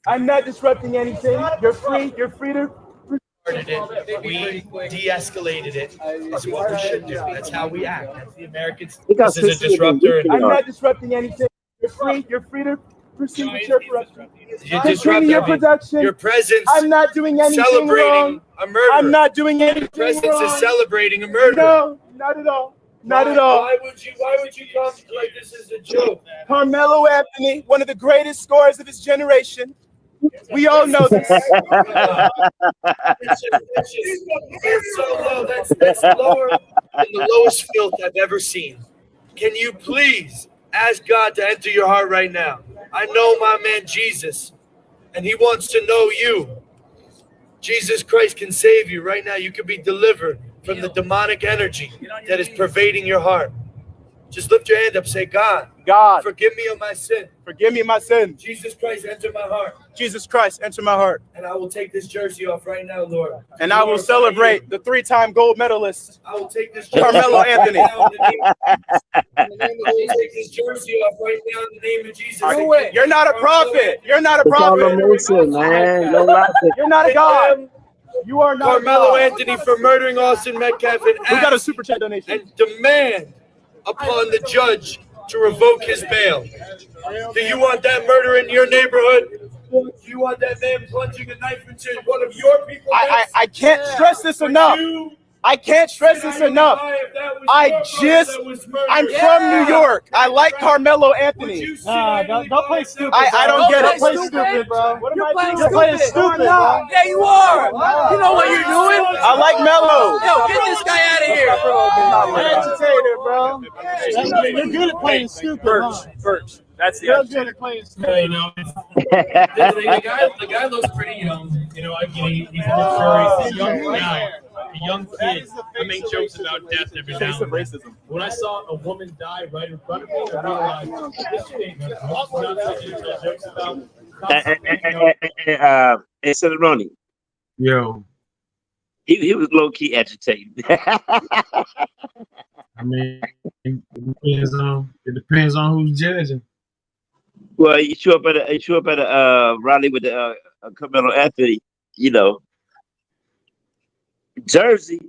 I'm not disrupting anything. You're free to. We de-escalated it. That's what we should do. That's how we act. That's the Americans. This is a disruptor. I'm not disrupting anything. You're free to proceed with your production. Continue your production. Your presence. I'm not doing anything celebrating wrong. a murder. I'm not doing anything Your presence wrong. is celebrating a murder. No, not at all. Not at all. Why would you come like this is a joke? Carmelo Anthony, one of the greatest scorers of his generation. We all know this. It's so low. That's lower than the lowest filth I've ever seen. Can you please ask God to enter your heart right now? I know my man Jesus, and he wants to know you. Jesus Christ can save you right now. You can be delivered from the demonic energy that is pervading your heart. Just lift your hand up. Say, God, forgive me of my sin. Forgive me of my sin. Jesus Christ, enter my heart. Jesus Christ, enter my heart. And I will take this jersey off right now, Lord. And I will celebrate the 3-time gold medalist, I will take this jersey Carmelo Anthony. I will take this jersey off right now in the name of Jesus. You're not a prophet. You're not a prophet. You're not a God. You are not Carmelo Anthony for murdering Austin Metcalf and we got a super chat donation. And demand upon the judge to revoke his bail. Do you want that murder in your neighborhood? Do you want that man plunging a knife into one of your people? I can't stress this enough. I can't stress this enough. I'm from New York. I like Carmelo Anthony. Don't play stupid. I don't get it. Play stupid, bro. What am You're I doing? You're playing stupid, bro. Yeah, you are. You know what you're doing. I like Melo. Yo, get this guy out of here. Agitator, bro. You're good at playing stupid. Birch. That's the attitude. You know, the guy looks pretty young. You know, he's a young guy, a young kid. I make jokes about death every now and then. When I saw a woman die right in front of me, I realized this shit ain't nothing. Not something to tell jokes about. Hey, SendaRoni. Yo. He was low key agitated. I mean, it depends on who's judging. Well, you show up at a rally with the Carmelo Anthony, you know, Jersey.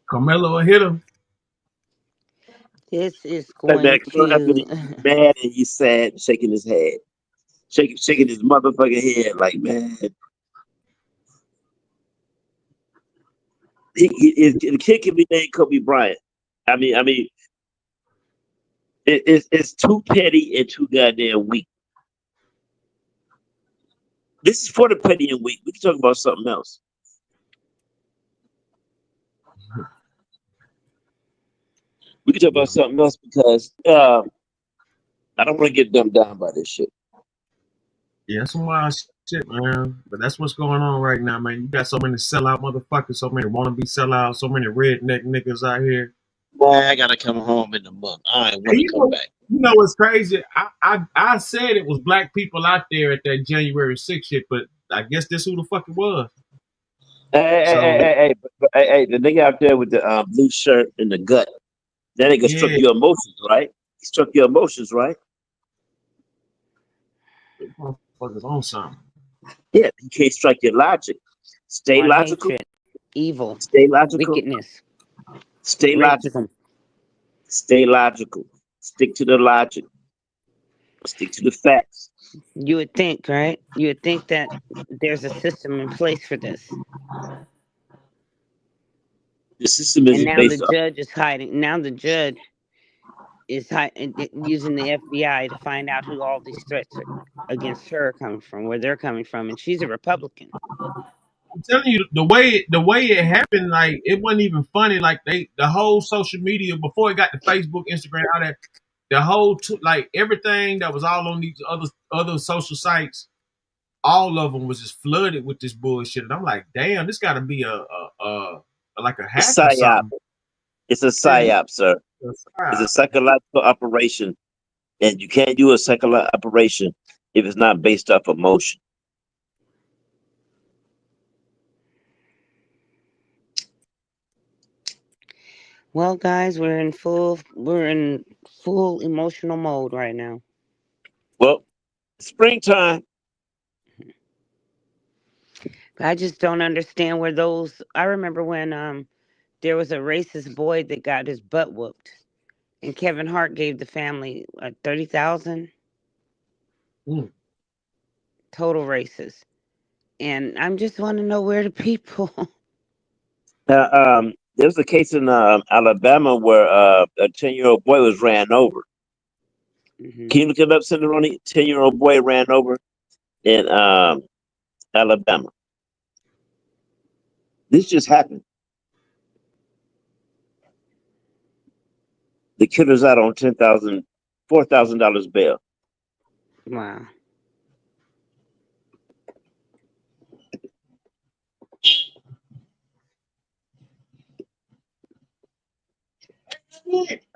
Carmelo hit him. This is going Anthony mad and he's sad, shaking his head, shaking his motherfucking head, like, man. The kid can be named Kobe Bryant. I mean, it's too petty and too goddamn weak. This is for the petty and weak. We can talk about something else. We can talk about something else because I don't want to get dumbed down by this shit. Yeah, that's some wild shit, man. But that's what's going on right now, man. You got so many sellout motherfuckers, so many wannabe sellouts, so many redneck niggas out here. Man, I gotta come home in the month. I ain't want to come back. You know what's crazy? I said it was black people out there at that January 6th shit, but I guess this who the fuck it was. Hey, the nigga out there with the blue shirt and the gut. That nigga struck your emotions, right? He struck your emotions, right? Motherfuckers on something. Yeah, he can't strike your logic. Stay logical. Hatred, evil. Stay logical. Wickedness. Stay logical. Stay logical. Stick to the logic. Stick to the facts. You would think, right? You would think that there's a system in place for this. The system is and now based the on. judge is hiding. Now the judge is using the FBI to find out who all these threats against her are coming from, where they're coming from, and she's a Republican. I'm telling you, the way it happened, like it wasn't even funny. Like the whole social media before it got to Facebook, Instagram, all that, the whole like everything that was all on these other social sites, all of them was just flooded with this bullshit. And I'm like, damn, this got to be a hack or something. It's a psyop, sir. It's a psychological operation, and you can't do a psychological operation if it's not based off emotion. Well, guys, we're in full emotional mode right now. Well, springtime. I just don't understand where those. I remember when there was a racist boy that got his butt whooped, and Kevin Hart gave the family $30,000. Total racist, and I'm just want to know where the people. There was a case in Alabama where a 10-year-old boy was ran over. Mm-hmm. Can you look it up, SendaRoni? 10-year-old boy ran over in Alabama. This just happened. The killer's out on $4,000 bail. Wow.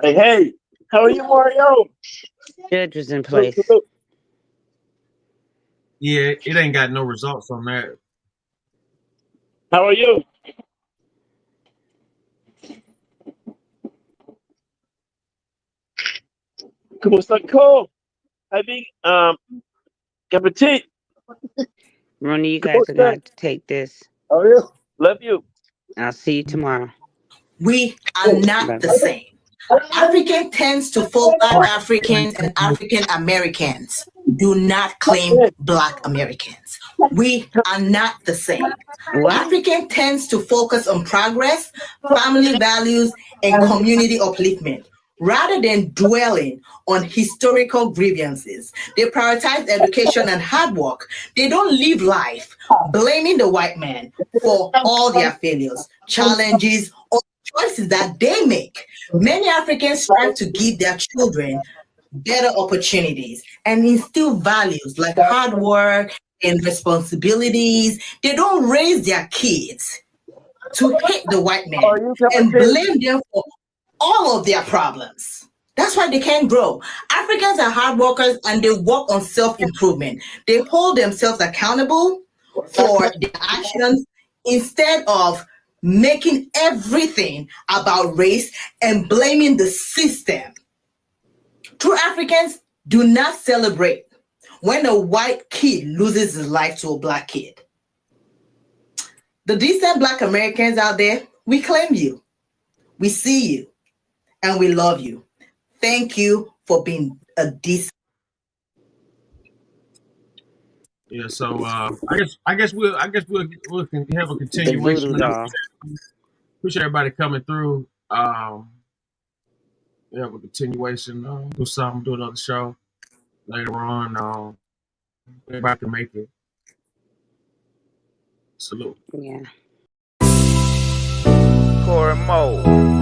Hey, how are you, Mario? Judge was in place. Yeah, it ain't got no results on that. How are you? ¿Cómo está, Cole? I think, Capitan. Ronnie, you guys are going to have to take this. How are you? Love you. I'll see you tomorrow. We are not the same. African tends to folk Africans and African Americans do not claim Black Americans. We are not the same. African tends to focus on progress, family values, and community upliftment, rather than dwelling on historical grievances. They prioritize education and hard work. They don't live life blaming the white man for all their failures, challenges, or choices that they make. Many Africans strive to give their children better opportunities and instill values like hard work and responsibilities. They don't raise their kids to hate the white man and blame them for all of their problems. That's why they can't grow. Africans are hard workers and they work on self-improvement. They hold themselves accountable for their actions instead of making everything about race and blaming the system. True Africans do not celebrate when a white kid loses his life to a black kid. The decent Black Americans out there, we claim you, we see you, and we love you. Thank you for being a decent. Yeah, so I guess we'll have a The continuation. voodoo doll. Appreciate everybody coming through. We have a continuation. Do another show later on. Everybody can make it. Salute. Yeah. Corey Moe.